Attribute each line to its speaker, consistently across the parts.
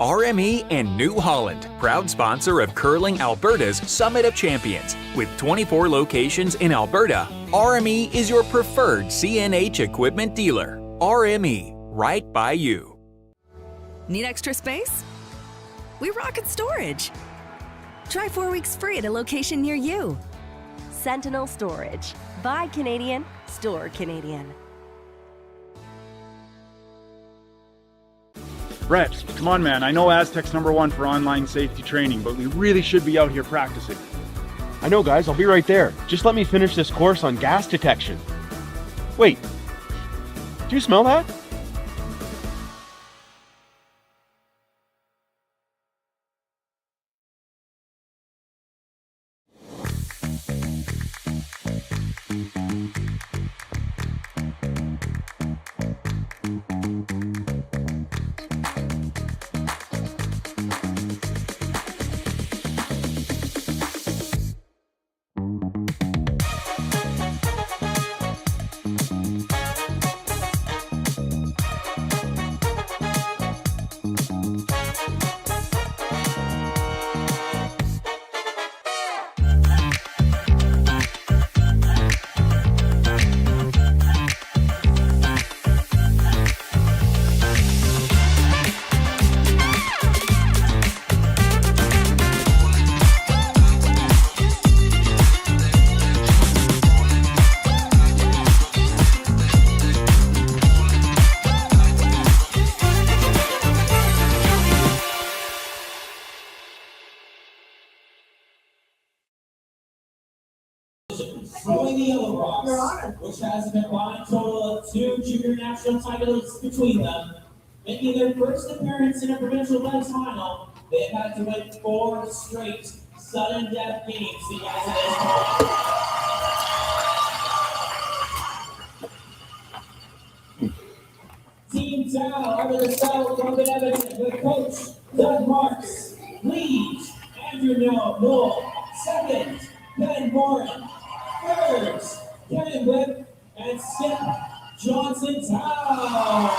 Speaker 1: RME and New Holland, proud sponsor of Curling Alberta's Summit of Champions. With 24 locations in Alberta, RME is your preferred CNH equipment dealer. RME, right by you.
Speaker 2: Need extra space? We rocket storage. Try 4 weeks free at a location near you.
Speaker 3: Sentinel Storage. Buy Canadian, store Canadian.
Speaker 4: Brett, come on, man. I know Aztec's #1 for online safety training, but we really should be out here practicing.
Speaker 5: I know, guys. I'll be right there. Just let me finish this course on gas detection. Wait. Do you smell that?
Speaker 6: Throwing the yellow rocks, which has a combined total of 2 junior national titles between them. Making their first appearance in a provincial men's final, they have had to win 4 straight sudden death games to get to this point. Team Dow under the south from Edmonton with coach Doug Marks. Lead Andrew Knoll. Second, Ben Morin. Third, Kevin Whip and Skip Johnson Town.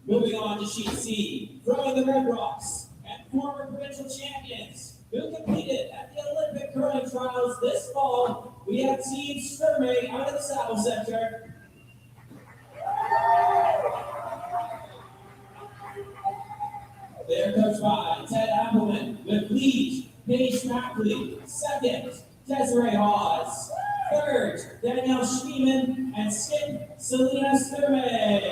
Speaker 6: Moving on to Sheet C, throwing the Red Rocks and former provincial champions who competed at the Olympic curling trials this fall. We have Team RME out of the Saddle Center. They're coached by Ted Appleman with lead Paige Mackley. Second, Desiree Hawes. Third, Danielle Schneeman and skip Selena Sturmey.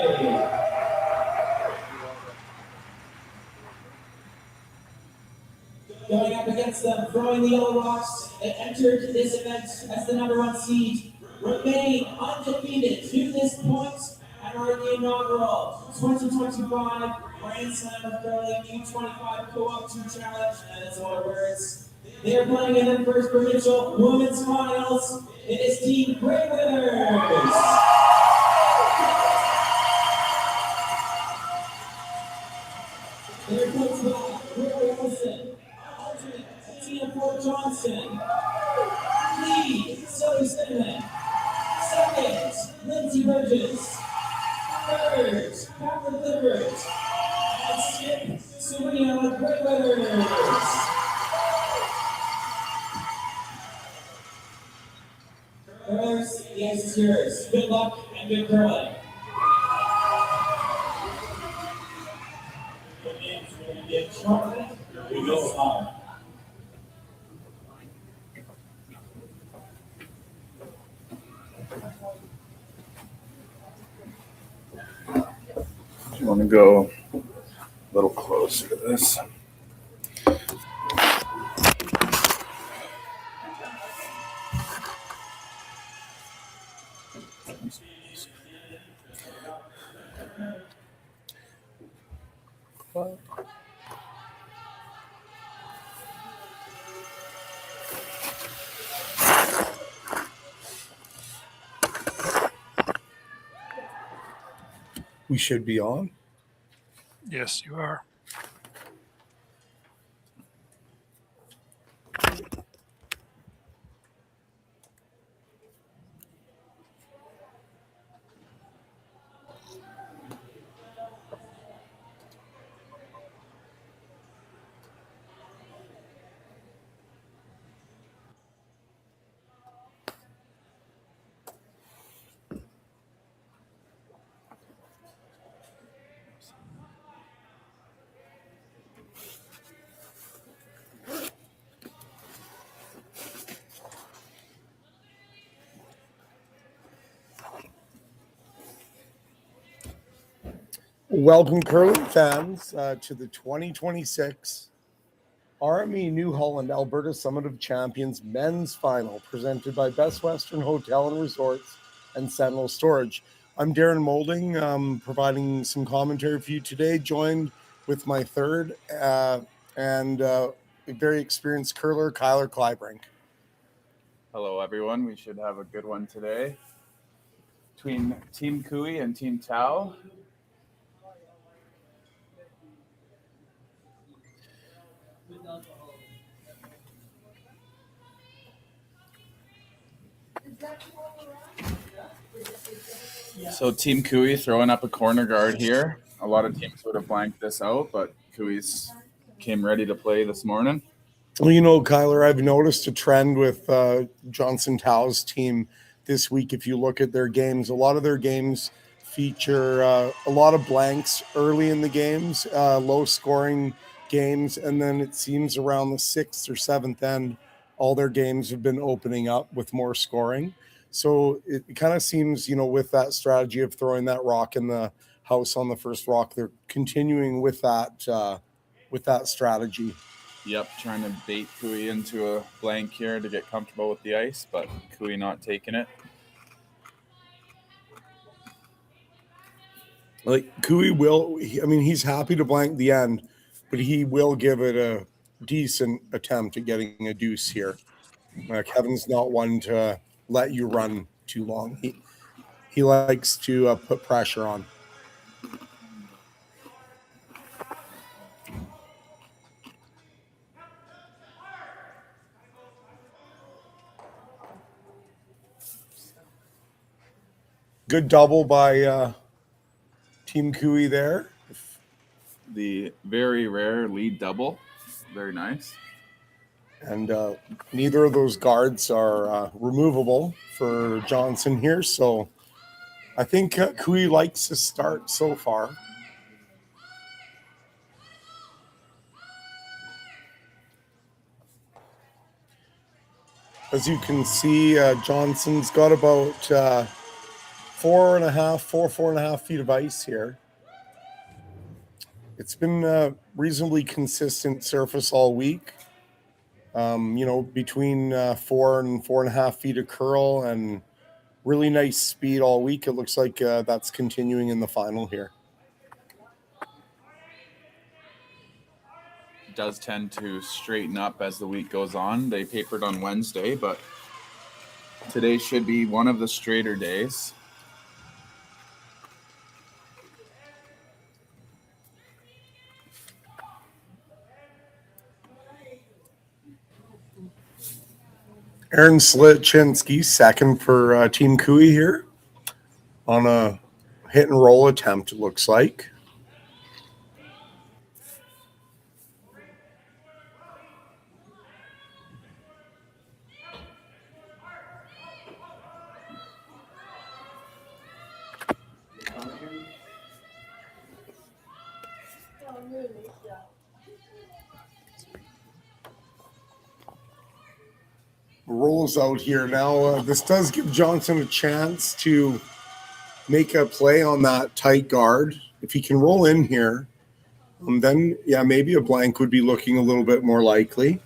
Speaker 6: Going up against them, throwing the Yellow Rocks, they entered this event as the #1 seed, remain undefeated to this point, and are in the inaugural 2025 Grand Slam of Curling U25 Co-op 2 Challenge, and it's more words. They are playing in their first provincial women's finals. It is Team Grey Winners. They're coached by Rory Olsen. Tina Ford Johnson. Lead, Zoe Cinnamon. Second, Lindsay Burgess. Third, Catherine Lippert. And Skip Serena with Great Winners. Curlers, the ice is yours. Good luck and good curling. We go hard.
Speaker 7: You want to go a little closer to this. We should be on.
Speaker 8: Yes, you are.
Speaker 9: Welcome, curling fans, to the 2026 RME New Holland Alberta Summit of Champions men's final, presented by Best Western Hotel and Resorts and Sentinel Storage. I'm Darren Moulding, providing some commentary for you today, joined with my third and a very experienced curler, Kyler Kleibrink.
Speaker 10: Hello, everyone. We should have a good one today between Team Cooey and Team Tao. So Team Cooey throwing up a corner guard here. A lot of teams would have blanked this out, but Cooey's came ready to play this morning.
Speaker 9: Well, you know, Kyler, I've noticed a trend with Johnson Tao's team this week. If you look at their games, a lot of their games feature a lot of blanks early in the games, low-scoring games, and then it seems around the 6th or 7th end, all their games have been opening up with more scoring. So it kind of seems, you know, with that strategy of throwing that rock in the house on the first rock, they're continuing with that strategy.
Speaker 10: Yep, trying to bait Cooey into a blank here to get comfortable with the ice, but Cooey not taking it.
Speaker 9: Like Cooey will, he's happy to blank the end, but he will give it a decent attempt at getting a deuce here. Kevin's not one to let you run too long. He likes to put pressure on. Good double by Team Cooey there.
Speaker 10: The very rare lead double. Very nice.
Speaker 9: And neither of those guards are removable for Johnson here. So I think Cooey likes his start so far. As you can see, Johnson's got about 4.5 feet of ice here. It's been a reasonably consistent surface all week. Between 4 and 4.5 feet of curl and really nice speed all week. It looks like that's continuing in the final here.
Speaker 10: It does tend to straighten up as the week goes on. They papered on Wednesday, but today should be one of the straighter days.
Speaker 9: Aaron Slitchinski, second for Team Cooey here on a hit and roll attempt, it looks like. Rolls out here now. This does give Johnson a chance to make a play on that tight guard. If he can roll in here, then maybe a blank would be looking a little bit more likely.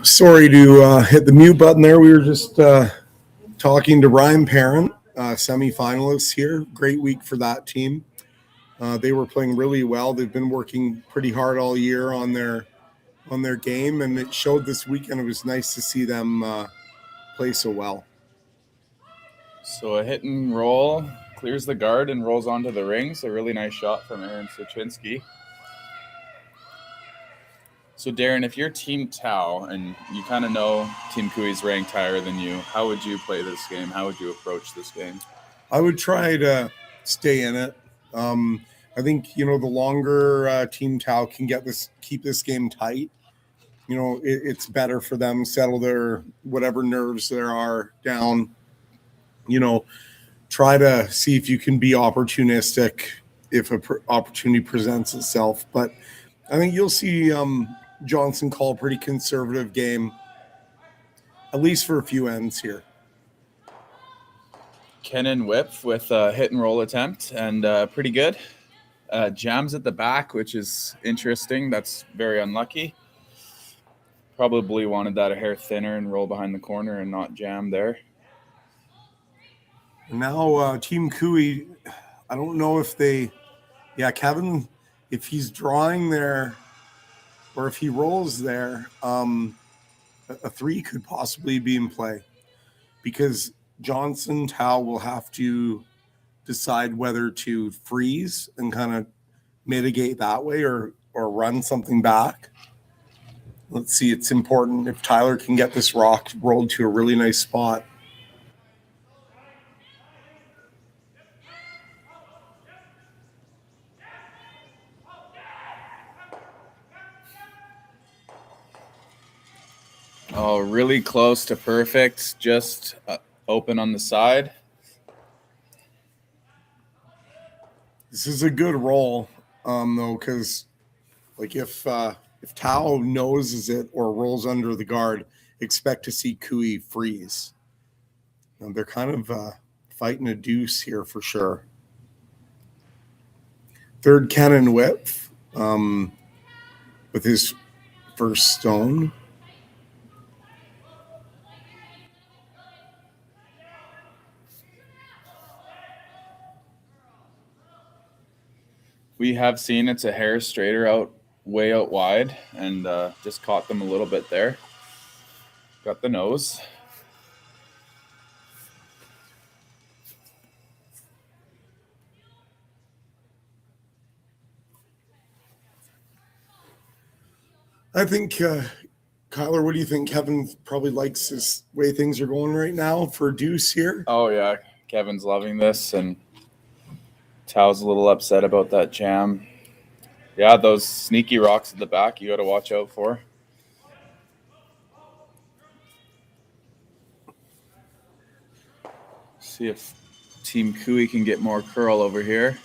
Speaker 9: Sorry to hit the mute button there. We were just talking to Ryan Parent, semifinalists here. Great week for that team. They were playing really well. They've been working pretty hard all year on their game, and it showed this weekend. It was nice to see them play so well.
Speaker 10: So a hit and roll, clears the guard and rolls onto the rings. A really nice shot from Aaron Sachinski. So Darren, if you're Team Tau and you kind of know Team Cooey's ranked higher than you, how would you play this game? How would you approach this game?
Speaker 9: I would try to stay in it. I think, the longer Team Tau can keep this game tight, it's better for them, settle their whatever nerves there are down. Try to see if you can be opportunistic if an opportunity presents itself. But I think you'll see Johnson call a pretty conservative game, at least for a few ends here.
Speaker 10: Kenan Whip with a hit and roll attempt, and pretty good. Jams at the back, which is interesting. That's very unlucky. Probably wanted that a hair thinner and roll behind the corner and not jam there.
Speaker 9: Now Team Cooey, I don't know if Kevin, if he's drawing there or if he rolls there, a 3 could possibly be in play because Johnson Tau will have to decide whether to freeze and kind of mitigate that way or run something back. Let's see. It's important if Tyler can get this rock rolled to a really nice spot.
Speaker 10: Oh, really close to perfect. Just open on the side.
Speaker 9: This is a good roll, though, because if Tau noses it or rolls under the guard, expect to see Cooey freeze. Now, they're kind of fighting a deuce here for sure. Third Kenan Whip with his first stone.
Speaker 10: We have seen it's a hair straighter way out wide, and just caught them a little bit there. Got the nose.
Speaker 9: I think, Kyler, what do you think? Kevin probably likes this way things are going right now for deuce here.
Speaker 10: Oh, yeah. Kevin's loving this, and Tau's a little upset about that jam. Yeah, those sneaky rocks at the back you got to watch out for. See if Team Cooey can get more curl over here.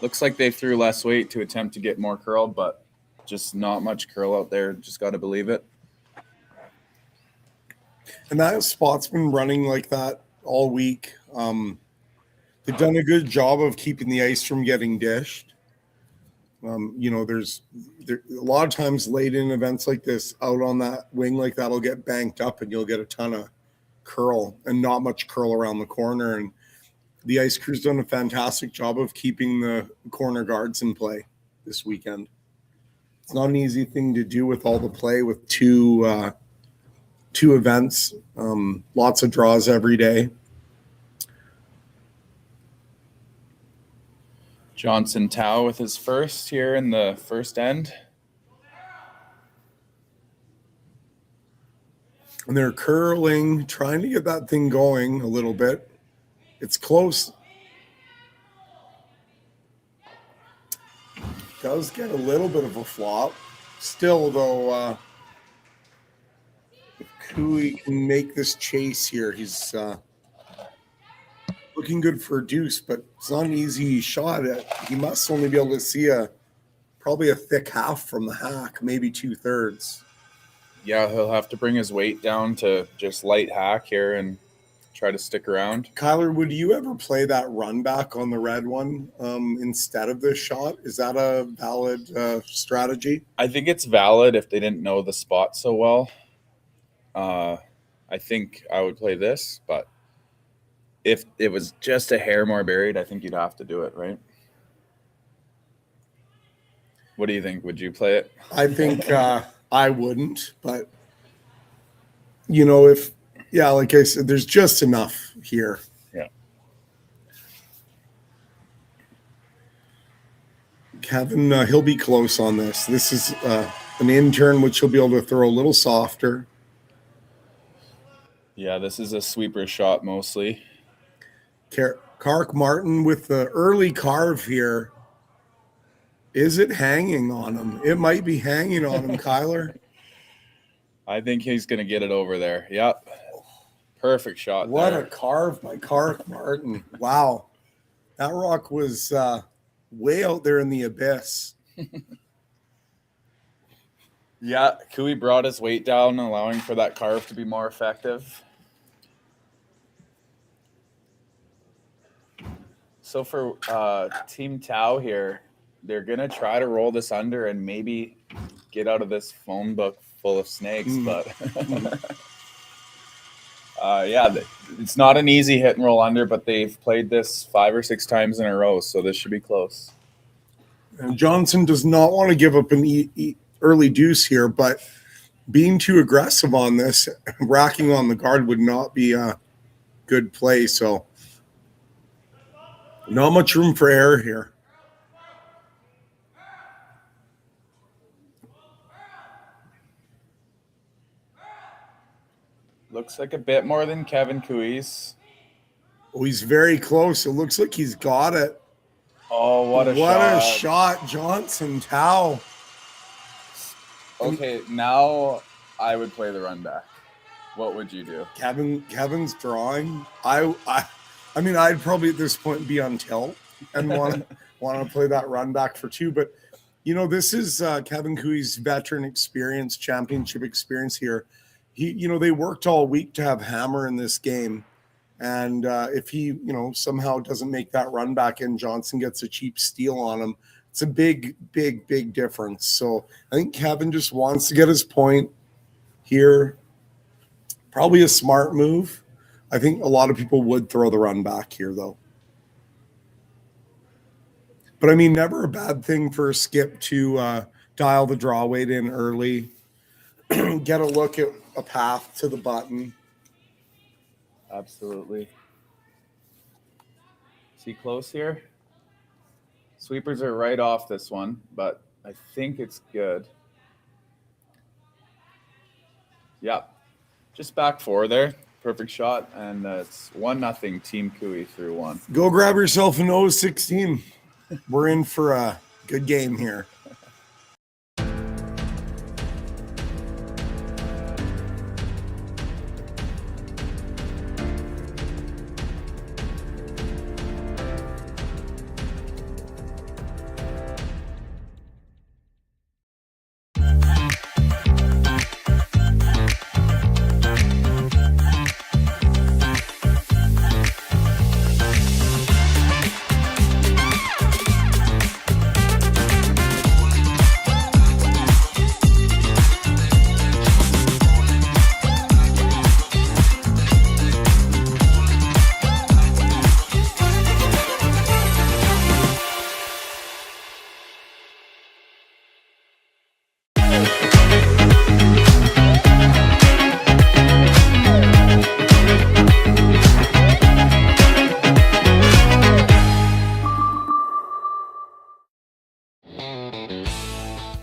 Speaker 10: Looks like they threw less weight to attempt to get more curl, but just not much curl out there. Just got to believe it.
Speaker 9: And that spot's been running like that all week. They've done a good job of keeping the ice from getting dished. There's a lot of times late in events like this, out on that wing like that will get banked up and you'll get a ton of curl and not much curl around the corner. And the ice crew's done a fantastic job of keeping the corner guards in play this weekend. It's not an easy thing to do with all the play with two events, lots of draws every day.
Speaker 10: Johnson Tau with his first here in the first end.
Speaker 9: And they're curling, trying to get that thing going a little bit. It's close. Does get a little bit of a flop. Still, though, if Cooey can make this chase here, he's looking good for a deuce, but it's not an easy shot. He must only be able to see probably a thick half from the hack, maybe 2/3.
Speaker 10: Yeah, he'll have to bring his weight down to just light hack here and try to stick around.
Speaker 9: Kyler, would you ever play that run back on the red one instead of this shot? Is that a valid strategy?
Speaker 10: I think it's valid if they didn't know the spot so well. I think I would play this, but if it was just a hair more buried, I think you'd have to do it, right? What do you think? Would you play it?
Speaker 9: I think I wouldn't, but if Yeah, like I said, there's just enough here.
Speaker 10: Yeah.
Speaker 9: Kevin, he'll be close on this. This is an intern, which he'll be able to throw a little softer.
Speaker 10: Yeah, this is a sweeper shot mostly.
Speaker 9: Kark Martin with the early carve here. Is it hanging on him? It might be hanging on him, Kyler.
Speaker 10: I think he's going to get it over there. Yep. Perfect shot.
Speaker 9: What
Speaker 10: there.
Speaker 9: a carve by Kark Martin. Wow. That rock was way out there in the abyss.
Speaker 10: Yeah, Cooey brought his weight down, allowing for that carve to be more effective. So for Team Tau here, they're going to try to roll this under and maybe get out of this phone book full of snakes. But yeah, it's not an easy hit and roll under, but they've played this 5 or 6 times in a row, so this should be close.
Speaker 9: And Johnson does not want to give up an early deuce here, but being too aggressive on this, racking on the guard would not be a good play. So not much room for error here.
Speaker 10: Looks like a bit more than Kevin Cooey's.
Speaker 9: Oh, he's very close. It looks like he's got it.
Speaker 10: Oh, what a
Speaker 9: shot, Johnson Tau.
Speaker 10: Okay, now I would play the run back. What would you do?
Speaker 9: Kevin's drawing. I mean, I'd probably at this point be on tilt and want to play that run back for 2. But, you know, this is Kevin Cooey's veteran experience, championship experience here. They worked all week to have Hammer in this game. And if he, somehow doesn't make that run back and Johnson gets a cheap steal on him, it's a big, big, big difference. So I think Kevin just wants to get his point here. Probably a smart move. I think a lot of people would throw the run back here, though. But, I mean, never a bad thing for Skip to dial the draw weight in early, get a look at a path to the button.
Speaker 10: Absolutely. Is he close here? Sweepers are right off this one, but I think it's good. Yep. Just back 4 there. Perfect shot, and it's 1-0 Team Cooey through 1.
Speaker 9: Go grab yourself an 0-16. We're in for a good game here.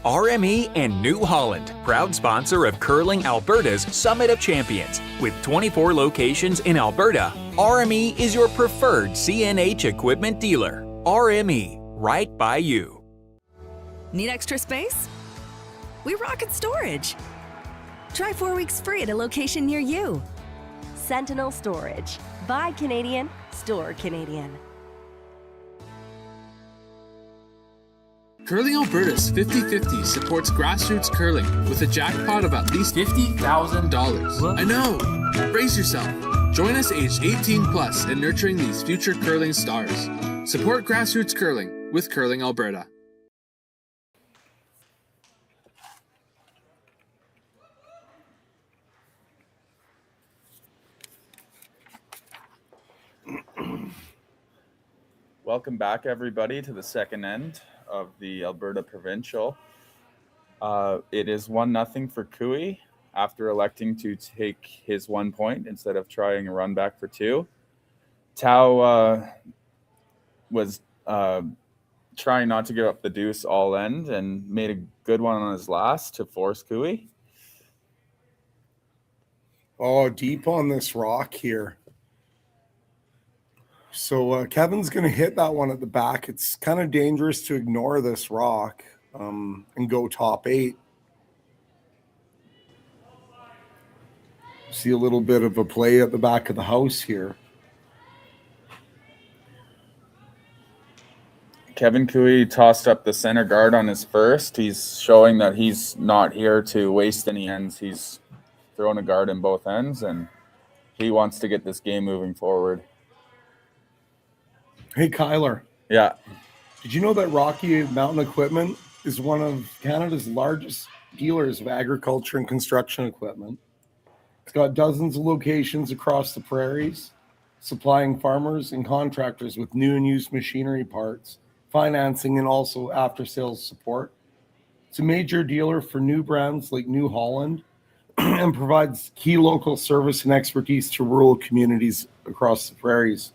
Speaker 1: RME and New Holland, proud sponsor of Curling Alberta's Summit of Champions. With 24 locations in Alberta, RME is your preferred CNH equipment dealer. RME, right by you.
Speaker 2: Need extra space? We rocket storage. Try 4 weeks free at a location near you.
Speaker 3: Sentinel Storage. Buy Canadian, store Canadian.
Speaker 11: Curling Alberta's 50-50 supports grassroots curling with a jackpot of at least $50,000. I know! Brace yourself. Join us aged 18 plus in nurturing these future curling stars. Support grassroots curling with Curling Alberta.
Speaker 10: Welcome back, everybody, to the second end of the Alberta Provincial. It is 1-0 for Cooey after electing to take his 1 point instead of trying a run back for 2. Tao was trying not to give up the deuce all end and made a good one on his last to force Cooey.
Speaker 9: Oh, deep on this rock here. So Kevin's going to hit that one at the back. It's kind of dangerous to ignore this rock and go top 8. See a little bit of a play at the back of the house here.
Speaker 10: Kevin Cooey tossed up the center guard on his first. He's showing that he's not here to waste any ends. He's thrown a guard in both ends, and he wants to get this game moving forward.
Speaker 9: Hey, Kyler.
Speaker 10: Yeah.
Speaker 9: Did you know that Rocky Mountain Equipment is one of Canada's largest dealers of agriculture and construction equipment? It's got dozens of locations across the prairies, supplying farmers and contractors with new and used machinery parts, financing, and also after-sales support. It's a major dealer for new brands like New Holland and provides key local service and expertise to rural communities across the prairies.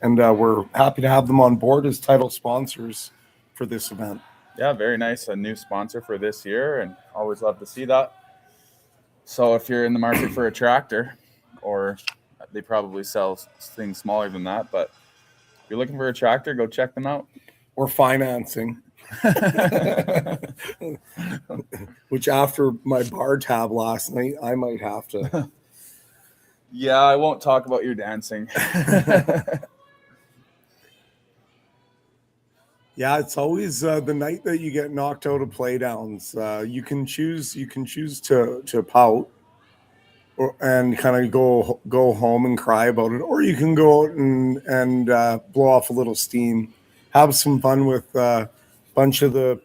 Speaker 9: And we're happy to have them on board as title sponsors for this event.
Speaker 10: Yeah, very nice. A new sponsor for this year, and always love to see that. So if you're in the market for a tractor, or they probably sell things smaller than that, but if you're looking for a tractor, go check them out.
Speaker 9: Or financing. Which after my bar tab last night, I might have to.
Speaker 10: Yeah, I won't talk about your dancing.
Speaker 9: Yeah, it's always the night that you get knocked out of playdowns. You can choose to pout and kind of go home and cry about it, or you can go out and blow off a little steam, have some fun with a bunch of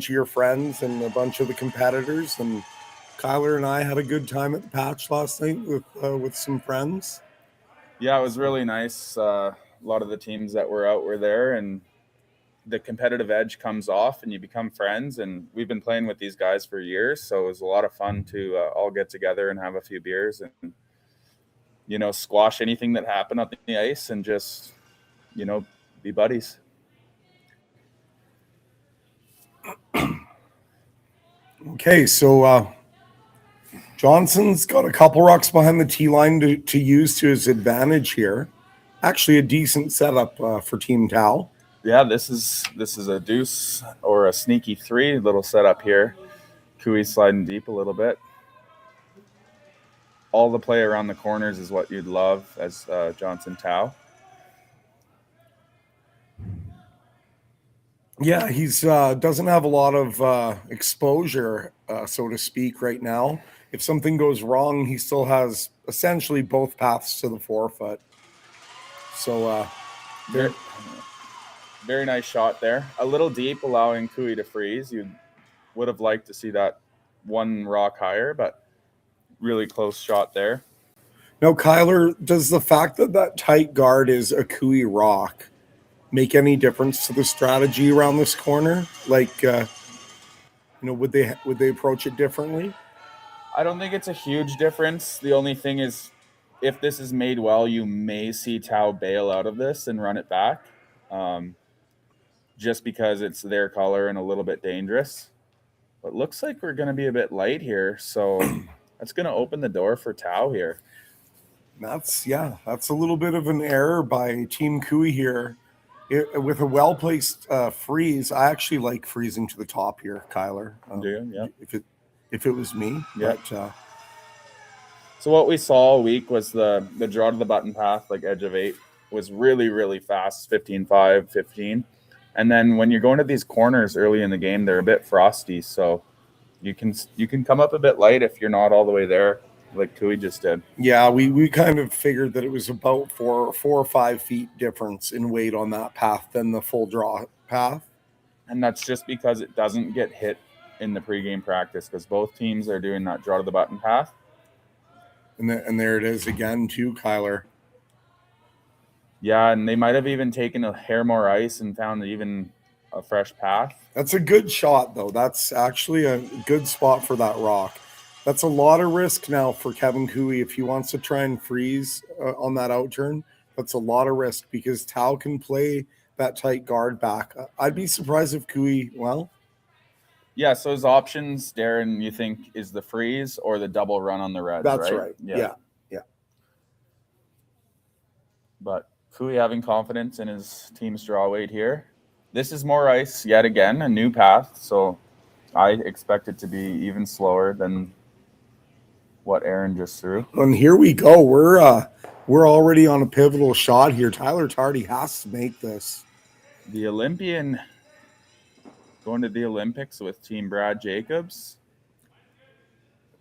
Speaker 9: your friends and a bunch of the competitors. And Kyler and I had a good time at the patch last night with some friends.
Speaker 10: Yeah, it was really nice. A lot of the teams that were out were there, and the competitive edge comes off and you become friends. And we've been playing with these guys for years, so it was a lot of fun to all get together and have a few beers and, squash anything that happened on the ice and just, be buddies.
Speaker 9: Okay, so Johnson's got a couple rocks behind the tee line to use to his advantage here. Actually, a decent setup for Team Tao.
Speaker 10: Yeah, this is a deuce or a sneaky 3 little setup here. Cooey sliding deep a little bit. All the play around the corners is what you'd love as Johnson Tao.
Speaker 9: Yeah, he's doesn't have a lot of exposure, so to speak, right now. If something goes wrong, he still has essentially both paths to the forefoot. So
Speaker 10: very nice shot there. A little deep, allowing Cooey to freeze. You would have liked to see that one rock higher, but really close shot there.
Speaker 9: Now, Kyler, does the fact that tight guard is a Cooey rock make any difference to the strategy around this corner? Like, would they approach it differently?
Speaker 10: I don't think it's a huge difference. The only thing is, if this is made well, you may see Tao bail out of this and run it back, just because it's their color and a little bit dangerous. But looks like we're going to be a bit light here, so that's going to open the door for Tao here.
Speaker 9: That's a little bit of an error by Team Cooey here. With a well-placed freeze, I actually like freezing to the top here, Kyler.
Speaker 10: Do you? Yeah.
Speaker 9: If it was me.
Speaker 10: Yeah.
Speaker 9: But,
Speaker 10: so what we saw all week was the draw to the button path, like edge of 8, was really, really fast, 15-5, 15. And then when you're going to these corners early in the game, they're a bit frosty. So you can come up a bit light if you're not all the way there, like Cooey just did.
Speaker 9: Yeah, we kind of figured that it was about 4 or 5 feet difference in weight on that path than the full draw path.
Speaker 10: And that's just because it doesn't get hit in the pregame practice, because both teams are doing that draw to the button path.
Speaker 9: And there it is again too, Kyler.
Speaker 10: Yeah, and they might have even taken a hair more ice and found even a fresh path.
Speaker 9: That's a good shot, though. That's actually a good spot for that rock. That's a lot of risk now for Kevin Cooey if he wants to try and freeze on that outturn. That's a lot of risk because Tao can play that tight guard back. I'd be surprised if Cooey,
Speaker 10: Yeah, so his options, Darren, you think is the freeze or the double run on the Reds,
Speaker 9: that's right. Yeah.
Speaker 10: But Cooey having confidence in his team's draw weight here. This is more ice yet again, a new path, so I expect it to be even slower than what Aaron just threw.
Speaker 9: And here we go. We're already on a pivotal shot here. Tyler Tardy has to make this.
Speaker 10: The Olympian going to the Olympics with Team Brad Jacobs.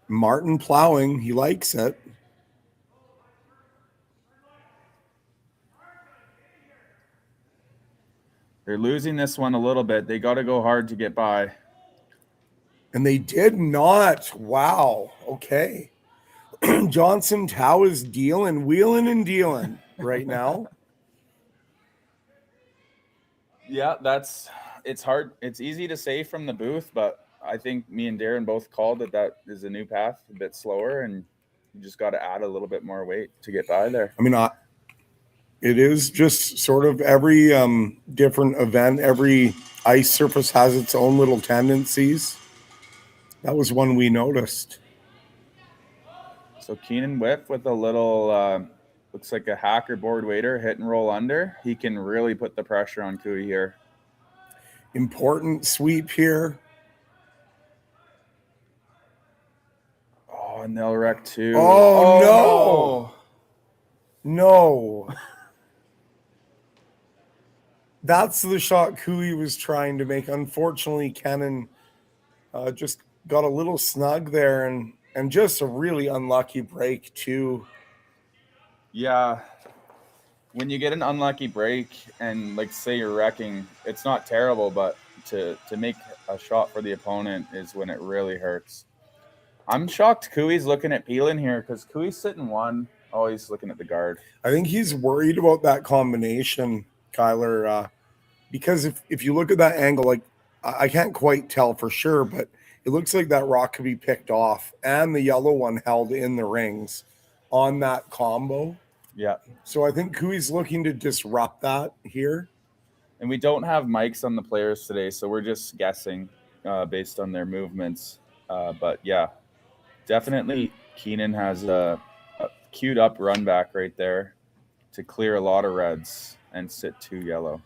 Speaker 9: Martin plowing. He likes it.
Speaker 10: They're losing this one a little bit. They got to go hard to get by.
Speaker 9: And they did not. Wow. Okay. Johnson Tao is wheeling and dealing right now.
Speaker 10: Yeah, it's hard. It's easy to say from the booth, but I think me and Darren both called that is a new path, a bit slower, and you just got to add a little bit more weight to get by there.
Speaker 9: I mean, it is just sort of every different event, every ice surface has its own little tendencies. That was one we noticed.
Speaker 10: So Keenan Whip with a little, looks like a hacker board waiter, hit and roll under. He can really put the pressure on Cooey here.
Speaker 9: Important sweep here.
Speaker 10: Oh, and they'll wreck too.
Speaker 9: Oh, no. That's the shot Cooey was trying to make. Unfortunately, Kennan just got a little snug there and just a really unlucky break too.
Speaker 10: Yeah. When you get an unlucky break and like say you're wrecking, it's not terrible, but to make a shot for the opponent is when it really hurts. I'm shocked Cooey's looking at Peelan here because Cooey's sitting one. Oh, he's looking at the guard.
Speaker 9: I think he's worried about that combination, Kyler, because if you look at that angle, like I can't quite tell for sure, but it looks like that rock could be picked off and the yellow one held in the rings on that combo.
Speaker 10: Yeah.
Speaker 9: So I think Cooey's looking to disrupt that here.
Speaker 10: And we don't have mics on the players today, so we're just guessing based on their movements. But yeah, definitely Keenan has a queued up run back right there to clear a lot of reds and sit 2 yellow.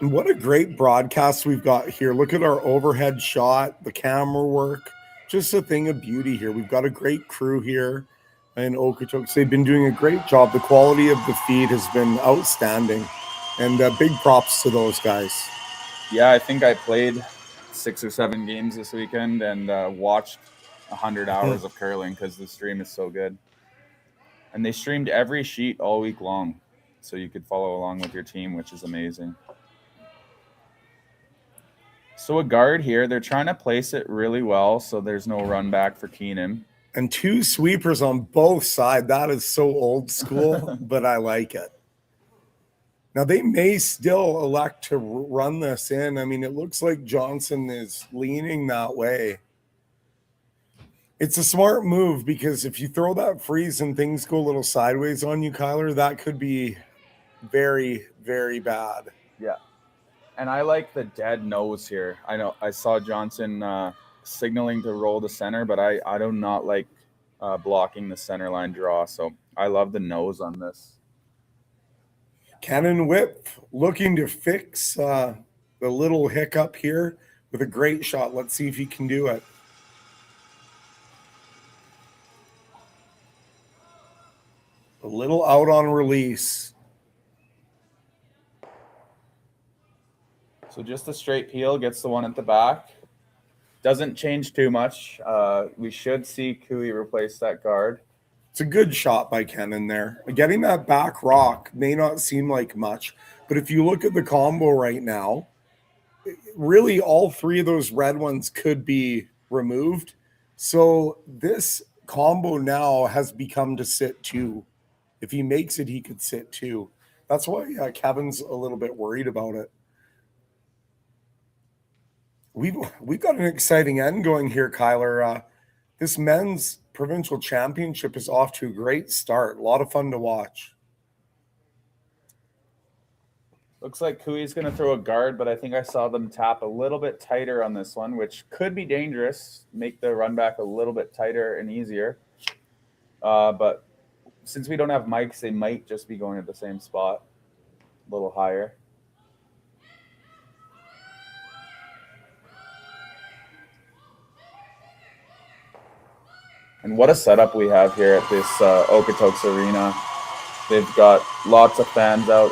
Speaker 9: And what a great broadcast we've got here. Look at our overhead shot, the camera work, just a thing of beauty here. We've got a great crew here in Okotoks. They've been doing a great job. The quality of the feed has been outstanding, and big props to those guys.
Speaker 10: Yeah, I think I played 6 or 7 games this weekend and watched 100 hours of curling because the stream is so good. And they streamed every sheet all week long, so you could follow along with your team, which is amazing. So a guard here, they're trying to place it really well so there's no run back for Keenan.
Speaker 9: And 2 sweepers on both sides. That is so old school, but I like it. Now, they may still elect to run this in. I mean, it looks like Johnson is leaning that way. It's a smart move because if you throw that freeze and things go a little sideways on you, Kyler, that could be very, very bad.
Speaker 10: Yeah. And I like the dead nose here. I know I saw Johnson signaling to roll the center, but I do not like blocking the center line draw. So I love the nose on this.
Speaker 9: Cannon Whip looking to fix the little hiccup here with a great shot. Let's see if he can do it. A little out on release.
Speaker 10: So just a straight peel gets the one at the back. Doesn't change too much. We should see Cooey replace that guard.
Speaker 9: It's a good shot by Kennan there. Getting that back rock may not seem like much, but if you look at the combo right now, really all 3 of those red ones could be removed. So this combo now has become to sit 2. If he makes it, he could sit 2. That's why Kevin's a little bit worried about it. We've got an exciting end going here, Kyler. This men's provincial championship is off to a great start. A lot of fun to watch.
Speaker 10: Looks like Cooey's going to throw a guard, but I think I saw them tap a little bit tighter on this one, which could be dangerous, make the run back a little bit tighter and easier. But since we don't have mics, they might just be going at the same spot, a little higher. And what a setup we have here at this Okotoks arena. They've got lots of fans out.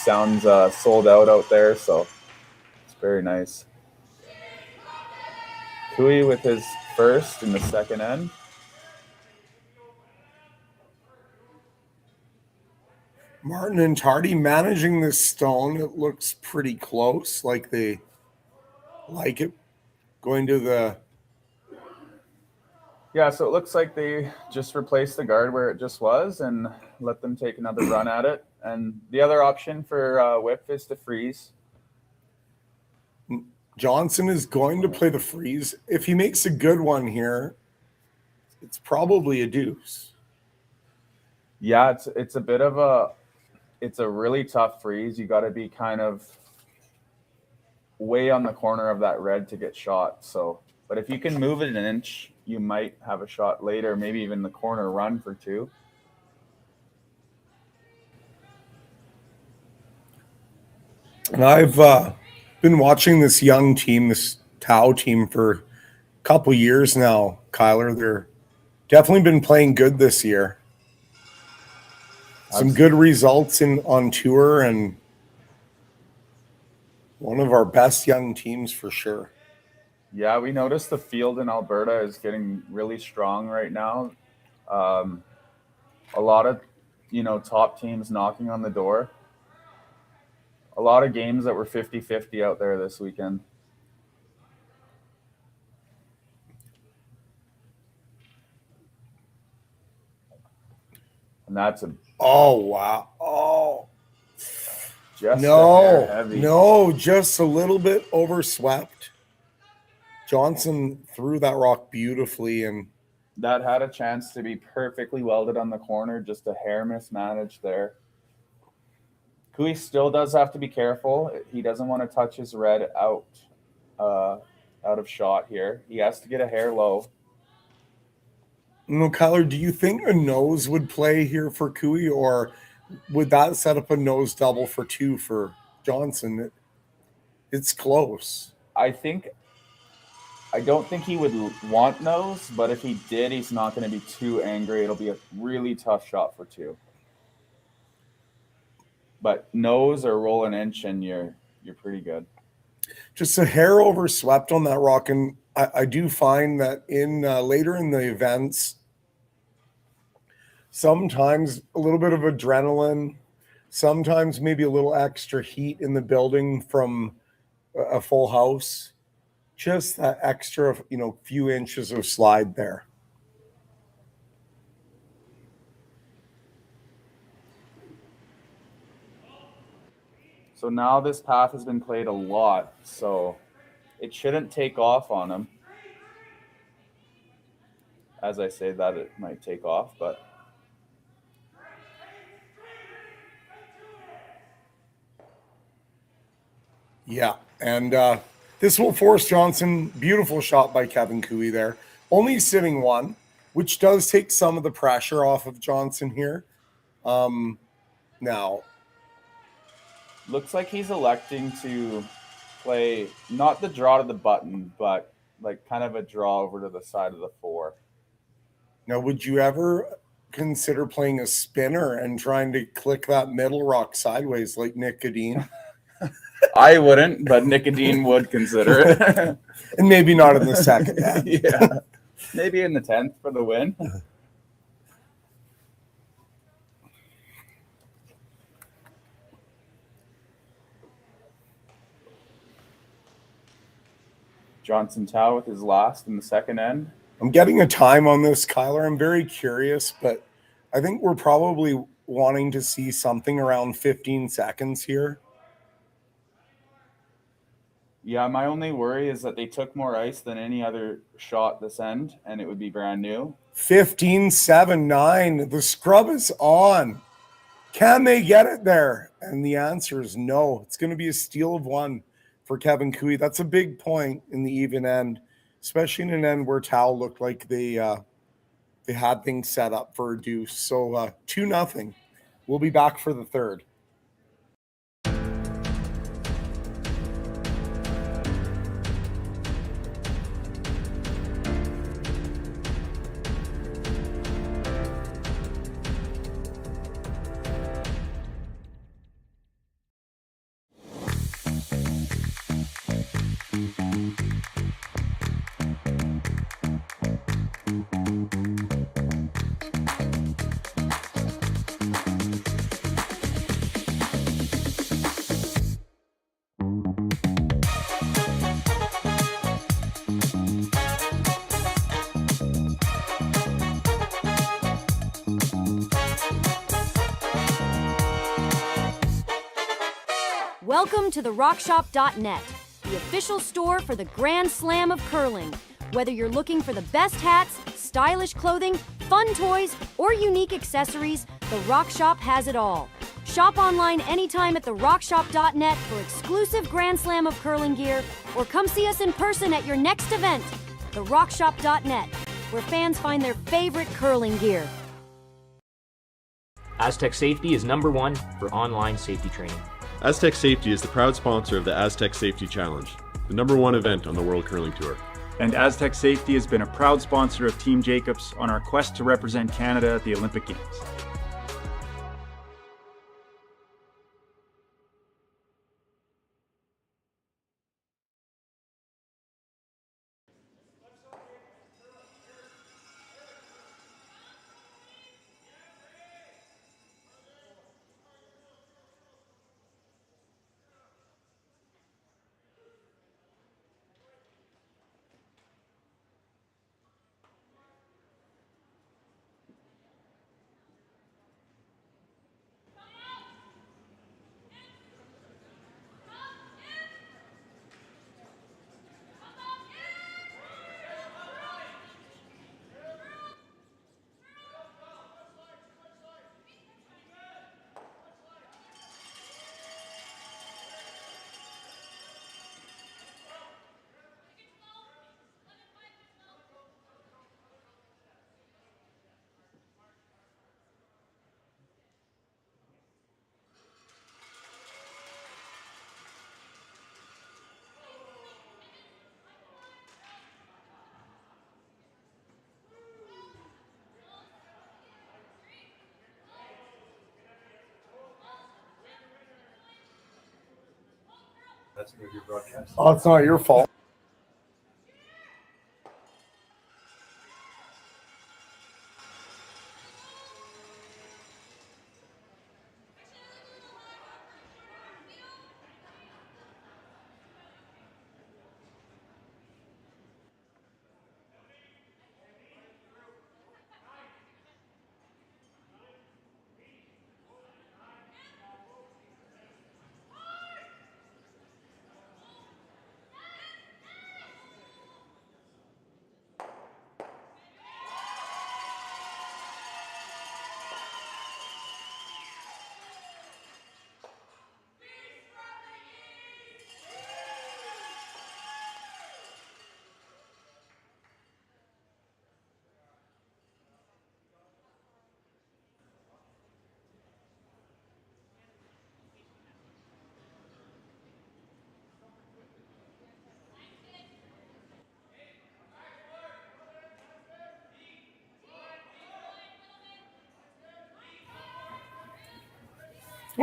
Speaker 10: Sounds sold out there, so it's very nice. Cooey with his first in the second end.
Speaker 9: Martin and Tardy managing this stone. It looks pretty close, like they like it. Going to the...
Speaker 10: Yeah, so it looks like they just replaced the guard where it just was and let them take another run at it. And the other option for whip is to freeze.
Speaker 9: Johnson is going to play the freeze. If he makes a good one here, it's probably a deuce.
Speaker 10: Yeah, it's a bit of a really tough freeze. You got to be kind of way on the corner of that red to get shot. So, but if you can move it an inch, you might have a shot later, maybe even the corner run for 2.
Speaker 9: And I've been watching this young team, this Tau team, for a couple years now, Kyler. They're definitely been playing good this year. Some good results on tour, and one of our best young teams for sure.
Speaker 10: Yeah, we noticed the field in Alberta is getting really strong right now. A lot of, top teams knocking on the door. A lot of games that were 50-50 out there this weekend. And that's a...
Speaker 9: Oh, wow. Oh.
Speaker 10: Just
Speaker 9: no, just a little bit overswept. Johnson threw that rock beautifully, and
Speaker 10: that had a chance to be perfectly welded on the corner. Just a hair mismanaged there. Cooey still does have to be careful. He doesn't want to touch his red out of shot here. He has to get a hair low.
Speaker 9: No, Kyler, do you think a nose would play here for Cooey, or would that set up a nose double for 2 for Johnson? It's close.
Speaker 10: I don't think he would want nose, but if he did, he's not going to be too angry. It'll be a really tough shot for 2. But nose or roll an inch and you're pretty good.
Speaker 9: Just a hair overswept on that rock, and I do find that in later in the events, sometimes a little bit of adrenaline, sometimes maybe a little extra heat in the building from a full house. Just that extra, few inches of slide there.
Speaker 10: So now this path has been played a lot, so it shouldn't take off on him. As I say that, it might take off, but...
Speaker 9: Yeah, and this will force Johnson. Beautiful shot by Kevin Cooey there. Only sitting 1, which does take some of the pressure off of Johnson here. Now...
Speaker 10: Looks like he's electing to play not the draw to the button, but like kind of a draw over to the side of the 4.
Speaker 9: Now, would you ever consider playing a spinner and trying to click that middle rock sideways like Nick Gadeen?
Speaker 10: I wouldn't, but Nick Gadeen would consider it.
Speaker 9: And maybe not in the second half.
Speaker 10: Yeah, maybe in the 10th for the win. Johnson Tau with his last in the second end.
Speaker 9: I'm getting a time on this, Kyler. I'm very curious, but I think we're probably wanting to see something around 15 seconds here.
Speaker 10: Yeah, my only worry is that they took more ice than any other shot this end, and it would be brand new.
Speaker 9: 15-7-9. The scrub is on. Can they get it there? And the answer is no. It's going to be a steal of one for Kevin Cooey. That's a big point in the even end, especially in an end where Tao looked like they had things set up for a deuce. So 2-0. We'll be back for the third.
Speaker 12: Welcome to the RockShop.net, the official store for the Grand Slam of curling. Whether you're looking for the best hats, stylish clothing, fun toys, or unique accessories, the RockShop has it all. Shop online anytime at the RockShop.net for exclusive Grand Slam of curling gear, or come see us in person at your next event. The RockShop.net, where fans find their favorite curling gear.
Speaker 13: Aztec Safety is #1 for online safety training.
Speaker 5: Aztec Safety is the proud sponsor of the Aztec Safety Challenge, the #1 event on the World Curling Tour.
Speaker 4: And Aztec Safety has been a proud sponsor of Team Jacobs on our quest to represent Canada at the Olympic Games.
Speaker 7: That's going to be broadcast.
Speaker 9: Oh, it's not your fault.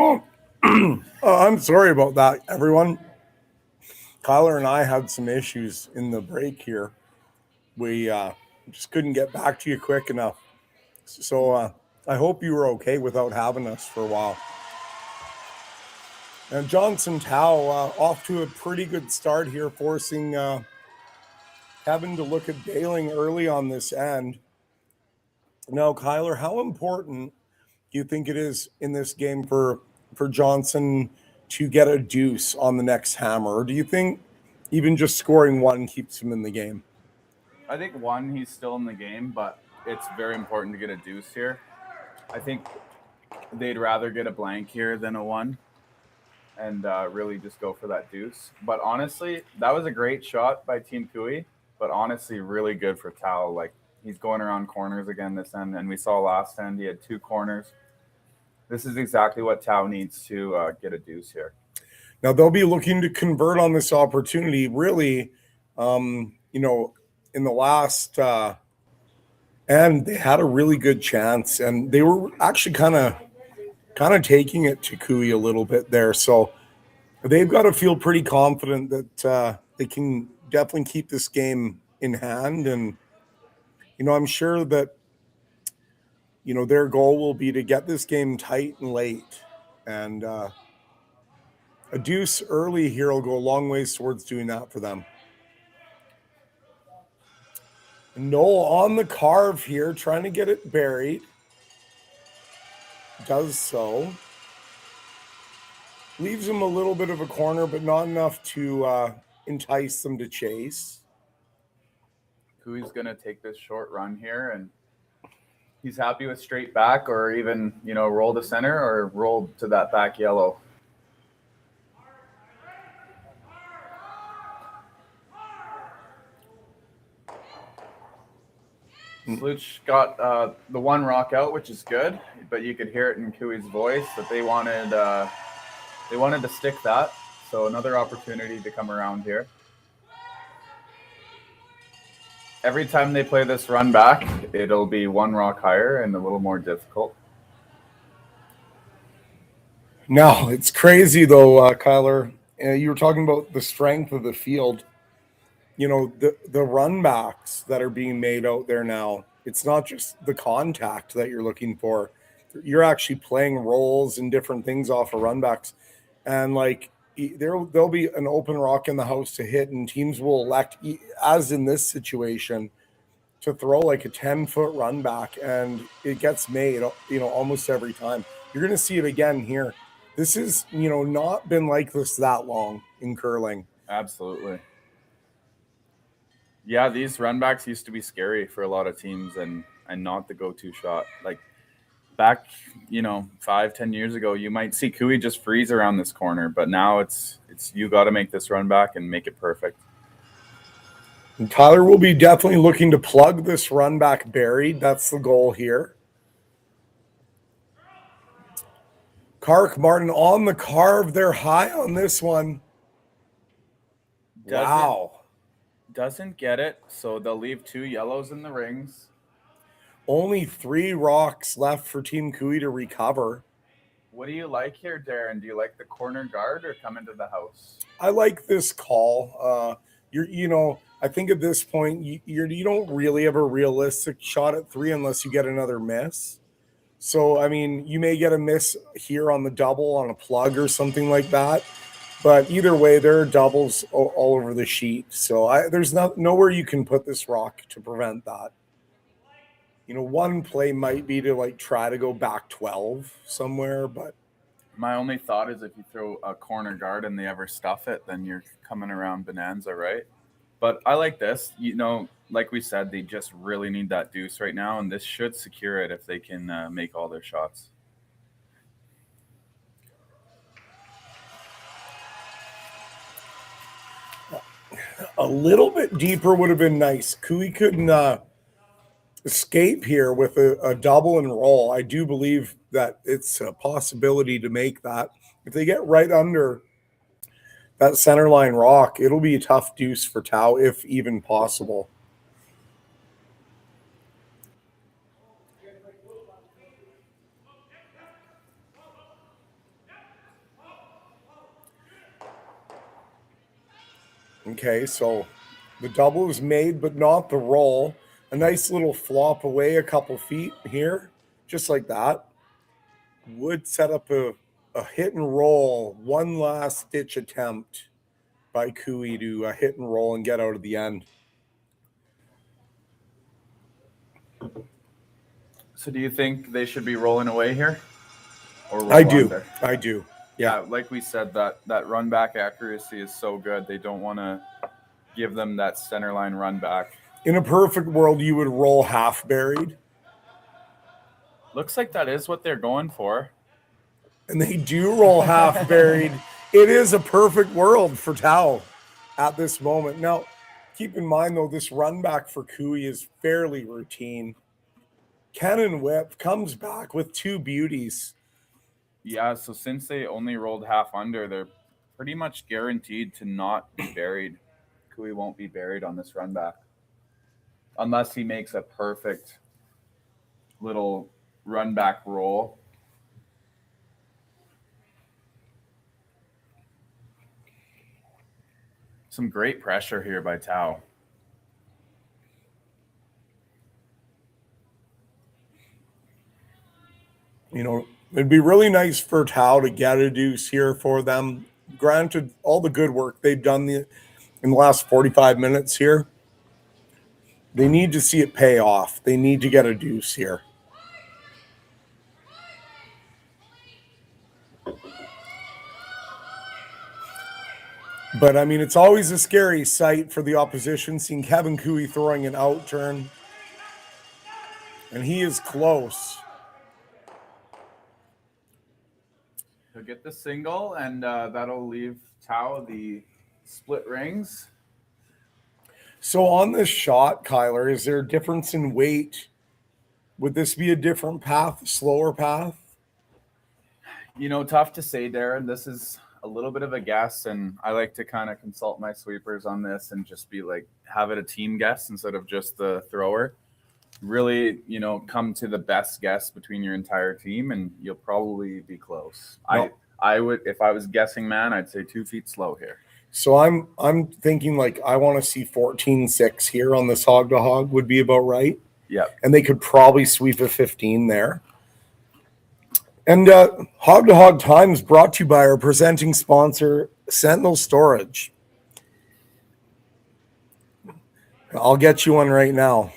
Speaker 9: Oh, I'm sorry about that, everyone. Kyler and I had some issues in the break here. We just couldn't get back to you quick enough. So I hope you were okay without having us for a while. And Johnson Tao off to a pretty good start here, forcing Kevin to look at bailing early on this end. Now, Kyler, how important do you think it is in this game for Johnson to get a deuce on the next hammer? Or do you think even just scoring one keeps him in the game.
Speaker 10: I think one, he's still in the game, but it's very important to get a deuce here. I think they'd rather get a blank here than a one and really just go for that deuce. But honestly, that was a great shot by Team Cooey, but honestly, really good for Tao. Like, he's going around corners again this end, and we saw last end he had 2 corners. This is exactly what Tao needs to get a deuce here.
Speaker 9: Now, they'll be looking to convert on this opportunity. Really, in the last and they had a really good chance, and they were actually kind of taking it to Cooey a little bit there. So they've got to feel pretty confident that they can definitely keep this game in hand. And, I'm sure that, their goal will be to get this game tight and late. And a deuce early here will go a long ways towards doing that for them. Noel on the carve here, trying to get it buried. Does so. Leaves him a little bit of a corner, but not enough to entice them to chase.
Speaker 10: Cooey's going to take this short run here, and he's happy with straight back or even, roll to center or roll to that back yellow. Sluch got the one rock out, which is good, but you could hear it in Cooey's voice that they wanted to stick that. So another opportunity to come around here. Every time they play this run back, it'll be one rock higher and a little more difficult.
Speaker 9: No, it's crazy though, Kyler. You were talking about the strength of the field. The run backs that are being made out there now, it's not just the contact that you're looking for. You're actually playing roles and different things off of run backs. And there'll be an open rock in the house to hit, and teams will elect, as in this situation, to throw like a 10-foot run back, and it gets made, almost every time. You're going to see it again here. This is, not been like this that long in curling.
Speaker 10: Absolutely. Yeah, these run backs used to be scary for a lot of teams and not the go-to shot. Like back, 5-10 years ago, you might see Cooey just freeze around this corner, but now it's you got to make this run back and make it perfect.
Speaker 9: And Tyler will be definitely looking to plug this run back buried. That's the goal here. Kark Martin on the carve. They're high on this one. Wow.
Speaker 10: Doesn't get it, so they'll leave 2 yellows in the rings.
Speaker 9: Only 3 rocks left for Team Cooey to recover.
Speaker 10: What do you like here, Darren? Do you like the corner guard or come into the house?
Speaker 9: I like this call. I think at this point you don't really have a realistic shot at 3 unless you get another miss. So you may get a miss here on the double on a plug or something like that. But either way, there are doubles all over the sheet. So there's nowhere you can put this rock to prevent that. One play might be to try to go back 12 somewhere, but
Speaker 10: my only thought is if you throw a corner guard and they ever stuff it, then you're coming around bonanza, right? But I like this. Like we said, they just really need that deuce right now, and this should secure it if they can make all their shots.
Speaker 9: A little bit deeper would have been nice. Cooey couldn't escape here with a double and roll. I do believe that it's a possibility to make that. If they get right under that center line rock, it'll be a tough deuce for Tao, if even possible. Okay, so the double is made, but not the roll. A nice little flop away a couple feet here, just like that. Would set up a hit and roll, one last ditch attempt by Cooey to hit and roll and get out of the end.
Speaker 10: So do you think they should be rolling away here?
Speaker 9: I do.
Speaker 10: Yeah, like we said, that run back accuracy is so good. They don't want to give them that center line run back.
Speaker 9: In a perfect world, you would roll half buried.
Speaker 10: Looks like that is what they're going for.
Speaker 9: And they do roll half buried. It is a perfect world for Tao at this moment. Now, keep in mind, though, this run back for Cooey is fairly routine. Cannon Whip comes back with 2 beauties.
Speaker 10: Yeah, so since they only rolled half under, they're pretty much guaranteed to not be buried. Cooey won't be buried on this run back unless he makes a perfect little run back roll. Some great pressure here by Tao.
Speaker 9: You know, it'd be really nice for Tao to get a deuce here for them. Granted, all the good work they've done in the last 45 minutes here, they need to see it pay off. They need to get a deuce here. But, I mean, it's always a scary sight for the opposition, seeing Kevin Cooey throwing an out turn. And he is close.
Speaker 10: He'll get the single, and that'll leave Tao the split rings.
Speaker 9: So on this shot, Kyler, is there a difference in weight? Would this be a different path, a slower path?
Speaker 10: You know, tough to say, Darren. This is a little bit of a guess, and I like to kind of consult my sweepers on this and just be like, have it a team guess instead of just the thrower. Really, you know, come to the best guess between your entire team, and you'll probably be close. No. I would, if I was guessing, man, I'd say 2 feet slow here.
Speaker 9: So I'm thinking like I want to see 14-6 here on this hog to hog would be about right.
Speaker 10: Yeah.
Speaker 9: And they could probably sweep a 15 there. And Hog to Hog Times brought to you by our presenting sponsor, Sentinel Storage. I'll get you one right now.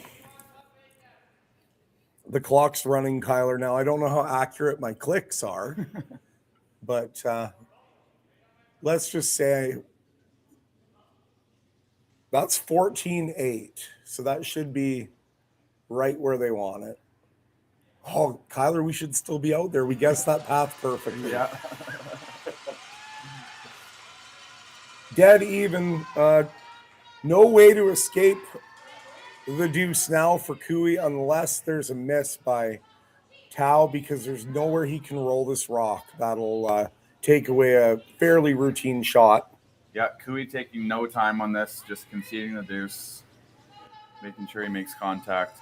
Speaker 9: The clock's running, Kyler. Now, I don't know how accurate my clicks are, but let's just say that's 14-8. So that should be right where they want it. Oh, Kyler, we should still be out there. We guessed that path perfectly.
Speaker 10: Yeah.
Speaker 9: Dead even. No way to escape the deuce now for Cooey unless there's a miss by Tao, because there's nowhere he can roll this rock. That'll take away a fairly routine shot.
Speaker 10: Yeah, Cooey taking no time on this, just conceding the deuce, making sure he makes contact.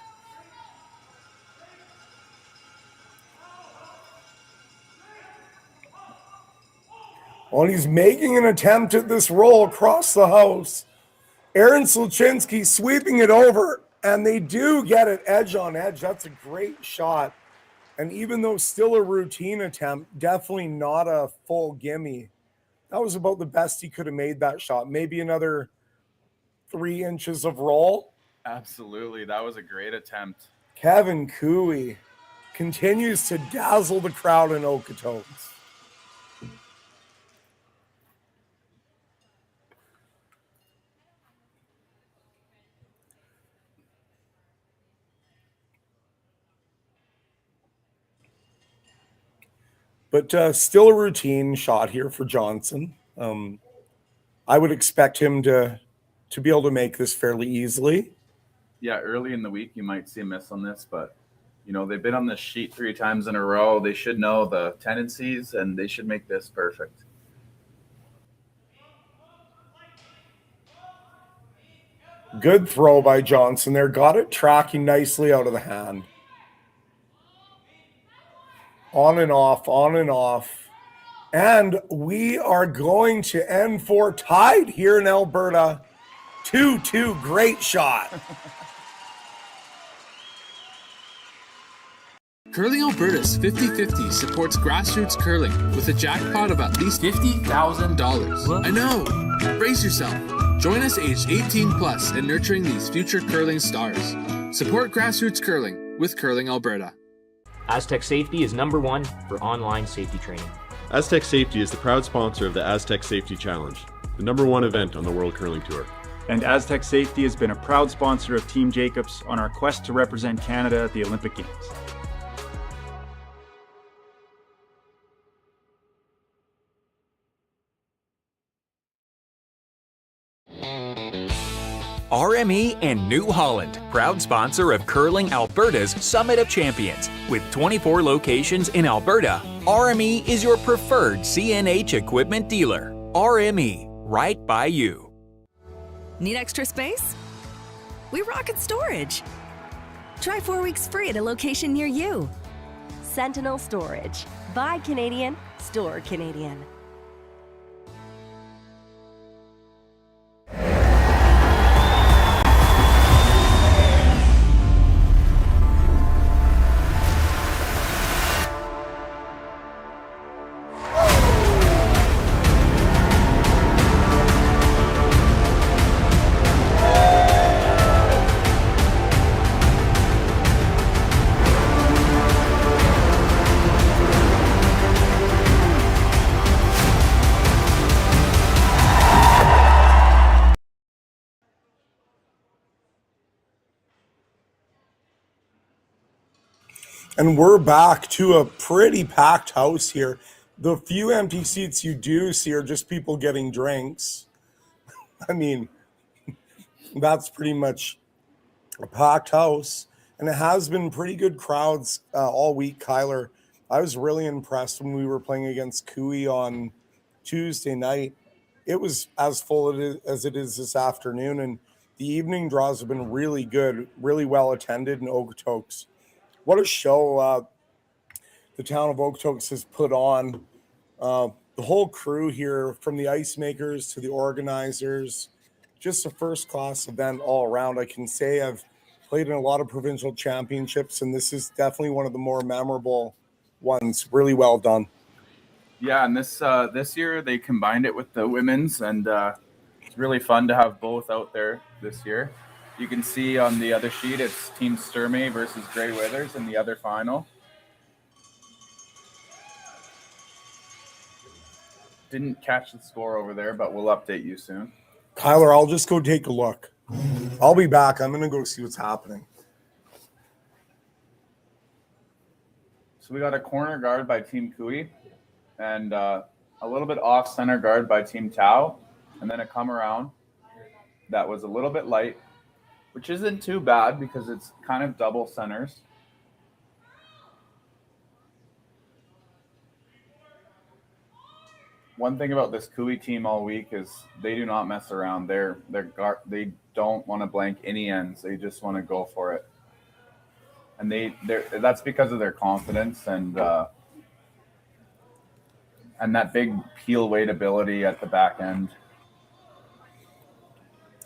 Speaker 9: Well, he's making an attempt at this roll across the house. Aaron Sluchinski sweeping it over, and they do get it edge on edge. That's a great shot. And even though still a routine attempt, definitely not a full gimme. That was about the best he could have made that shot. Maybe another 3 inches of roll.
Speaker 10: Absolutely. That was a great attempt.
Speaker 9: Kevin Cooey continues to dazzle the crowd in Okotoks. But still a routine shot here for Johnson. I would expect him to be able to make this fairly easily.
Speaker 10: Yeah, early in the week, you might see a miss on this, but, you know, they've been on this sheet 3 times in a row. They should know the tendencies, and they should make this perfect.
Speaker 9: Good throw by Johnson there. Got it tracking nicely out of the hand. On and off, on and off. And we are going to end for tied here in Alberta. 2-2, great shot.
Speaker 11: Curling Alberta's 50-50 supports grassroots curling with a jackpot of at least $50,000. I know! Brace yourself. Join us aged 18 plus in nurturing these future curling stars. Support grassroots curling with Curling Alberta.
Speaker 13: Aztec Safety is #1 for online safety training.
Speaker 5: Aztec Safety is the proud sponsor of the Aztec Safety Challenge, the #1 event on the World Curling Tour.
Speaker 4: And Aztec Safety has been a proud sponsor of Team Jacobs on our quest to represent Canada at the Olympic Games.
Speaker 1: RME and New Holland, proud sponsor of Curling Alberta's Summit of Champions. With 24 locations in Alberta, RME is your preferred CNH equipment dealer. RME, right by you.
Speaker 2: Need extra space? We rocket storage. Try 4 weeks free at a location near you.
Speaker 3: Sentinel Storage. Buy Canadian, store Canadian.
Speaker 9: And we're back to a pretty packed house here. The few empty seats you do see are just people getting drinks. I mean, that's pretty much a packed house. And it has been pretty good crowds all week, Kyler. I was really impressed when we were playing against Cooey on Tuesday night. It was as full as it is this afternoon. And the evening draws have been really good, really well attended in Okotoks. What a show the town of Okotoks has put on. The whole crew here, from the ice makers to the organizers, just a first-class event all around. I can say I've played in a lot of provincial championships, and this is definitely one of the more memorable ones. Really well done.
Speaker 10: Yeah, and this year they combined it with the women's, and it's really fun to have both out there this year. You can see on the other sheet, it's Team Sturmey versus Grey Withers in the other final. Didn't catch the score over there, but we'll update you soon.
Speaker 9: Kyler, I'll just go take a look. I'll be back. I'm going to go see what's happening.
Speaker 10: So we got a corner guard by Team Cooey and a little bit off center guard by Team Tau, and then a come around that was a little bit light, which isn't too bad because it's kind of double centers. One thing about this Cooey team all week is they do not mess around. They don't want to blank any ends. They just want to go for it. And that's because of their confidence and that big peel weight ability at the back end.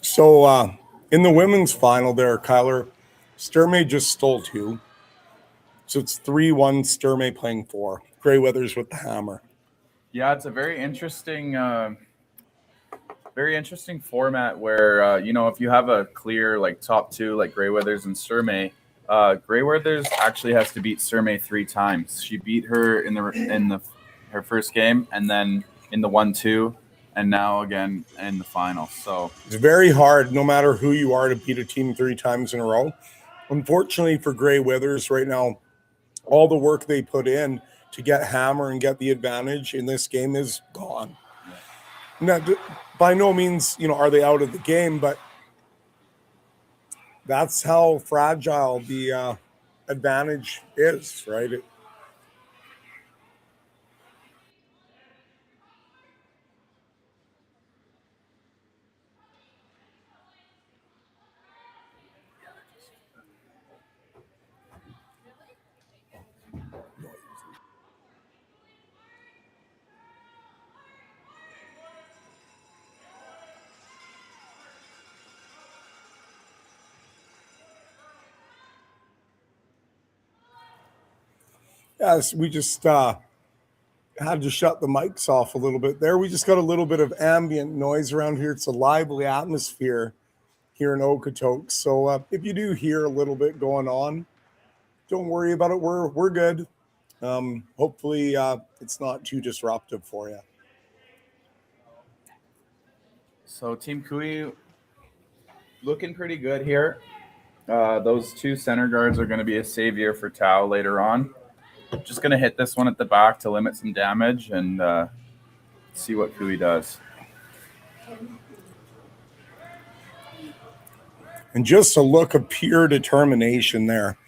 Speaker 9: So in the women's final there, Kyler, Sturmey just stole 2. So it's 3-1 Sturmey playing 4. Grey Withers with the hammer.
Speaker 10: Yeah, it's a very interesting format where, if you have a clear like top 2 like Grey Withers and Sturmey, Grey Withers actually has to beat Sturmey 3 times. She beat her in her first game, and then in the 1-2, and now again in the final. So
Speaker 9: it's very hard, no matter who you are, to beat a team 3 times in a row. Unfortunately for Grey Withers right now, all the work they put in to get hammer and get the advantage in this game is gone. Now, by no means, are they out of the game, but that's how fragile the advantage is, right? Yes, we just had to shut the mics off a little bit there. We just got a little bit of ambient noise around here. It's a lively atmosphere here in Okotoks. So if you do hear a little bit going on, don't worry about it. We're good. Hopefully it's not too disruptive for you.
Speaker 10: So Team Kui looking pretty good here. Those two center guards are going to be a savior for Tau later on. Just going to hit this one at the back to limit some damage and see what Kui does.
Speaker 9: And just a look of pure determination there.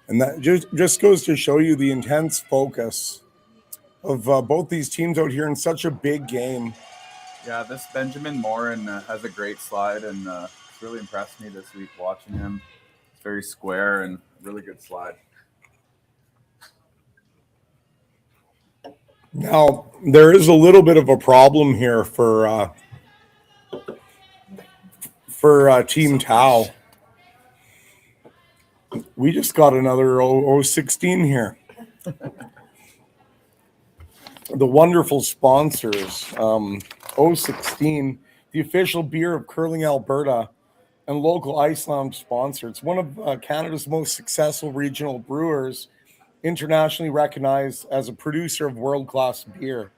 Speaker 9: And that just goes to show you the intense focus of both these teams out here in such a big game.
Speaker 10: Yeah, this Benjamin Morin has a great slide, and it's really impressed me this week watching him. It's very square and really good slide.
Speaker 9: Now, there is a little bit of a problem here for Team Tau. We just got another 016 here. The wonderful sponsors, 016, the official beer of Curling Alberta and local ice lounge sponsor. It's one of Canada's most successful regional brewers, internationally recognized as a producer of world-class beer.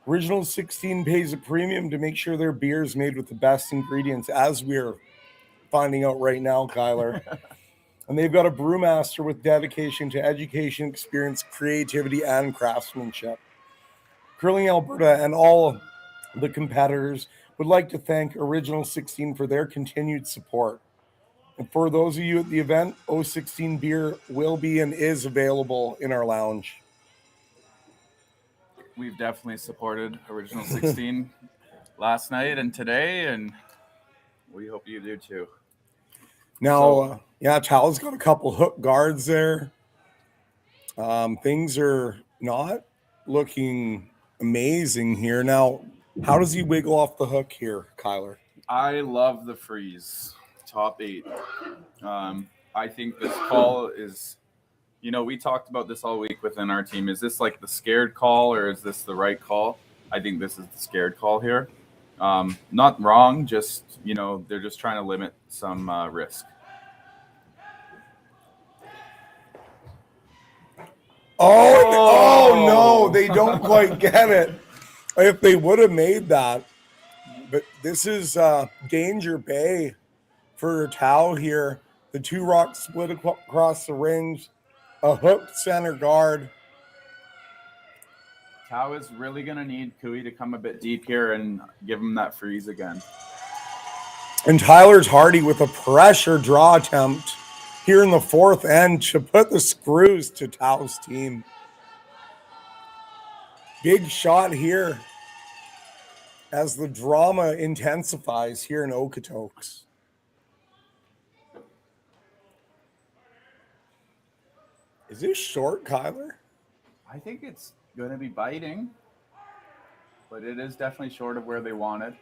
Speaker 9: Original 16 pays a premium to make sure their beer is made with the best ingredients, as we're finding out right now, Kyler. And they've got a brewmaster with dedication to education, experience, creativity, and craftsmanship. Curling Alberta and all the competitors would like to thank Original 16 for their continued support. And for those of you at the event, 016 beer will be and is available in our lounge.
Speaker 10: We've definitely supported Original 16 last night and today, and we hope you do too.
Speaker 9: Now, Tal's got a couple hook guards there. Things are not looking amazing here. Now, how does he wiggle off the hook here, Kyler?
Speaker 10: I love the freeze. Top 8. I think this call is, we talked about this all week within our team. Is this like the scared call or is this the right call? I think this is the scared call here. Not wrong, just, they're just trying to limit some risk.
Speaker 9: Oh, no, they don't quite get it. If they would have made that. But this is Danger Bay for Tau here. The two rocks split across the rings. A hooked center guard.
Speaker 10: Tau is really going to need Kui to come a bit deep here and give him that freeze again.
Speaker 9: And Tyler's Hardy with a pressure draw attempt here in the fourth end to put the screws to Tau's team. Big shot here as the drama intensifies here in Okotoks. Is this short, Kyler?
Speaker 10: I think it's going to be biting, but it is definitely short of where they wanted.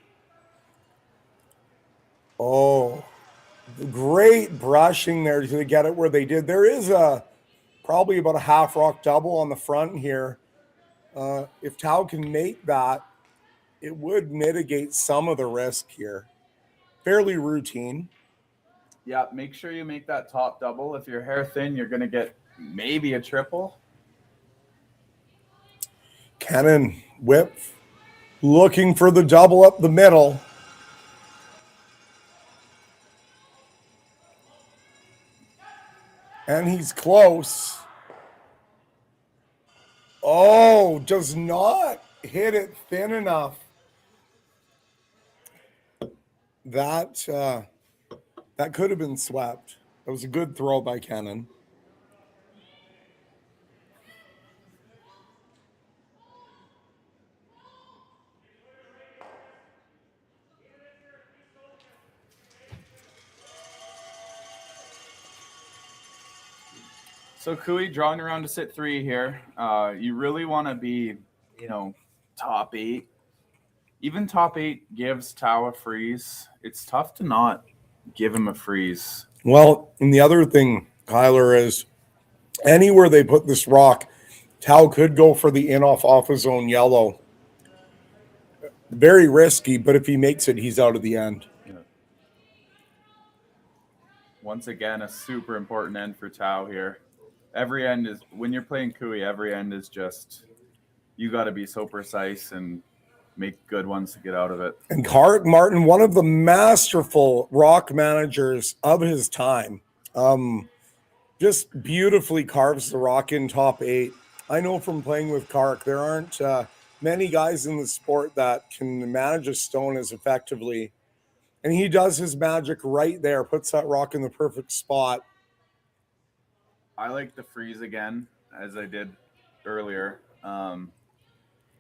Speaker 9: Oh, great brushing there to get it where they did. There is probably about a half rock double on the front here. If Tau can make that, it would mitigate some of the risk here. Fairly routine.
Speaker 10: Yeah, make sure you make that top double. If you're hair thin, you're going to get maybe a triple.
Speaker 9: Cannon whip, looking for the double up the middle. And he's close. Oh, does not hit it thin enough. That could have been swept. That was a good throw by Cannon.
Speaker 10: So Kui drawing around to sit 3 here. You really want to be, top 8. Even top 8 gives Tau a freeze. It's tough to not give him a freeze.
Speaker 9: Well, and the other thing, Kyler, is anywhere they put this rock, Tau could go for the off his own yellow. Very risky, but if he makes it, he's out of the end.
Speaker 10: Yeah. Once again, a super important end for Tau here. every end is, when you're playing Cooey, every end is just, you got to be so precise and make good ones to get out of it.
Speaker 9: And Carrick Martin, one of the masterful rock managers of his time, just beautifully carves the rock in top 8. I know from playing with Carrick, there aren't many guys in the sport that can manage a stone as effectively. And he does his magic right there, puts that rock in the perfect spot.
Speaker 10: I like the freeze again, as I did earlier.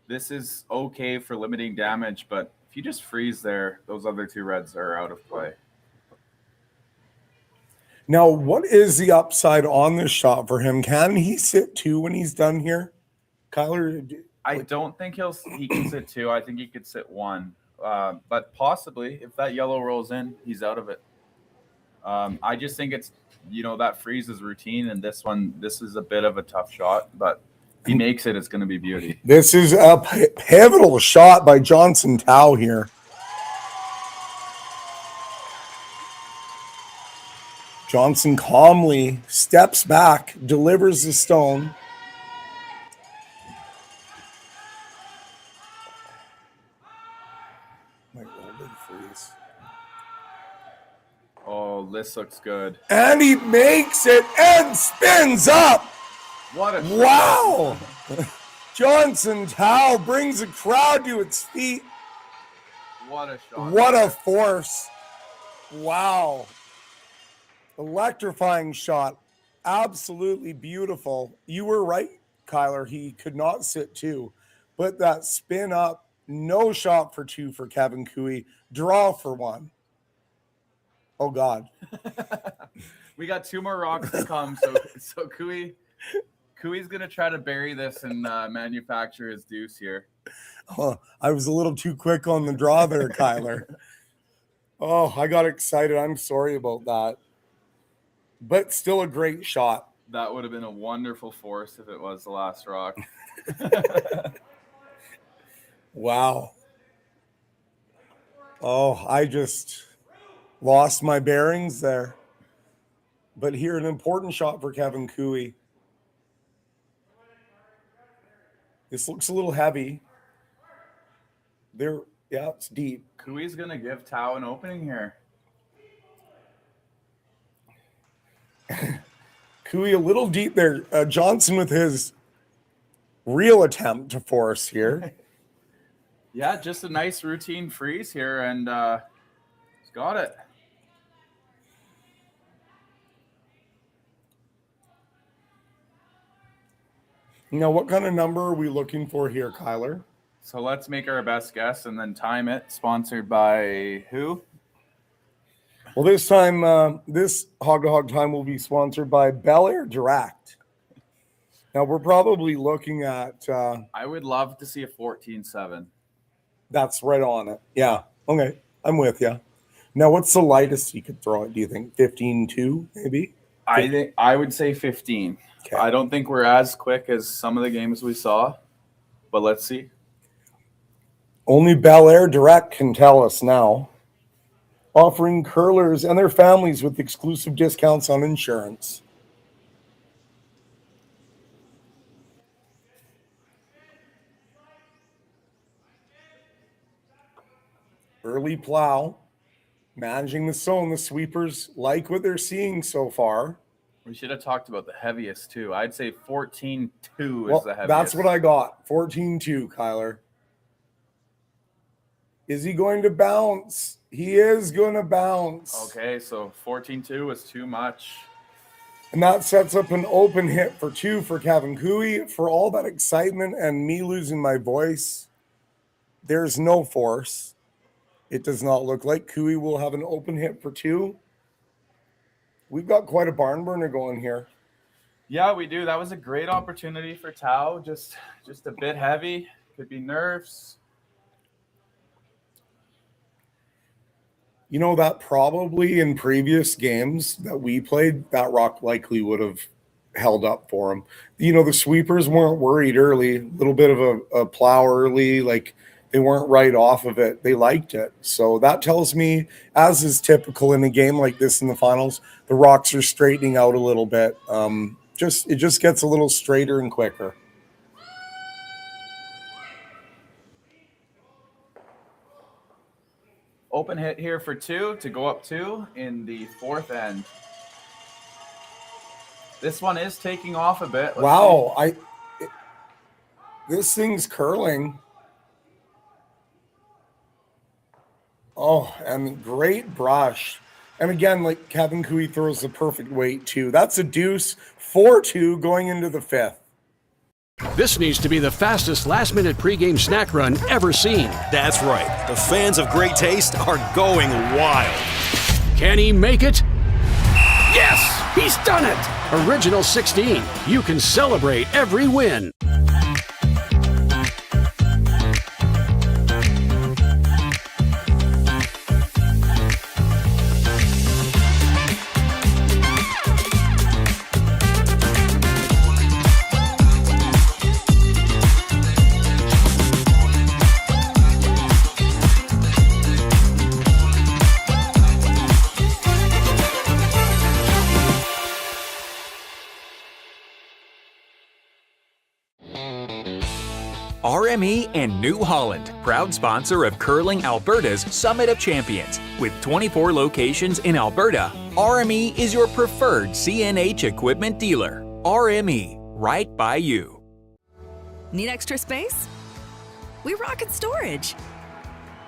Speaker 10: This is okay for limiting damage, but if you just freeze there, those other 2 reds are out of play.
Speaker 9: Now, what is the upside on this shot for him? Can he sit 2 when he's done here? Kyler?
Speaker 10: I don't think he can sit 2. I think he could sit 1. But possibly, if that yellow rolls in, he's out of it. I just think it's, that freeze is routine, and this is a bit of a tough shot, but if he makes it, it's going to be beauty.
Speaker 9: This is a pivotal shot by Johnson Tao here. Johnson calmly steps back, delivers the stone.
Speaker 10: Oh, this looks good.
Speaker 9: And he makes it and spins up.
Speaker 10: What a
Speaker 9: wow. Johnson Tao brings the crowd to its feet.
Speaker 10: What a shot.
Speaker 9: What a force. Wow. Electrifying shot. Absolutely beautiful. You were right, Kyler. He could not sit 2. But that spin up, no shot for 2 for Kevin Cooey. Draw for 1. Oh, God.
Speaker 10: We got 2 more rocks to come. So Cooey's going to try to bury this and manufacture his deuce here.
Speaker 9: Oh, I was a little too quick on the draw there, Kyler. Oh, I got excited. I'm sorry about that. But still a great shot.
Speaker 10: That would have been a wonderful force if it was the last rock.
Speaker 9: Wow. Oh, I just lost my bearings there. But here, an important shot for Kevin Cooey. This looks a little heavy. There, yeah, it's deep.
Speaker 10: Cooey's going to give Tao an opening here.
Speaker 9: Cooey a little deep there. Johnson with his real attempt to force here.
Speaker 10: Yeah, just a nice routine freeze here, and he's got it.
Speaker 9: Now, what kind of number are we looking for here, Kyler?
Speaker 10: So let's make our best guess and then time it. Sponsored by who?
Speaker 9: Well, this time, this Hog to Hog time will be sponsored by Bel Air Direct. Now, we're probably looking at...
Speaker 10: I would love to see a 14-7.
Speaker 9: That's right on it. Yeah. Okay. I'm with you. Now, what's the lightest you could throw it, do you think? 15-2, maybe?
Speaker 10: I would say 15. Okay. I don't think we're as quick as some of the games we saw, but let's see.
Speaker 9: Only Bel Air Direct can tell us now. Offering curlers and their families with exclusive discounts on insurance. Early plow. Managing the zone. The sweepers like what they're seeing so far.
Speaker 10: We should have talked about the heaviest, too. I'd say 14-2 is the heaviest.
Speaker 9: That's what I got. 14-2, Kyler. Is he going to bounce? He is going to bounce.
Speaker 10: Okay, so 14-2 is too much.
Speaker 9: And that sets up an open hit for 2 for Kevin Cooey. For all that excitement and me losing my voice, there's no force. It does not look like Cooey will have an open hit for 2. We've got quite a barn burner going here.
Speaker 10: Yeah, we do. That was a great opportunity for Tao. Just a bit heavy. Could be nerves.
Speaker 9: You know, that probably in previous games that we played, that rock likely would have held up for him. You know, the sweepers weren't worried early. A little bit of a plow early, like they weren't right off of it. They liked it. So that tells me, as is typical in a game like this in the finals, the rocks are straightening out a little bit. just gets a little straighter and quicker.
Speaker 10: Open hit here for 2 to go up 2 in the fourth end. This one is taking off a bit.
Speaker 9: Wow, this thing's curling. Oh, and great brush. And again, like Kevin Cooey throws the perfect weight too. That's a deuce, 4-2 going into the fifth.
Speaker 14: This needs to be the fastest last-minute pregame snack run ever seen.
Speaker 15: That's right. The fans of great taste are going wild.
Speaker 14: Can he make it? Yes! He's done it! Original 16. You can celebrate every win.
Speaker 1: RME and New Holland, proud sponsor of Curling Alberta's Summit of Champions. With 24 locations in Alberta, RME is your preferred CNH equipment dealer. RME, right by you.
Speaker 2: Need extra space? We rocket storage.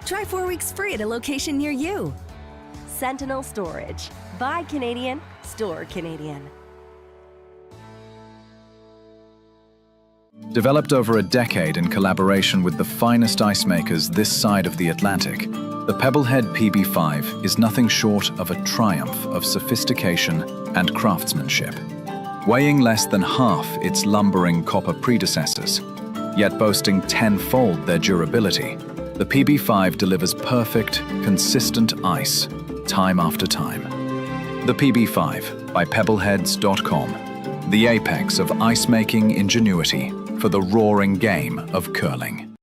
Speaker 2: Try 4 weeks free at a location near you.
Speaker 3: Sentinel Storage. Buy Canadian, store Canadian.
Speaker 16: Developed over a decade in collaboration with the finest ice makers this side of the Atlantic, the Pebblehead PB5 is nothing short of a triumph of sophistication and craftsmanship. Weighing less than half its lumbering copper predecessors, yet boasting tenfold their durability, the PB5 delivers perfect, consistent ice, time after time. The PB5 by Pebbleheads.com, the apex of ice-making ingenuity for the roaring game of curling.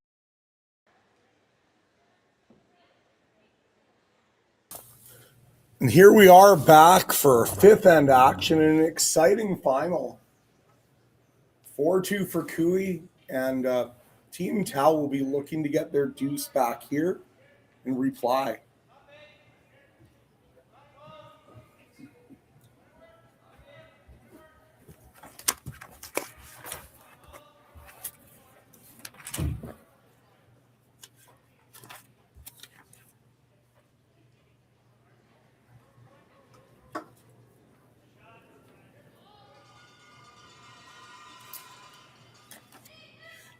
Speaker 9: And here we are back for fifth end action in an exciting final. 4-2 for Cooey, and Team Tau will be looking to get their deuce back here and reply.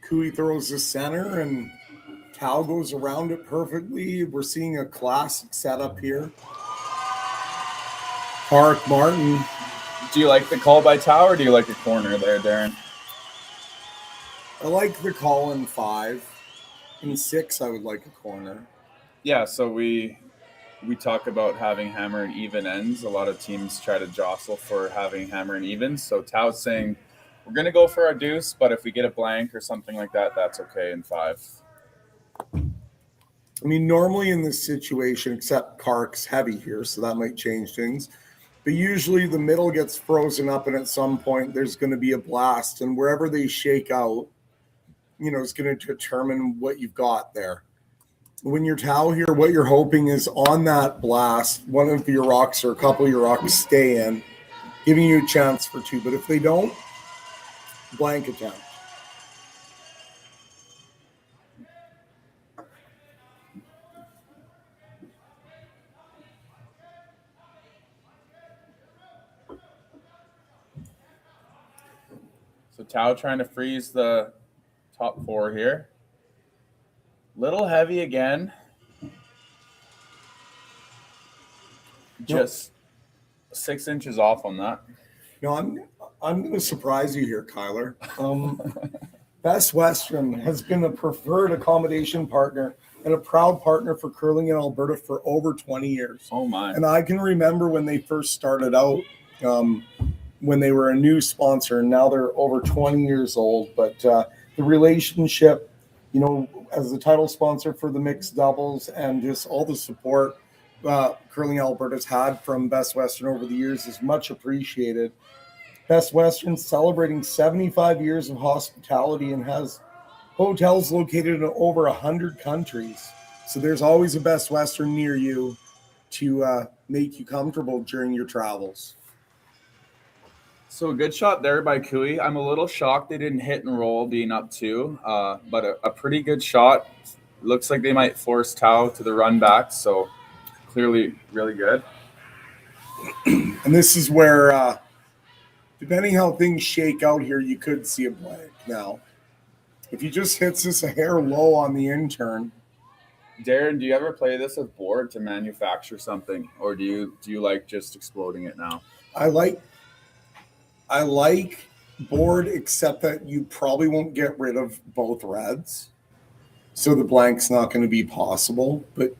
Speaker 9: Cooey throws the center and Tau goes around it perfectly. We're seeing a classic setup here. Park Martin.
Speaker 10: Do you like the call by Tau or do you like the corner there, Darren?
Speaker 9: I like the call in 5. In 6, I would like a corner.
Speaker 10: Yeah, so we talk about having hammer and even ends. A lot of teams try to jostle for having hammer and evens. So Tau's saying, we're going to go for our deuce, but if we get a blank or something like that, that's okay in 5.
Speaker 9: I mean, normally in this situation, except Kark's heavy here, so that might change things. But usually the middle gets frozen up, and at some point there's going to be a blast. And wherever they shake out, you know, is going to determine what you've got there. When you're Tau here, what you're hoping is on that blast, one of your rocks or a couple of your rocks stay in, giving you a chance for 2. But if they don't, blank attempt.
Speaker 10: So Tau trying to freeze the top 4 here. Little heavy again. Just 6 inches off on that.
Speaker 9: No, I'm going to surprise you here, Kyler. Best Western has been a preferred accommodation partner and a proud partner for curling in Alberta for over 20 years.
Speaker 10: Oh, my.
Speaker 9: And I can remember when they first started out, when they were a new sponsor, and now they're over 20 years old. But the relationship, you know, as the title sponsor for the mixed doubles and just all the support Curling Alberta's had from Best Western over the years is much appreciated. Best Western celebrating 75 years of hospitality and has hotels located in over 100 countries. So there's always a Best Western near you to make you comfortable during your travels.
Speaker 10: So a good shot there by Cooey. I'm a little shocked they didn't hit and roll being up 2, but a pretty good shot. Looks like they might force Tao to the run back, so clearly really good.
Speaker 9: And this is where, depending how things shake out here, you could see a blank now. If he just hits this a hair low on the intern.
Speaker 10: Darren, do you ever play this with board to manufacture something, or do you like just exploding it now?
Speaker 9: I like board, except that you probably won't get rid of both reds. So the blank's not going to be possible, but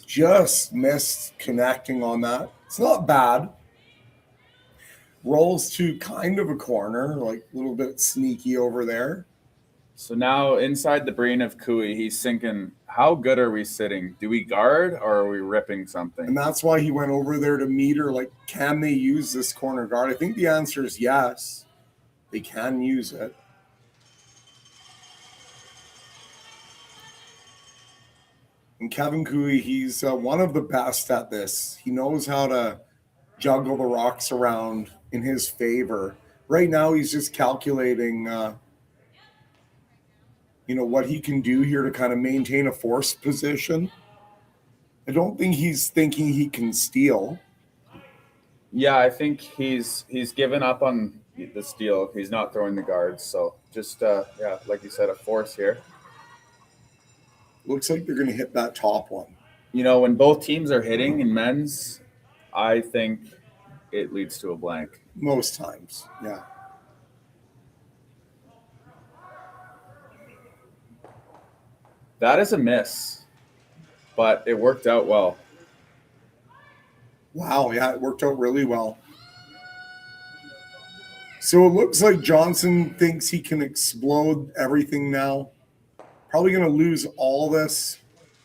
Speaker 9: just missed connecting on that. It's not bad. Rolls to kind of a corner, like a little bit sneaky over there.
Speaker 10: So now inside the brain of Cooey, he's thinking, how good are we sitting? Do we guard or are we ripping something?
Speaker 9: And that's why he went over there to meet her. Like, can they use this corner guard? I think the answer is yes. They can use it. And Kevin Cooey, he's one of the best at this. He knows how to juggle the rocks around in his favor. Right now, he's just calculating what he can do here to kind of maintain a forced position. I don't think he's thinking he can steal.
Speaker 10: Yeah, I think he's given up on the steal. He's not throwing the guards. So just, like you said, a force here.
Speaker 9: Looks like they're going to hit that top one.
Speaker 10: When both teams are hitting in men's, I think it leads to a blank.
Speaker 9: Most times, yeah.
Speaker 10: That is a miss, but it worked out well.
Speaker 9: Wow, yeah, it worked out really well. So it looks like Johnson thinks he can explode everything now. Probably going to lose all this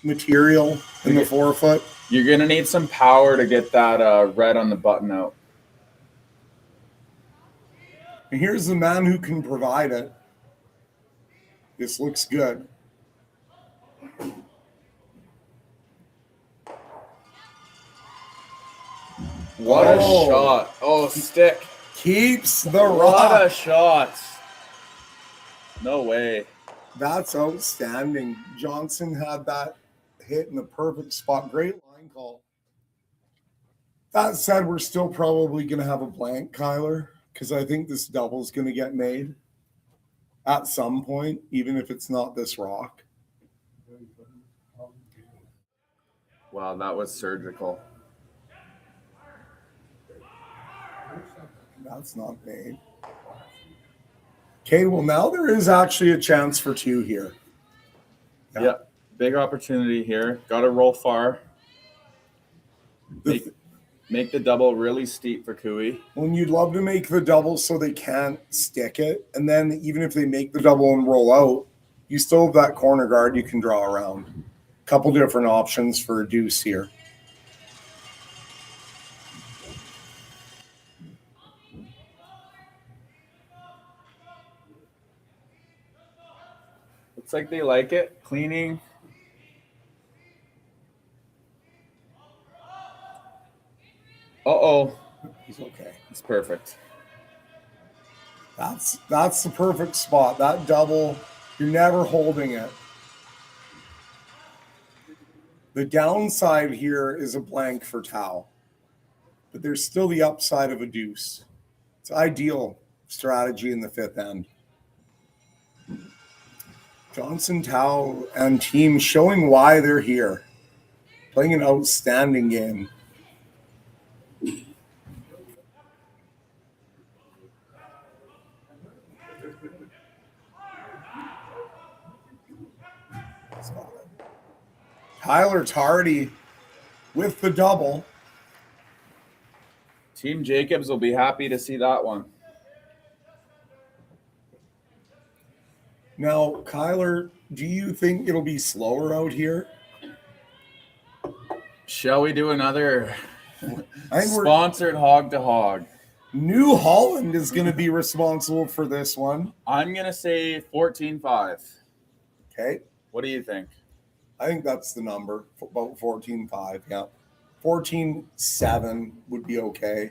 Speaker 9: material in the forefoot.
Speaker 10: You're going to need some power to get that red on the button out.
Speaker 9: And here's the man who can provide it. This looks good.
Speaker 10: What a shot. Oh, stick.
Speaker 9: Keeps the rock.
Speaker 10: What a shot. No way.
Speaker 9: That's outstanding. Johnson had that hit in the perfect spot. Great line call. That said, we're still probably going to have a blank, Kyler, because I think this double is going to get made at some point, even if it's not this rock.
Speaker 10: Wow, that was surgical.
Speaker 9: That's not made. Okay, well, now there is actually a chance for 2 here.
Speaker 10: Yeah, big opportunity here. Got to roll far. Make the double really steep for Cooey.
Speaker 9: Well, you'd love to make the double so they can't stick it. And then even if they make the double and roll out, you still have that corner guard you can draw around. A couple different options for a deuce here.
Speaker 10: Looks like they like it. Cleaning. Uh-oh.
Speaker 9: He's okay.
Speaker 10: It's perfect.
Speaker 9: That's the perfect spot. That double, you're never holding it. The downside here is a blank for Tao, but there's still the upside of a deuce. It's ideal strategy in the 5th end. Johnson, Tao, and team showing why they're here. Playing an outstanding game. Tyler Tardy with the double.
Speaker 10: Team Jacobs will be happy to see that one.
Speaker 9: Now, Kyler, do you think it'll be slower out here?
Speaker 10: Shall we do another sponsored hog to hog?
Speaker 9: New Holland is going to be responsible for this one.
Speaker 10: I'm going to say 14-5.
Speaker 9: Okay.
Speaker 10: What do you think?
Speaker 9: I think that's the number, about 14-5, yeah. 14-7 would be okay.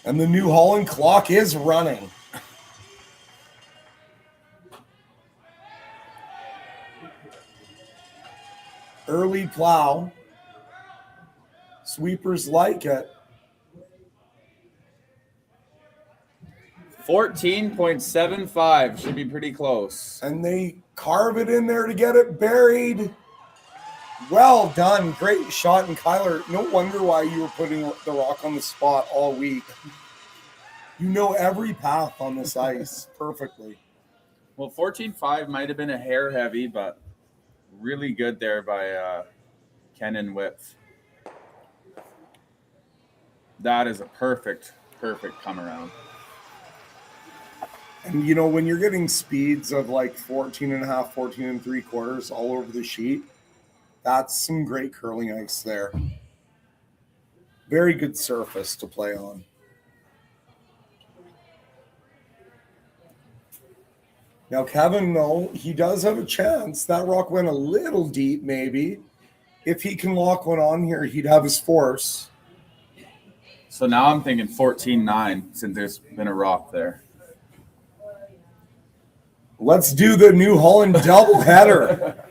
Speaker 9: And the New Holland clock is running. Early plow. Sweepers like it.
Speaker 10: 14.75 should be pretty close.
Speaker 9: And they carve it in there to get it buried. Well done. Great shot. And Kyler, no wonder why you were putting the rock on the spot all week. You know every path on this ice perfectly.
Speaker 10: Well, 14.5 might have been a hair heavy, but really good there by Kenan Whitf. That is a perfect come around.
Speaker 9: And, you know, when you're getting speeds of like 14.5, 14 3/4 all over the sheet, that's some great curling ice there. Very good surface to play on. Now, Kevin, though, he does have a chance. That rock went a little deep, maybe. If he can lock one on here, he'd have his force.
Speaker 10: So now I'm thinking 14-9 since there's been a rock there.
Speaker 9: Let's do the New Holland doubleheader.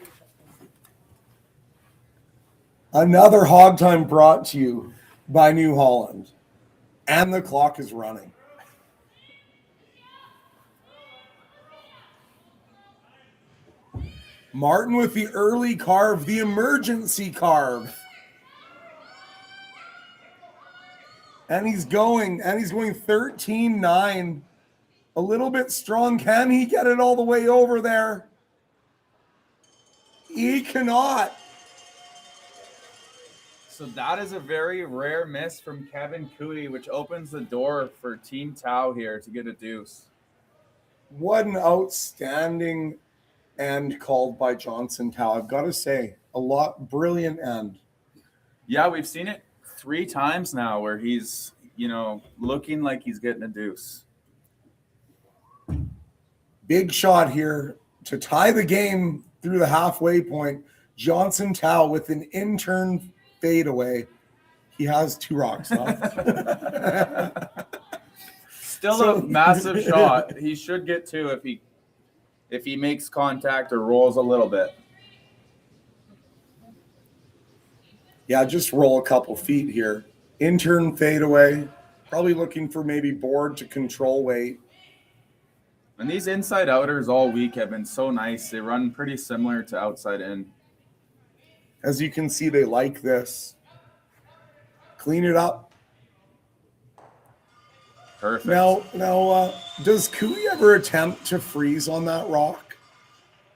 Speaker 9: Another hog time brought to you by New Holland. And the clock is running. Martin with the early carve, the emergency carve. And he's going 13-9. A little bit strong. Can he get it all the way over there? He cannot.
Speaker 10: So that is a very rare miss from Kevin Cooey, which opens the door for Team Tau here to get a deuce.
Speaker 9: What an outstanding end called by Johnson Tau. I've got to say, brilliant end.
Speaker 10: Yeah, we've seen it 3 times now where he's, looking like he's getting a deuce.
Speaker 9: Big shot here to tie the game through the halfway point. Johnson Tau with an intern fadeaway. He has 2 rocks left.
Speaker 10: Still a massive shot. He should get 2 if he makes contact or rolls a little bit.
Speaker 9: Yeah, just roll a couple feet here. Intern fadeaway. Probably looking for maybe board to control weight.
Speaker 10: And these inside outers all week have been so nice. They run pretty similar to outside in.
Speaker 9: As you can see, they like this. Clean it up.
Speaker 10: Perfect.
Speaker 9: Now, does Cooey ever attempt to freeze on that rock?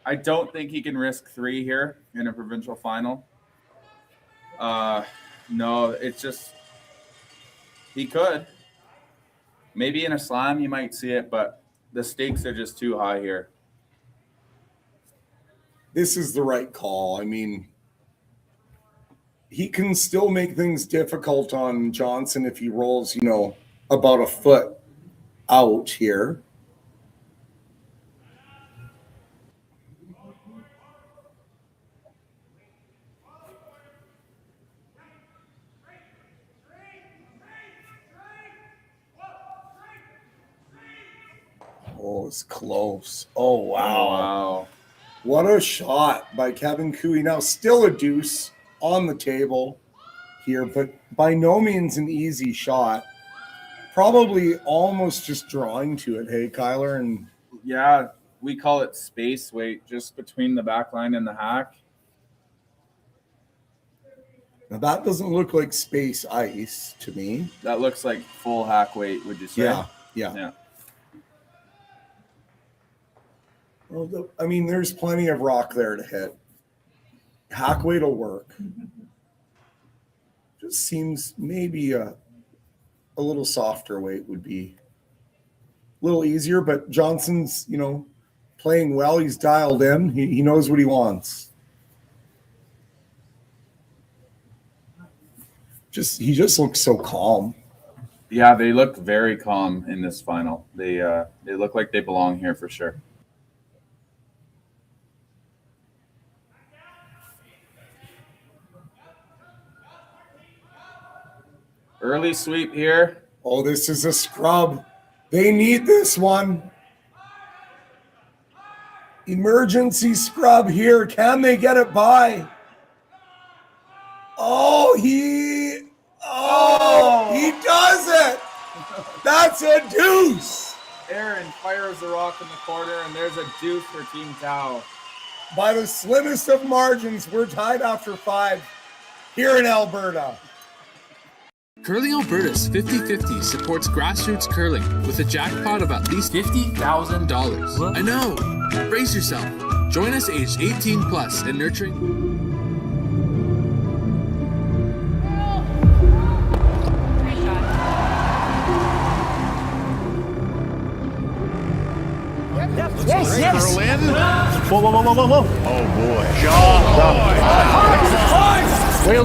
Speaker 10: I don't think he can risk 3 here in a provincial final. No, it's just he could. Maybe in a slam you might see it, but the stakes are just too high here.
Speaker 9: This is the right call. I mean, he can still make things difficult on Johnson if he rolls, about a foot out here. Oh, it's close. Oh, wow. What a shot by Kevin Cooey. Now, still a deuce on the table here, but by no means an easy shot. Probably almost just drawing to it, hey, Kyler? And
Speaker 10: yeah, we call it space weight, just between the back line and the hack.
Speaker 9: Now, that doesn't look like space ice to me.
Speaker 10: That looks like full hack weight, would you say?
Speaker 9: Yeah. Well, I mean, there's plenty of rock there to hit. Hack weight will work. Just seems maybe a little softer weight would be a little easier, but Johnson's, playing well. He's dialed in. He knows what he wants. He just looks so calm.
Speaker 10: Yeah, they look very calm in this final. They look like they belong here for sure. Early sweep here.
Speaker 9: Oh, this is a scrub. They need this one. Emergency scrub here. Can they get it by? Oh, he does it. That's a deuce.
Speaker 10: Aaron fires the rock in the corner, and there's a deuce for Team Tau.
Speaker 9: By the slimmest of margins, we're tied after 5 here in Alberta.
Speaker 11: Curling Alberta's 50-50 supports grassroots curling with a jackpot of at least $50,000. I know! Brace yourself. Join us aged 18 plus and nurturing.
Speaker 14: Yes.
Speaker 7: Curl in.
Speaker 14: Whoa.
Speaker 7: Oh boy. John.
Speaker 14: Whale.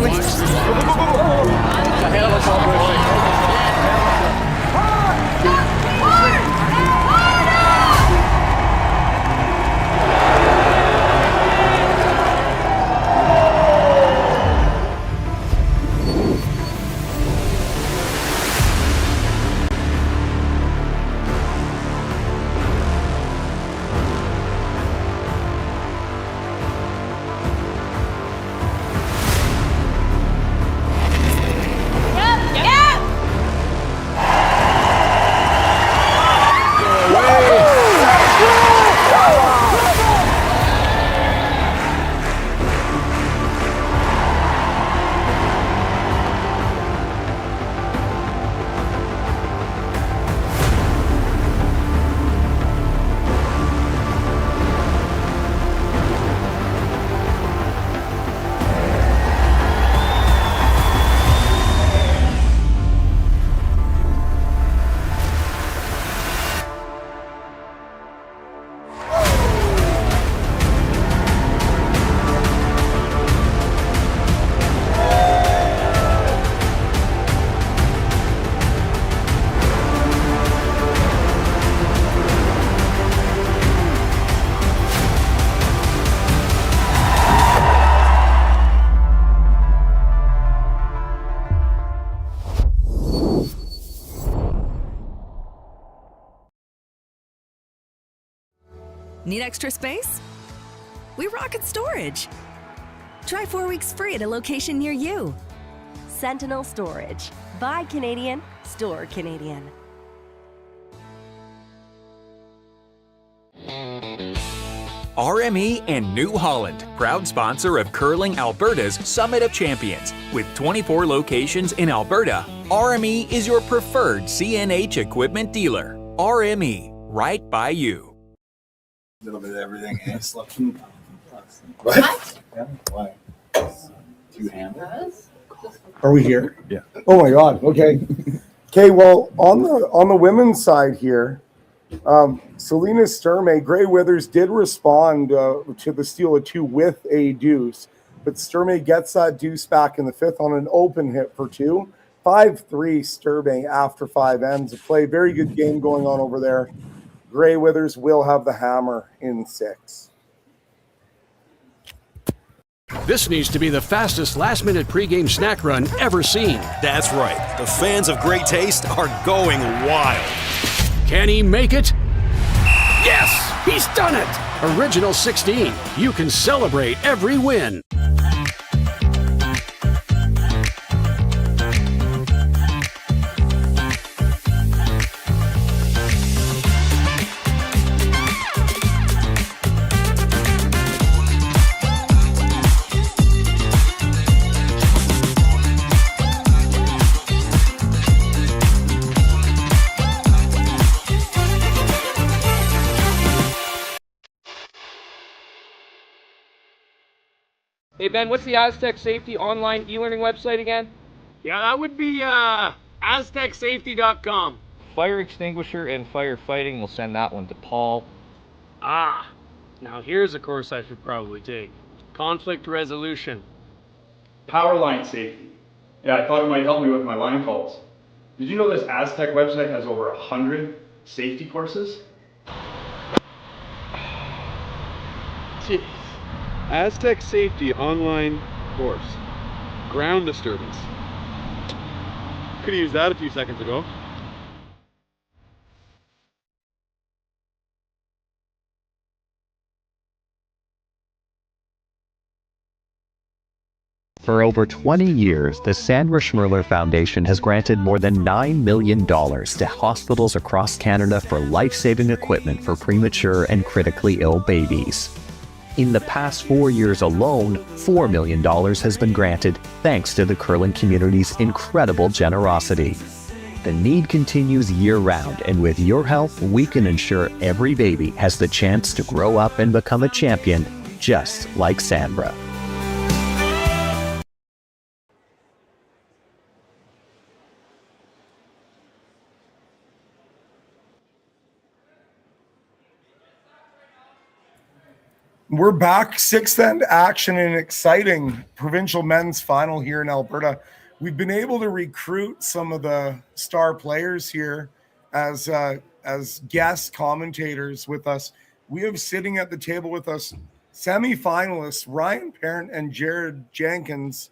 Speaker 2: Need extra space? We rocket storage. Try 4 weeks free at a location near you.
Speaker 3: Sentinel Storage. Buy Canadian, store Canadian.
Speaker 1: RME and New Holland, proud sponsor of Curling Alberta's Summit of Champions. With 24 locations in Alberta, RME is your preferred CNH equipment dealer. RME, right by you.
Speaker 7: A little bit of everything. Slept from the
Speaker 9: What?
Speaker 7: Yeah, why? Two-handed.
Speaker 9: Are we here?
Speaker 7: Yeah.
Speaker 9: Oh my God. Okay. Okay. Well, on the women's side here, Selena Sturmey, Gray Withers did respond to the steal of 2 with a deuce, but Sturmey gets that deuce back in the 5th on an open hit for 2. 5-3 Sturmey after 5 ends of play. Very good game going on over there. Gray Withers will have the hammer in 6.
Speaker 14: This needs to be the fastest last-minute pregame snack run ever seen.
Speaker 15: That's right. The fans of great taste are going wild.
Speaker 14: Can he make it? Yes! He's done it! Original 16. You can celebrate every win.
Speaker 17: Hey Ben, what's the Aztec Safety online e-learning website again?
Speaker 18: Yeah, that would be aztecsafety.com.
Speaker 17: Fire extinguisher and firefighting, we'll send that one to Paul.
Speaker 14: Ah, now here's a course I should probably take. Conflict resolution.
Speaker 4: Power line safety. Yeah, I thought it might help me with my line calls. Did you know this Aztec website has over 100 safety courses?
Speaker 5: Jeez. Aztec Safety online course. Ground disturbance. Could have used that a few seconds ago.
Speaker 18: For over 20 years, the Sandra Schmirler Foundation has granted more than $9 million to hospitals across Canada for life-saving equipment for premature and critically ill babies. In the past 4 years alone, $4 million has been granted thanks to the curling community's incredible generosity. The need continues year-round, and with your help, we can ensure every baby has the chance to grow up and become a champion, just like Sandra.
Speaker 9: We're back, sixth end action in an exciting provincial men's final here in Alberta. We've been able to recruit some of the star players here as guest commentators with us. We have sitting at the table with us semi-finalists Ryan Parent and Jared Jenkins.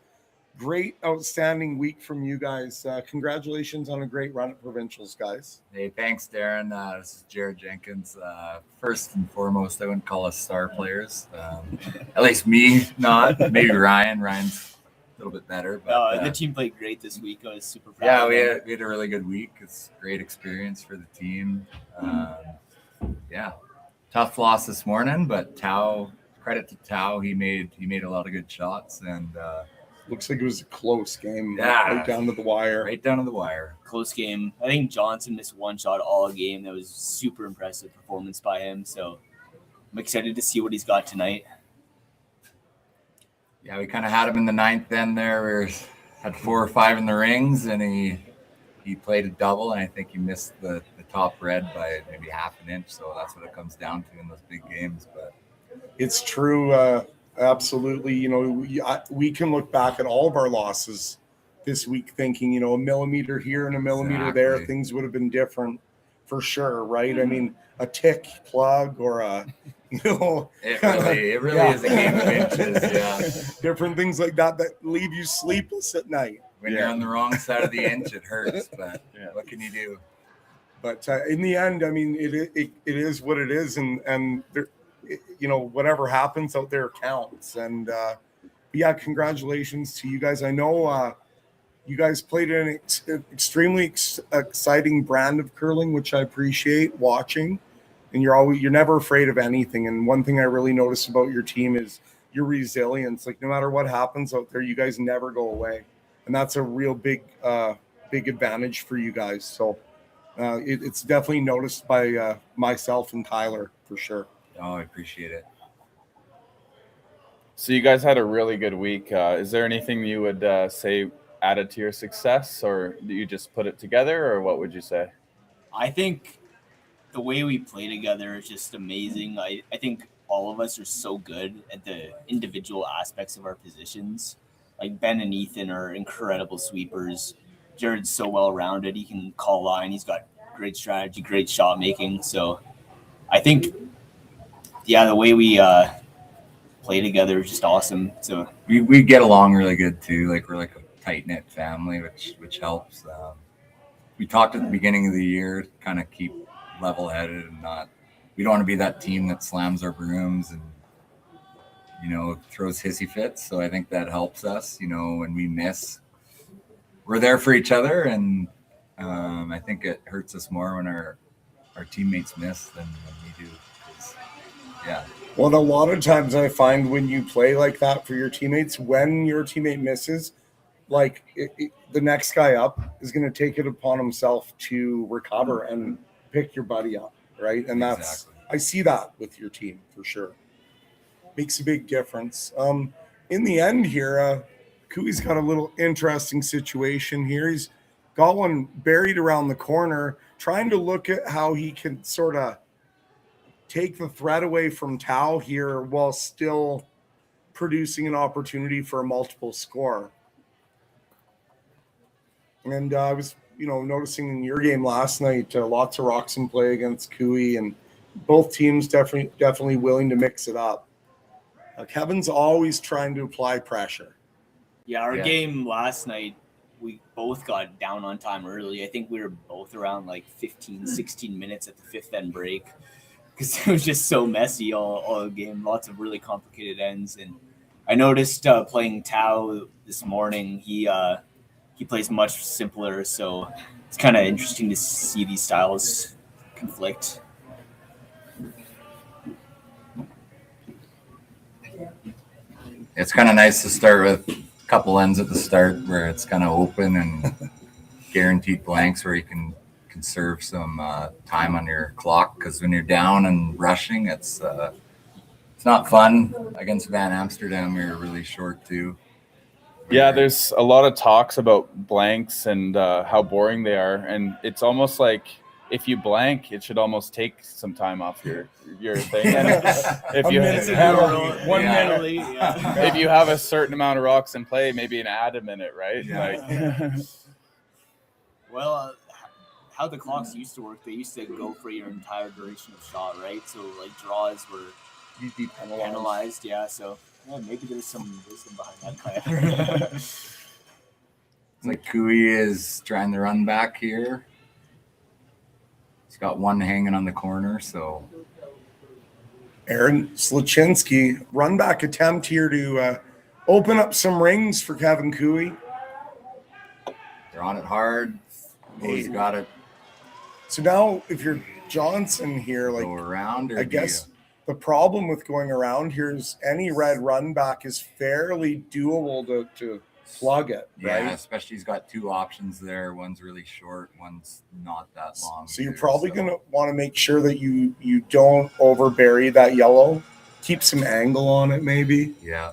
Speaker 9: Great, outstanding week from you guys. Congratulations on a great run at provincials, guys.
Speaker 19: Hey, thanks, Darren. This is Jared Jenkins. First and foremost, I wouldn't call us star players. At least me, not. Maybe Ryan. Ryan's a little bit better. But,
Speaker 20: the team played great this week. I was super proud.
Speaker 19: Yeah, we had a really good week. It's a great experience for the team. Tough loss this morning, but credit to Tao. He made a lot of good shots, and
Speaker 9: looks like it was a close game.
Speaker 19: Yeah,
Speaker 9: right down to the wire.
Speaker 19: Right down to the wire.
Speaker 20: Close game. I think Johnson missed one shot all game. That was super impressive performance by him. So I'm excited to see what he's got tonight.
Speaker 19: Yeah, we kind of had him in the ninth then there. We had 4 or 5 in the rings, and he played a double, and I think he missed the top red by maybe half an inch. So that's what it comes down to in those big games. But
Speaker 9: it's true. Absolutely. You know, we can look back at all of our losses this week thinking, you know, a millimeter here and a millimeter there, things would have been different for sure, right? I mean, a tick plug or a, you know.
Speaker 19: It really is a game of inches, yeah.
Speaker 9: Different things like that leave you sleepless at night.
Speaker 19: When you're on the wrong side of the inch, it hurts, but what can you do?
Speaker 9: But in the end, I mean, it is what it is, and there, you know, whatever happens out there counts. And congratulations to you guys. I know you guys played an extremely exciting brand of curling, which I appreciate watching. And you're never afraid of anything. And one thing I really noticed about your team is your resilience. Like no matter what happens out there, you guys never go away, and that's a real big advantage for you guys. So it's definitely noticed by myself and Tyler for sure.
Speaker 19: Oh, I appreciate it.
Speaker 10: So you guys had a really good week. Is there anything you would say added to your success, or do you just put it together, or what would you say?
Speaker 20: I think the way we play together is just amazing. I think all of us are so good at the individual aspects of our positions. Like Ben and Ethan are incredible sweepers. Jared's so well-rounded. He can call line. He's got great strategy, great shot making. So I think the way we play together is just awesome. So
Speaker 19: we get along really good too. Like we're like a tight knit family, which helps. We talked at the beginning of the year to kind of keep level headed and we don't want to be that team that slams our brooms and throws hissy fits. So I think that helps us. When we miss, we're there for each other, and I think it hurts us more when our teammates miss than when we do. Yeah.
Speaker 9: Well, a lot of times I find when you play like that for your teammates, when your teammate misses, like the next guy up is going to take it upon himself to recover and pick your buddy up, right? And I see that with your team for sure. Makes a big difference. In the end here, Cooey's got a little interesting situation here. He's got one buried around the corner, trying to look at how he can sort of take the threat away from Tao here while still producing an opportunity for a multiple score. And I was, noticing in your game last night, lots of rocks in play against Cooey, and both teams definitely willing to mix it up. Kevin's always trying to apply pressure.
Speaker 20: Yeah, our game last night, we both got down on time early. I think we were both around like 15, 16 minutes at the fifth end break because it was just so messy all game. Lots of really complicated ends. And I noticed playing Tao this morning, he plays much simpler. So it's kind of interesting to see these styles conflict.
Speaker 19: It's kind of nice to start with a couple ends at the start where it's kind of open and guaranteed blanks where you can conserve some time on your clock, because when you're down and rushing, it's not fun. Against Van Amsterdam, we were really short too.
Speaker 10: Yeah, there's a lot of talks about blanks and how boring they are, and it's almost like if you blank, it should almost take some time off your thing. And if you if you have a certain amount of rocks in play, maybe add a minute, right?
Speaker 19: Yeah.
Speaker 20: Well, how the clocks used to work, they used to go for your entire duration of shot, right? So like draws were penalized. Yeah, so maybe there's some wisdom behind that kind of.
Speaker 19: Like Cooey is trying to run back here. He's got one hanging on the corner, so.
Speaker 9: Aaron Sluchinski, run back attempt here to open up some rings for Kevin Cooey.
Speaker 19: They're on it hard. He's got it.
Speaker 9: So now, if you're Johnson here, like
Speaker 19: go around, or
Speaker 9: I guess the problem with going around here is any red run back is fairly doable to plug it, right?
Speaker 19: Yeah, especially he's got two options there. One's really short, one's not that long.
Speaker 9: So you're probably going to want to make sure that you don't overbury that yellow. Keep some angle on it, maybe.
Speaker 19: Yeah.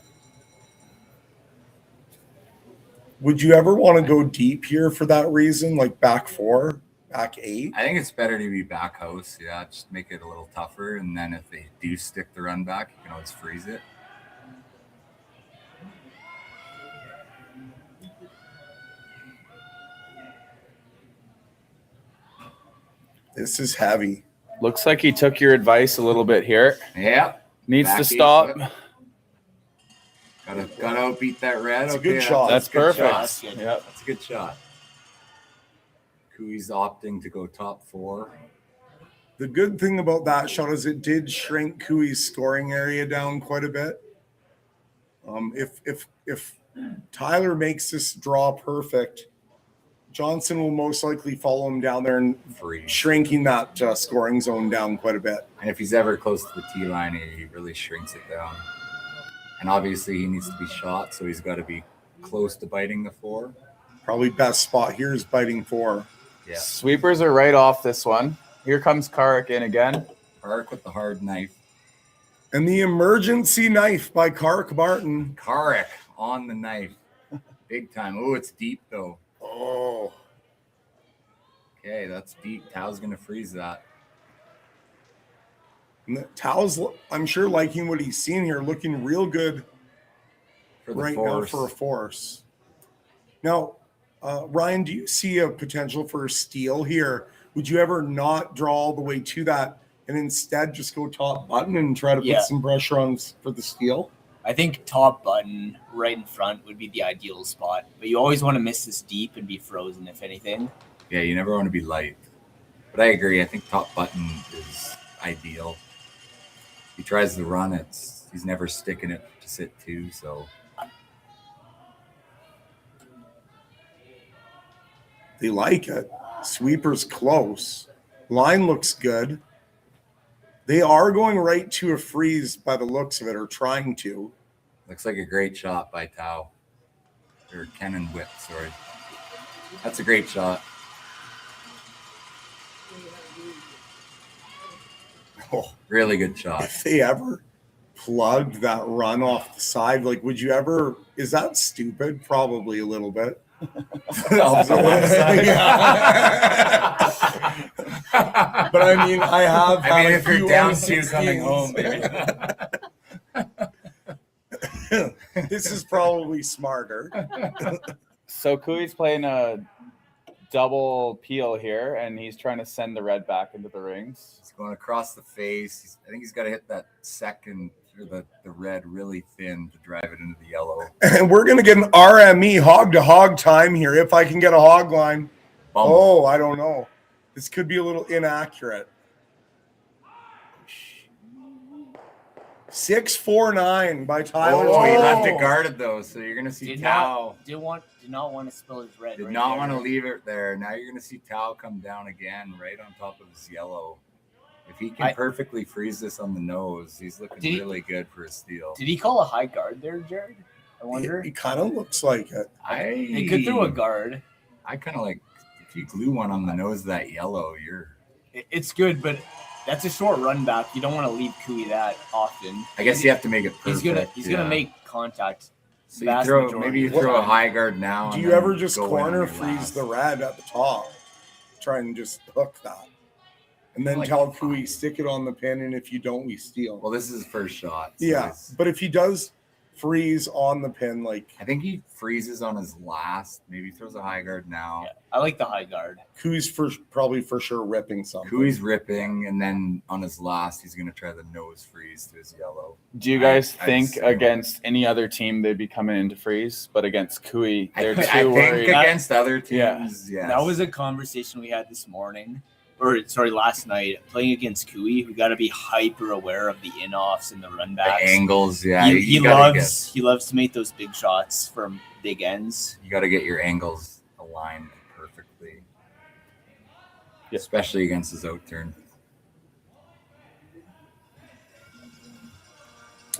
Speaker 9: Would you ever want to go deep here for that reason, like back 4, back 8?
Speaker 19: I think it's better to be back house. Yeah, just make it a little tougher. And then if they do stick the run back, you can always freeze it.
Speaker 9: This is heavy.
Speaker 10: Looks like he took your advice a little bit here.
Speaker 19: Yeah.
Speaker 10: Needs
Speaker 19: back
Speaker 10: to stop.
Speaker 19: Gotta outbeat that red.
Speaker 9: That's a good shot.
Speaker 10: That's perfect.
Speaker 19: Yeah, that's a good shot. Cooey's opting to go top 4.
Speaker 9: The good thing about that shot is it did shrink Cooey's scoring area down quite a bit. If Tyler makes this draw perfect, Johnson will most likely follow him down there and shrinking that scoring zone down quite a bit.
Speaker 19: And if he's ever close to the tee line, he really shrinks it down. And obviously he needs to be shot, so he's got to be close to biting the 4.
Speaker 9: Probably best spot here is biting 4.
Speaker 19: Yeah.
Speaker 10: Sweepers are right off this one. Here comes Karik in again.
Speaker 19: Karik with the hard knife.
Speaker 9: And the emergency knife by Karik Martin.
Speaker 19: Karik on the knife. Big time. Oh, it's deep though.
Speaker 9: Oh.
Speaker 19: Okay, that's deep. Tao's going to freeze that.
Speaker 9: And Tao's, I'm sure, liking what he's seen here, looking real good
Speaker 19: for the
Speaker 9: right
Speaker 19: force.
Speaker 9: Now for a force. Now, Ryan, do you see a potential for a steal here? Would you ever not draw all the way to that and instead just go top button and try to put some pressure on for the steal?
Speaker 20: I think top button right in front would be the ideal spot, but you always want to miss this deep and be frozen, if anything.
Speaker 19: Yeah, you never want to be light. But I agree. I think top button is ideal. He tries to run it. He's never sticking it to sit 2, so.
Speaker 9: They like it. Sweeper's close. Line looks good. They are going right to a freeze by the looks of it, or trying to.
Speaker 19: Looks like a great shot by Tao. Or Kenan Whip, sorry. That's a great shot.
Speaker 9: Oh,
Speaker 19: really good shot.
Speaker 9: If they ever plugged that run off the side, like, would you ever, is that stupid? Probably a little bit. But I mean, I have.
Speaker 19: I mean,
Speaker 9: had a
Speaker 19: if you're
Speaker 9: few
Speaker 19: down
Speaker 9: on
Speaker 19: to coming home, baby.
Speaker 9: This is probably smarter.
Speaker 10: So Kui's playing a double peel here, and he's trying to send the red back into the rings.
Speaker 19: He's going across the face. I think he's got to hit that second or the red really thin to drive it into the yellow.
Speaker 9: And we're going to get an RME hog to hog time here if I can get a hog line. Oh, I don't know. This could be a little inaccurate. 6-4-9 by Tyler.
Speaker 19: Oh, he left it guarded though, so you're gonna see Tao.
Speaker 20: Did not want to spill his red.
Speaker 19: Did
Speaker 20: right
Speaker 19: not
Speaker 20: there.
Speaker 19: want to leave it there. Now you're gonna see Tao come down again, right on top of his yellow. If he can perfectly freeze this on the nose, he's looking really good for a steal.
Speaker 20: Did he call a high guard there, Jared? I wonder.
Speaker 9: He kind of looks like it.
Speaker 20: He could throw a guard.
Speaker 19: I kind of like if you glue one on the nose of that yellow,
Speaker 20: It's good, but that's a short run back. You don't want to leave Kui that often.
Speaker 19: I guess you have to make it perfect.
Speaker 20: He's gonna make contact.
Speaker 19: So maybe you throw a high guard now.
Speaker 9: Do you ever just corner freeze the red at the top? Try and just hook that. And then tell Kui, stick it on the pin, and if you don't, we steal.
Speaker 19: Well, this is his first shot. So
Speaker 9: yeah, but if he does freeze on the pin,
Speaker 19: I think he freezes on his last. Maybe throws a high guard now.
Speaker 20: Yeah, I like the high guard.
Speaker 9: Kui's probably for sure ripping something.
Speaker 19: Kui's ripping, and then on his last, he's going to try the nose freeze to his yellow.
Speaker 10: Do you guys think against any other team they'd be coming in to freeze, but against Kui, they're too worried?
Speaker 19: I think against other teams, yes.
Speaker 20: That was a conversation we had this morning. Last night, playing against Kui, we got to be hyper aware of the in-offs and the run backs.
Speaker 19: The angles, yeah.
Speaker 20: He loves to make those big shots from big ends.
Speaker 19: You got to get your angles aligned perfectly, especially against his out turn.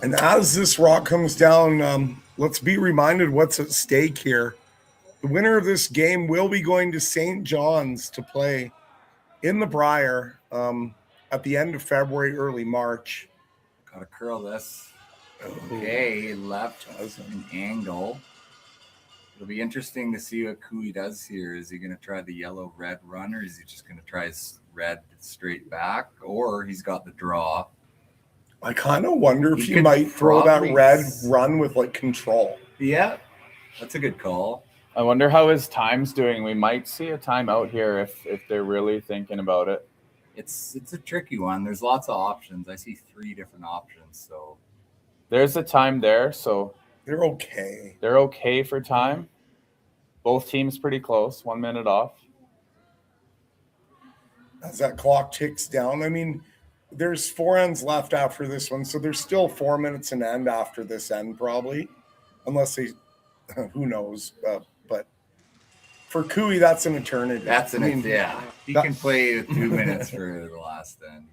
Speaker 9: And as this rock comes down, let's be reminded what's at stake here. The winner of this game will be going to St. John's to play in the Briar at the end of February, early March.
Speaker 19: Got to curl this. Okay, left an angle. It'll be interesting to see what Kui does here. Is he going to try the yellow-red run, or is he just going to try his red straight back, or he's got the draw?
Speaker 9: I kind of wonder if he might throw that red run with control.
Speaker 19: Yeah, that's a good call.
Speaker 10: I wonder how his time's doing. We might see a timeout here if they're really thinking about it.
Speaker 19: It's a tricky one. There's lots of options. I see 3 different options. So
Speaker 10: there's a time there. So
Speaker 9: they're okay.
Speaker 10: They're okay for time. Both teams pretty close. 1 minute off.
Speaker 9: As that clock ticks down, I mean, there's 4 ends left after this one, so there's still 4 minutes and end after this end probably, unless they, who knows. But for Kui, that's an eternity.
Speaker 19: Yeah. He can play 2 minutes for the last end.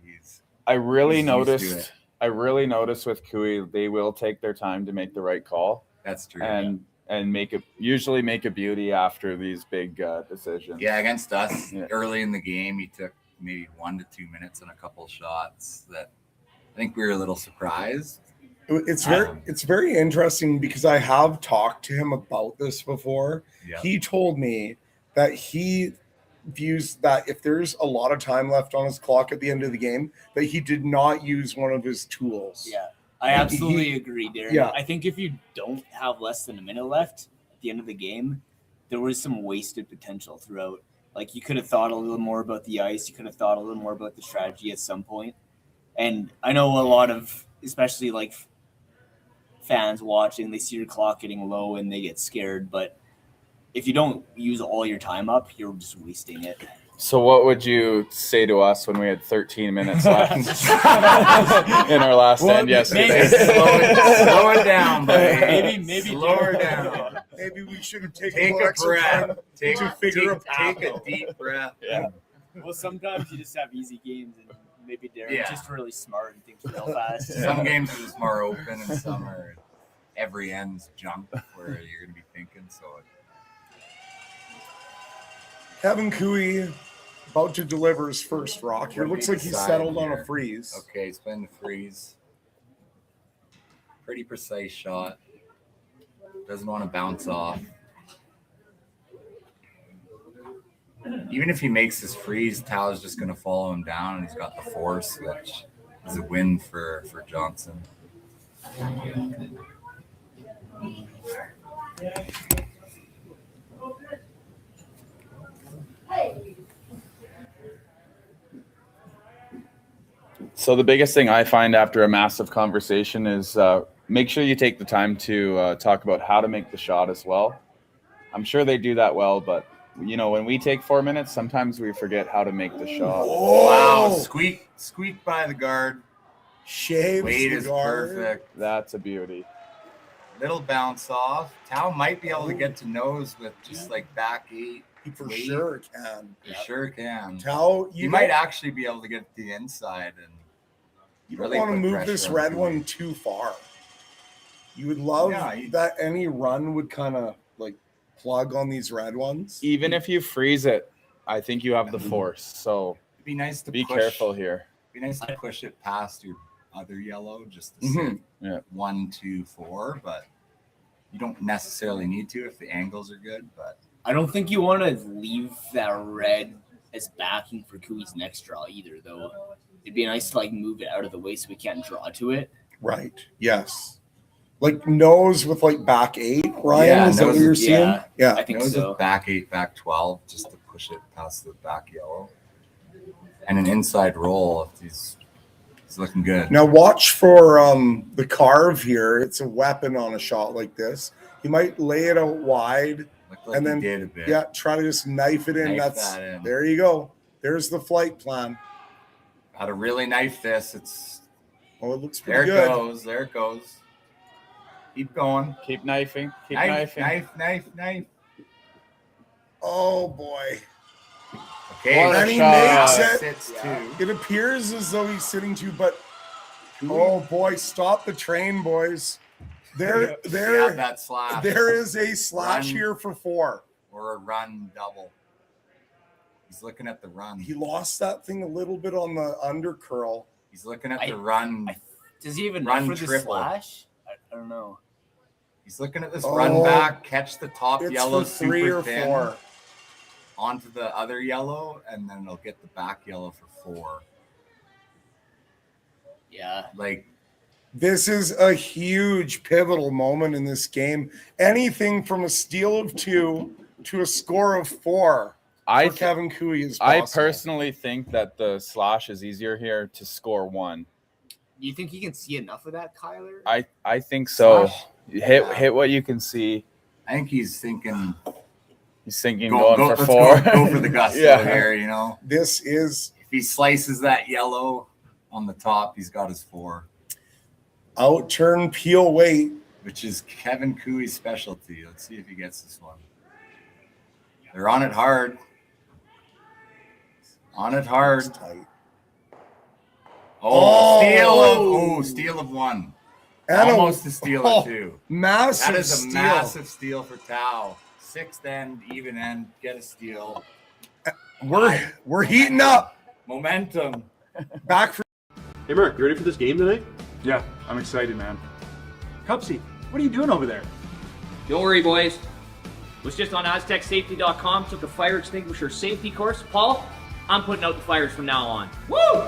Speaker 10: I really noticed with Kui, they will take their time to make the right call.
Speaker 19: That's true.
Speaker 10: And usually make a beauty after these big decisions.
Speaker 19: Yeah, against us early in the game, he took maybe 1 to 2 minutes on a couple shots that I think we were a little surprised.
Speaker 9: It's very interesting because I have talked to him about this before. Yeah. He told me that he views that if there's a lot of time left on his clock at the end of the game, that he did not use one of his tools.
Speaker 20: Yeah, I absolutely agree, Darren.
Speaker 9: Yeah.
Speaker 20: I think if you don't have less than a minute left at the end of the game, there was some wasted potential throughout. Like, you could have thought a little more about the ice. You could have thought a little more about the strategy at some point. And I know a lot of, especially fans watching, they see your clock getting low and they get scared. But if you don't use all your time up, you're just wasting it.
Speaker 10: So what would you say to us when we had 13 minutes left in our last end yesterday?
Speaker 19: Slow it down, buddy.
Speaker 20: Maybe
Speaker 19: slow her down.
Speaker 9: Maybe we should have taken a breath. Take
Speaker 19: a deep breath.
Speaker 10: Yeah.
Speaker 20: Well, sometimes you just have easy games, and maybe Darren's just really smart and thinks real fast.
Speaker 19: Some games are just more open, and some are every end's junk where you're going to be thinking. So
Speaker 9: Kevin Kui about to deliver his first rock here. Looks like he's settled on a freeze.
Speaker 19: Okay, he's playing the freeze. Pretty precise shot. Doesn't want to bounce off. even if he makes his freeze, Tao's just going to follow him down, and he's got the force, which is a win for Johnson.
Speaker 10: So the biggest thing I find after a massive conversation is make sure you take the time to talk about how to make the shot as well. I'm sure they do that well, but when we take 4 minutes, sometimes we forget how to make the shot.
Speaker 19: Oh, wow, squeak by the guard.
Speaker 9: Shaves
Speaker 19: Weight
Speaker 9: the
Speaker 19: is
Speaker 9: guard.
Speaker 19: perfect.
Speaker 10: That's a beauty.
Speaker 19: Little bounce off. Tao might be able to get to nose with just like back 8.
Speaker 9: He for sure can.
Speaker 19: He sure can.
Speaker 9: Tao,
Speaker 19: you might actually be able to get to the inside and
Speaker 9: you don't want to move this red one too far. You would love that any run would kind of like plug on these red ones.
Speaker 10: Even if you freeze it, I think you have the force. So
Speaker 19: it'd be nice to
Speaker 10: be
Speaker 19: push,
Speaker 10: careful here.
Speaker 19: It'd be nice to push it past your other yellow just to sit 1, 2, 4, but you don't necessarily need to if the angles are good. But
Speaker 20: I don't think you want to leave that red as backing for Cooey's next draw either, though. It'd be nice to like move it out of the way so we can't draw to it.
Speaker 9: Right. Yes. Like nose with like back 8, Ryan? Is that what you're seeing? Yeah.
Speaker 20: I think
Speaker 19: nose
Speaker 20: so.
Speaker 19: With back 8, back 12, just to push it past the back yellow. And an inside roll if he's looking good.
Speaker 9: Now watch for the carve here. It's a weapon on a shot like this. You might lay it out wide and then
Speaker 19: did a bit.
Speaker 9: try to just knife it in.
Speaker 19: That in.
Speaker 9: There you go. There's the flight plan.
Speaker 19: How to really knife this.
Speaker 9: It looks pretty good.
Speaker 19: There it goes. Keep going.
Speaker 10: Keep knifing. Keep
Speaker 19: knifing. Knife.
Speaker 9: Oh boy.
Speaker 19: Okay.
Speaker 9: And he makes it.
Speaker 19: Sits two.
Speaker 9: It appears as though he's sitting 2, but oh boy, stop the train, boys. There
Speaker 19: that slash.
Speaker 9: There is a slash here for 4.
Speaker 19: Or a run double. He's looking at the run.
Speaker 9: He lost that thing a little bit on the under curl.
Speaker 19: He's looking at the run.
Speaker 20: Does he even
Speaker 19: run
Speaker 20: run for the
Speaker 19: triple.
Speaker 20: slash? I don't know.
Speaker 19: He's looking at this run back, catch the top
Speaker 9: it's
Speaker 19: yellow
Speaker 9: for 3
Speaker 19: super
Speaker 9: or
Speaker 19: thin
Speaker 9: 4.
Speaker 19: Onto the other yellow, and then it'll get the back yellow for 4.
Speaker 20: Yeah.
Speaker 19: Like
Speaker 9: this is a huge pivotal moment in this game. Anything from a steal of 2 to a score of 4 for Kevin Cooey is possible.
Speaker 10: I personally think that the slash is easier here to score 1.
Speaker 20: Do you think he can see enough of that, Kyler?
Speaker 10: I think so.
Speaker 19: Slash?
Speaker 10: Hit what you can see.
Speaker 19: I think he's thinking
Speaker 10: going for 4.
Speaker 19: Go for the gusto here,
Speaker 9: This is
Speaker 19: if he slices that yellow on the top, he's got his 4.
Speaker 9: Out turn, peel, weight.
Speaker 19: Which is Kevin Cooey's specialty. Let's see if he gets this one. They're on it hard. On it hard. Steal of 1.
Speaker 9: And
Speaker 19: almost a steal of 2.
Speaker 9: Massive
Speaker 19: That is a
Speaker 9: steal.
Speaker 19: massive steal for Tao. 6th end, even end, get a steal.
Speaker 9: We're heating up.
Speaker 19: Momentum.
Speaker 9: Back for.
Speaker 5: Hey, Mark, you ready for this game tonight?
Speaker 4: Yeah, I'm excited, man. Cupsy, what are you doing over there?
Speaker 17: Don't worry, boys. Was just on AztecSafety.com, took a fire extinguisher safety course. Paul, I'm putting out the fires from now on. Woo!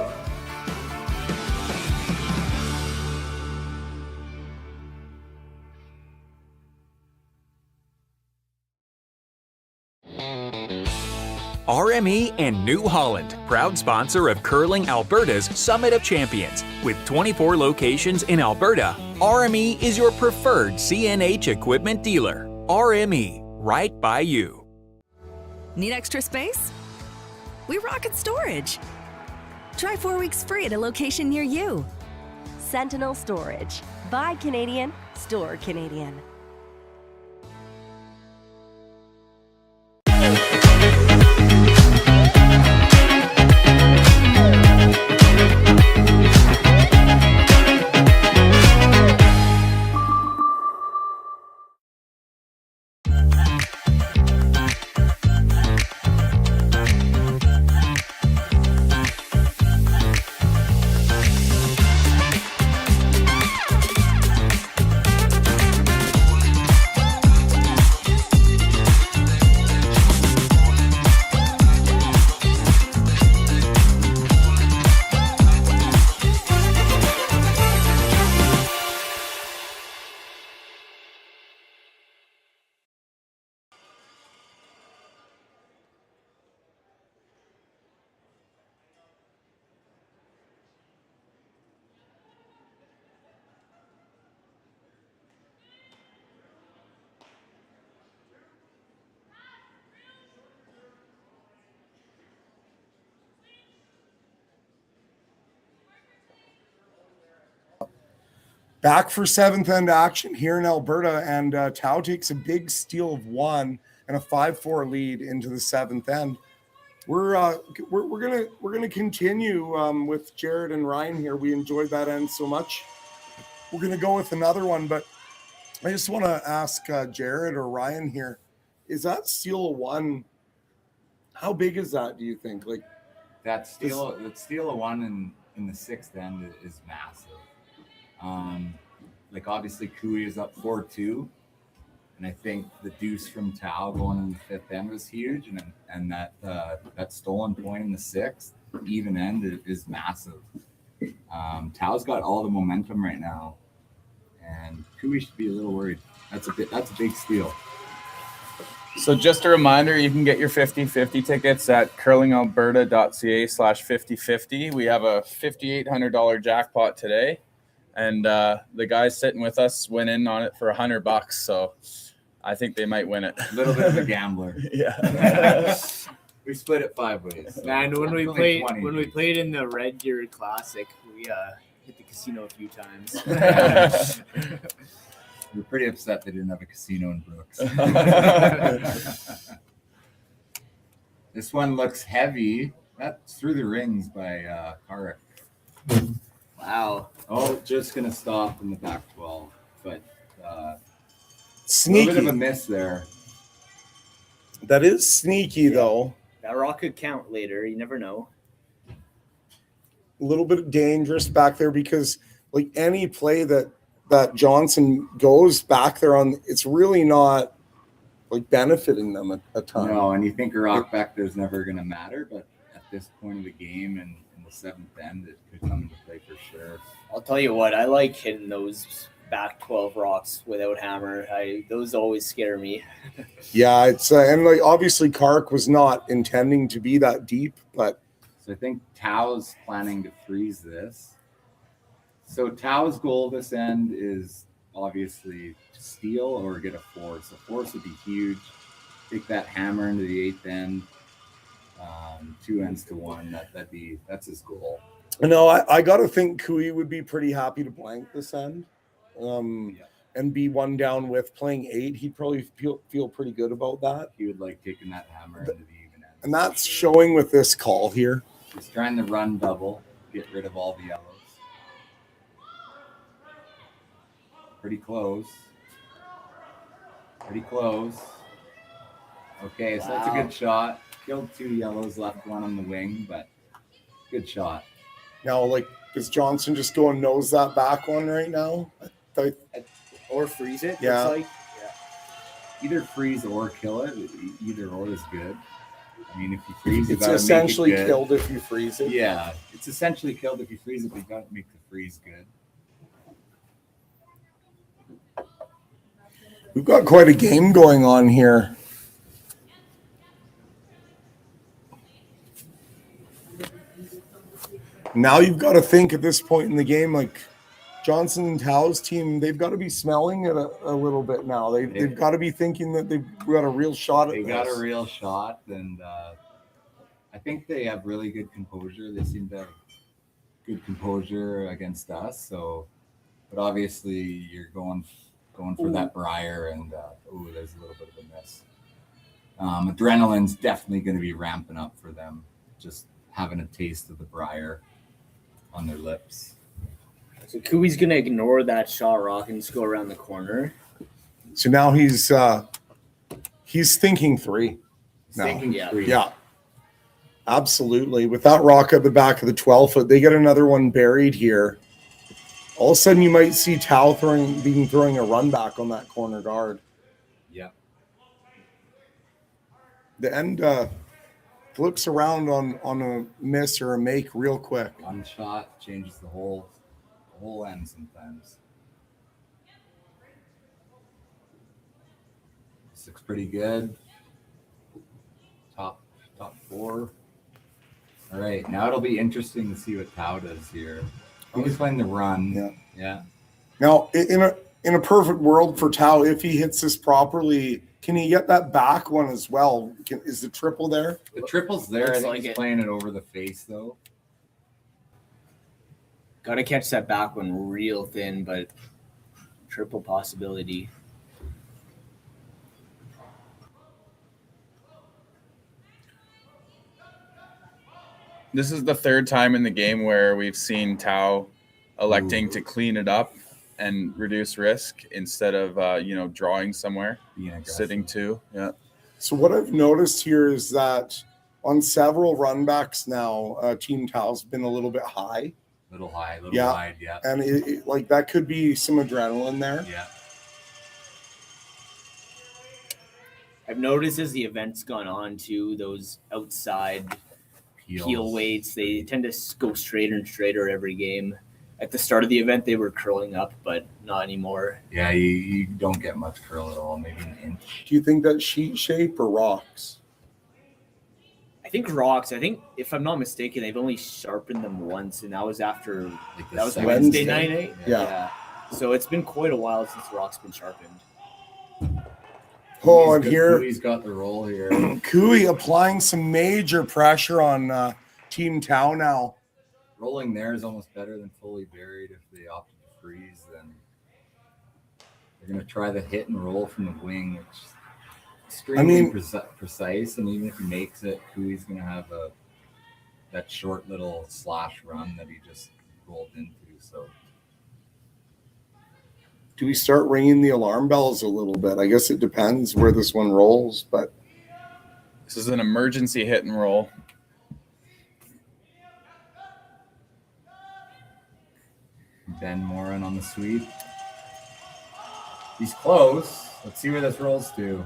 Speaker 1: RME and New Holland, proud sponsor of Curling Alberta's Summit of Champions. With 24 locations in Alberta, RME is your preferred CNH equipment dealer. RME, right by you.
Speaker 2: Need extra space? We rocket storage. Try 4 weeks free at a location near you.
Speaker 3: Sentinel Storage. Buy Canadian, store Canadian.
Speaker 9: Back for seventh end action here in Alberta, and Tau takes a big steal of 1 and a 5-4 lead into the seventh end. We're gonna continue with Jared and Ryan here. We enjoyed that end so much. We're gonna go with another one, but I just want to ask Jared or Ryan here: is that steal of 1? How big is that? Do you think? Like
Speaker 19: that steal of 1 in the sixth end is massive. Like obviously Cooey is up 4-2, and I think the deuce from Tau going in the fifth end was huge, and that stolen point in the sixth even end is massive. Tau's got all the momentum right now, and Cooey should be a little worried. That's a big steal.
Speaker 10: So just a reminder, you can get your 50-50 tickets at curlingalberta.ca/5050. We have a $5,800 jackpot today. And the guys sitting with us went in on it for $100, so I think they might win it.
Speaker 19: A little bit of a gambler.
Speaker 10: Yeah.
Speaker 19: We split it 5 ways. So
Speaker 20: Man, when we played in the Red Deer Classic, we hit the casino a few times.
Speaker 19: We're pretty upset they didn't have a casino in Brooks. This one looks heavy. That's through the rings by Karek.
Speaker 20: Wow.
Speaker 19: Oh, just going to stop in the back 12. But
Speaker 9: sneaky.
Speaker 19: A little bit of a miss there.
Speaker 9: That is sneaky, though.
Speaker 20: That rock could count later. You never know.
Speaker 9: A little bit dangerous back there because, like, any play that Johnson goes back there on, it's really not, like, benefiting them a ton.
Speaker 19: No, and you think a rock back there is never going to matter, but at this point of the game and in the seventh end, it could come into play for sure.
Speaker 20: I'll tell you what, I like hitting those back 12 rocks without hammer. Those always scare me.
Speaker 9: Yeah, it's and like obviously Kark was not intending to be that deep, but
Speaker 19: so I think Tau's planning to freeze this. So Tau's goal this end is obviously to steal or get a force. A force would be huge. Take that hammer into the eighth end. 2 ends to 1. That's his goal.
Speaker 9: No, I got to think Cooey would be pretty happy to blank this end, and be 1 down with playing 8. He'd probably feel pretty good about that.
Speaker 19: He would like taking that hammer into the even end.
Speaker 9: And that's showing with this call here.
Speaker 19: He's trying to run double, get rid of all the yellows. Pretty close. Pretty close. Okay, so that's a good shot. Killed 2 yellows, left 1 on the wing, but good shot.
Speaker 9: Now, like, does Johnson just go and nose that back one right now?
Speaker 20: Or freeze it?
Speaker 9: Yeah.
Speaker 20: Looks like.
Speaker 19: Either freeze or kill it. Either or is good. I mean, if you freeze,
Speaker 9: it's essentially killed if you freeze it.
Speaker 19: Yeah, it's essentially killed if you freeze it, but you got to make the freeze good.
Speaker 9: We've got quite a game going on here. Now you've got to think at this point in the game, like Johnson and Tau's team, they've got to be smelling it a little bit now. They've got to be thinking that they've got a real shot at this.
Speaker 19: They got a real shot, and I think they have really good composure. They seem to have good composure against us. So, but obviously you're going for that Briar, and there's a little bit of a miss. Adrenaline's definitely going to be ramping up for them, just having a taste of the Briar on their lips.
Speaker 20: So Cooey's going to ignore that shot rock and just go around the corner.
Speaker 9: So now he's thinking 3.
Speaker 19: Thinking 3.
Speaker 9: Yeah. Absolutely. With that rock at the back of the 12-foot, they get another one buried here. All of a sudden, you might see Tau throwing a run back on that corner guard.
Speaker 19: Yeah.
Speaker 9: The end flips around on a miss or a make real quick.
Speaker 19: One shot changes the whole end sometimes. This looks pretty good. Top 4. All right, now it'll be interesting to see what Tau does here. He's playing the run. Yeah.
Speaker 9: Now, in a perfect world for Tau, if he hits this properly, can he get that back one as well? Is the triple there?
Speaker 19: The triple's there. I think he's playing it over the face, though.
Speaker 20: Got to catch that back one real thin, but triple possibility.
Speaker 10: This is the third time in the game where we've seen Tao electing to clean it up and reduce risk instead of drawing somewhere, sitting two. Yeah.
Speaker 9: So what I've noticed here is that on several runbacks now, Team Tao's been a little bit high.
Speaker 19: Little high, little wide, yeah.
Speaker 9: And it, like that could be some adrenaline there.
Speaker 19: Yeah.
Speaker 20: I've noticed as the event's gone on too, those outside peel weights, they tend to go straighter and straighter every game. At the start of the event, they were curling up, but not anymore.
Speaker 19: Yeah, you don't get much curl at all, maybe an inch.
Speaker 9: Do you think that's sheet shape or rocks?
Speaker 20: I think rocks. I think, if I'm not mistaken, they've only sharpened them once, and that was after that was Wednesday night. Eh?
Speaker 9: Yeah.
Speaker 20: So it's been quite a while since rocks been sharpened.
Speaker 9: Oh, and here
Speaker 19: Cooey's got the roll here.
Speaker 9: Cooey applying some major pressure on Team Tao now.
Speaker 19: Rolling there is almost better than fully buried. If they opted to freeze, then they're going to try the hit and roll from the wing, which is extremely precise. And even if he makes it, Cooey's going to have that short little slash run that he just rolled into. So,
Speaker 9: do we start ringing the alarm bells a little bit? I guess it depends where this one rolls, but
Speaker 10: this is an emergency hit and roll.
Speaker 19: Ben Moran on the sweep. He's close. Let's see where this rolls to.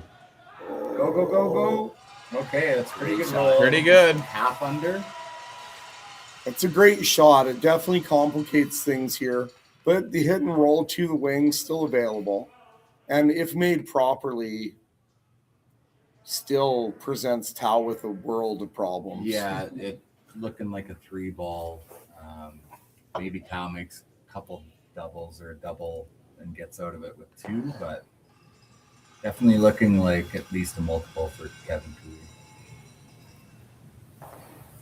Speaker 19: Go, go, go, go. Okay, that's pretty good roll.
Speaker 10: Pretty good.
Speaker 19: Half under.
Speaker 9: It's a great shot. It definitely complicates things here, but the hit and roll to the wing still available. And if made properly, still presents Tao with a world of problems.
Speaker 19: Yeah, it looking like a 3-ball. Maybe Tao makes couple doubles or a double and gets out of it with 2, but definitely looking like at least a multiple for Kevin Cooey.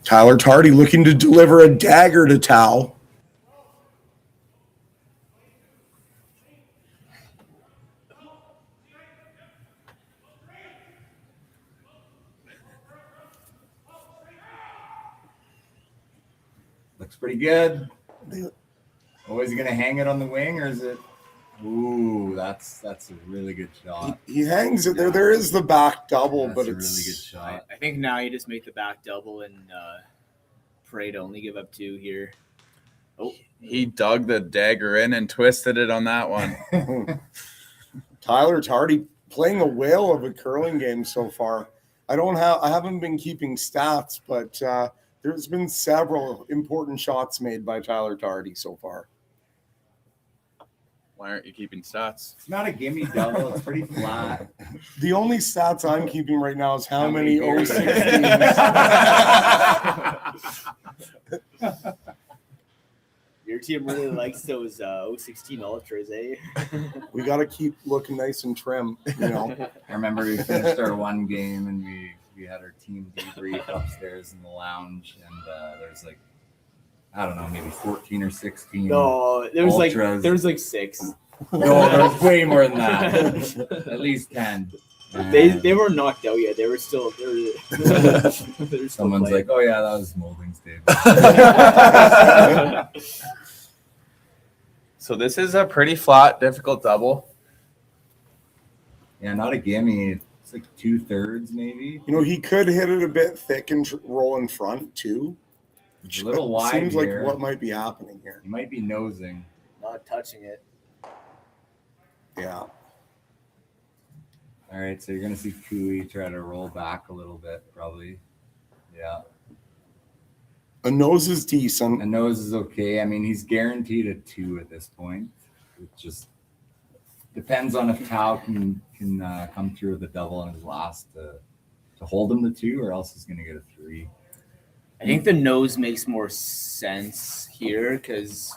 Speaker 9: Tyler Tardy looking to deliver a dagger to Tao.
Speaker 19: Looks pretty good. Oh, is he going to hang it on the wing, or is it? Ooh, that's a really good shot.
Speaker 9: He hangs it there. There is the back double, but it's
Speaker 19: a really good shot.
Speaker 20: I think now you just make the back double and pray to only give up 2 here. Oh,
Speaker 10: he dug the dagger in and twisted it on that one.
Speaker 9: Tyler Tardy playing a whale of a curling game so far. I haven't been keeping stats, but there's been several important shots made by Tyler Tardy so far.
Speaker 10: Why aren't you keeping stats?
Speaker 19: It's not a gimme double. It's pretty flat.
Speaker 9: The only stats I'm keeping right now is how many 016s.
Speaker 20: Your team really likes those 016 Ultras, eh?
Speaker 9: We got to keep looking nice and trim, you know.
Speaker 19: I remember we finished our one game and we had our team debrief upstairs in the lounge, and there's like, I don't know, maybe 14 or 16.
Speaker 20: No, there was
Speaker 19: Ultras.
Speaker 20: like 6.
Speaker 19: No, there was way more than that. At least 10.
Speaker 20: They weren't knocked out yet. They were still.
Speaker 19: Someone's like, "Oh yeah, that was Molding's table."
Speaker 10: So this is a pretty flat, difficult double.
Speaker 19: Yeah, not a gimme. It's like 2/3 maybe.
Speaker 9: You know, he could hit it a bit thick and roll in front too.
Speaker 19: Which a little wide.
Speaker 9: Seems
Speaker 19: here.
Speaker 9: like what might be happening here.
Speaker 19: He might be nosing.
Speaker 20: Not touching it.
Speaker 9: Yeah.
Speaker 19: All right, so you're going to see Cooey try to roll back a little bit, probably. Yeah.
Speaker 9: A nose is decent.
Speaker 19: A nose is okay. I mean, he's guaranteed a 2 at this point. It just depends on if Tao can come through with a double on his last to hold him to 2, or else he's going to get a 3.
Speaker 20: I think the nose makes more sense here because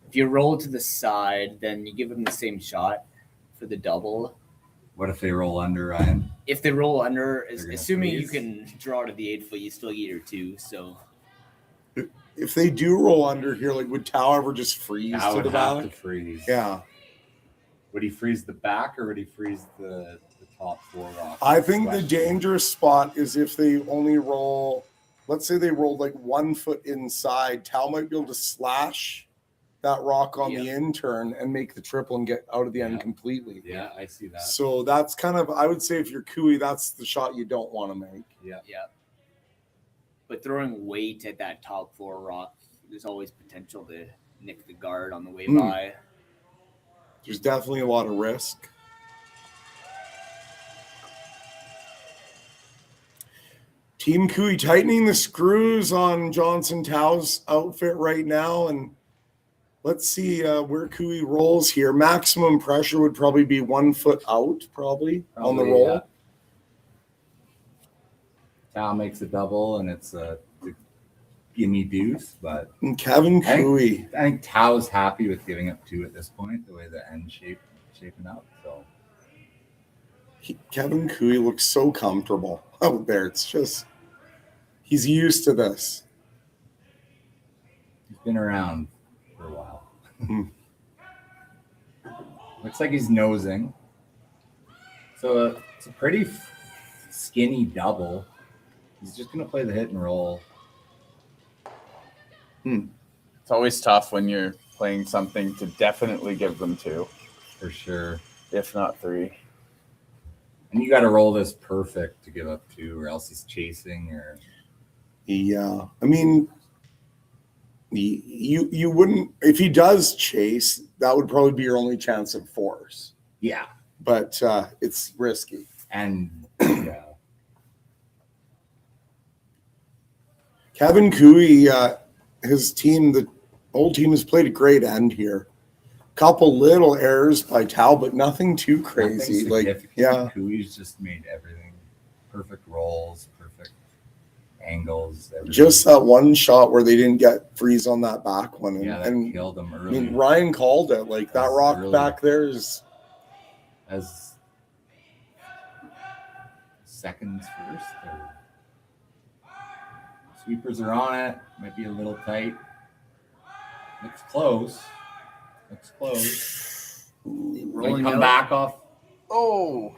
Speaker 20: if you roll to the side, then you give him the same shot for the double.
Speaker 19: What if they roll under, Ryan?
Speaker 20: If they roll under, assuming
Speaker 19: freeze.
Speaker 20: you can draw to the 8 foot, you still get your 2. So
Speaker 9: if they do roll under here, like would Tao ever just freeze
Speaker 19: Tao
Speaker 9: to
Speaker 19: would
Speaker 9: the
Speaker 19: have
Speaker 9: back?
Speaker 19: to freeze.
Speaker 9: Yeah.
Speaker 19: Would he freeze the back or would he freeze the top 4 rocks?
Speaker 9: I think the dangerous spot is if they only roll, let's say they rolled like 1 foot inside, Tal might be able to slash that rock on the in turn and make the triple and get out of the end completely.
Speaker 19: Yeah, I see that.
Speaker 9: So that's kind of, I would say if you're Cooey, that's the shot you don't want to make.
Speaker 19: Yeah.
Speaker 20: But throwing weight at that top 4 rock, there's always potential to nick the guard on the way by.
Speaker 9: There's definitely a lot of risk. Team Cooey tightening the screws on Johnson Tao's outfit right now, and let's see where Cooey rolls here. Maximum pressure would probably be 1 foot out, probably on the roll.
Speaker 19: Yeah. Tao makes a double, and it's a gimme deuce, but
Speaker 9: and Kevin Cooey.
Speaker 19: I think Tao's happy with giving up 2 at this point, the way the end shaping up. So
Speaker 9: Kevin Cooey looks so comfortable out there. It's just, he's used to this.
Speaker 19: He's been around for a while. Looks like he's nosing. So it's a pretty skinny double. He's just going to play the hit and roll.
Speaker 10: It's always tough when you're playing something to definitely give them 2.
Speaker 19: For sure.
Speaker 10: If not 3.
Speaker 19: And you got to roll this perfect to give up 2, or else he's chasing. Or
Speaker 9: yeah, I mean, you wouldn't, if he does chase, that would probably be your only chance of force.
Speaker 19: Yeah,
Speaker 9: but it's risky.
Speaker 19: And yeah,
Speaker 9: Kevin Cooey, his team, the whole team has played a great end here. Couple little errors by Tao, but nothing too crazy.
Speaker 19: Cooey's just made everything perfect rolls, perfect angles. Everything.
Speaker 9: Just that one shot where they didn't get freeze on that back one, and
Speaker 19: killed them early.
Speaker 9: I mean, Ryan called it. Like that rock
Speaker 19: really,
Speaker 9: back there is
Speaker 19: as seconds first. Sweepers are on it. Might be a little tight. Looks close.
Speaker 20: Rolling
Speaker 19: come
Speaker 20: out.
Speaker 19: back off.
Speaker 20: Oh,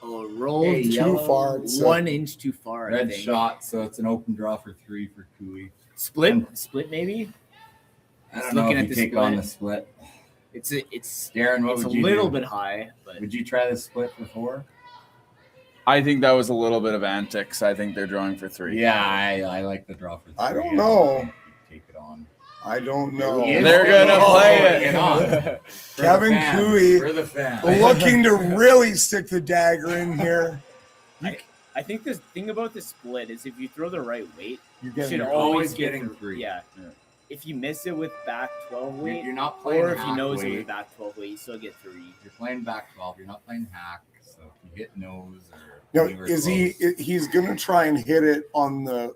Speaker 20: rolled
Speaker 9: too far. It's
Speaker 20: 1 inch too far. I
Speaker 19: Red
Speaker 20: think.
Speaker 19: shot, so it's an open draw for 3 for Cooey.
Speaker 20: Split maybe.
Speaker 19: I don't know if you take on the split.
Speaker 20: It's
Speaker 19: Darren, what
Speaker 20: it's
Speaker 19: would
Speaker 20: a
Speaker 19: you
Speaker 20: little
Speaker 19: do?
Speaker 20: bit high, but
Speaker 19: Would you try the split for 4?
Speaker 10: I think that was a little bit of antics. I think they're drawing for 3.
Speaker 19: Yeah, I like the draw for 3.
Speaker 9: I don't know.
Speaker 19: Take it on.
Speaker 9: I don't know.
Speaker 10: They're gonna play it.
Speaker 9: Kevin Cooey
Speaker 19: For the fan.
Speaker 9: looking to really stick the dagger in here.
Speaker 20: I think the thing about the split is if you throw the right weight, you should
Speaker 19: you're
Speaker 20: always
Speaker 19: always
Speaker 20: get
Speaker 19: getting
Speaker 20: the-
Speaker 19: 3.
Speaker 20: Yeah. If you miss it with back 12 weight,
Speaker 19: You're not playing
Speaker 20: or if you
Speaker 19: hack
Speaker 20: nose it
Speaker 19: weight.
Speaker 20: with back 12 weight, you still get 3.
Speaker 19: You're playing back 12. You're not playing hack. So if you hit nose or
Speaker 9: No,
Speaker 19: anywhere
Speaker 9: is
Speaker 19: close,
Speaker 9: he's going to try and hit it on the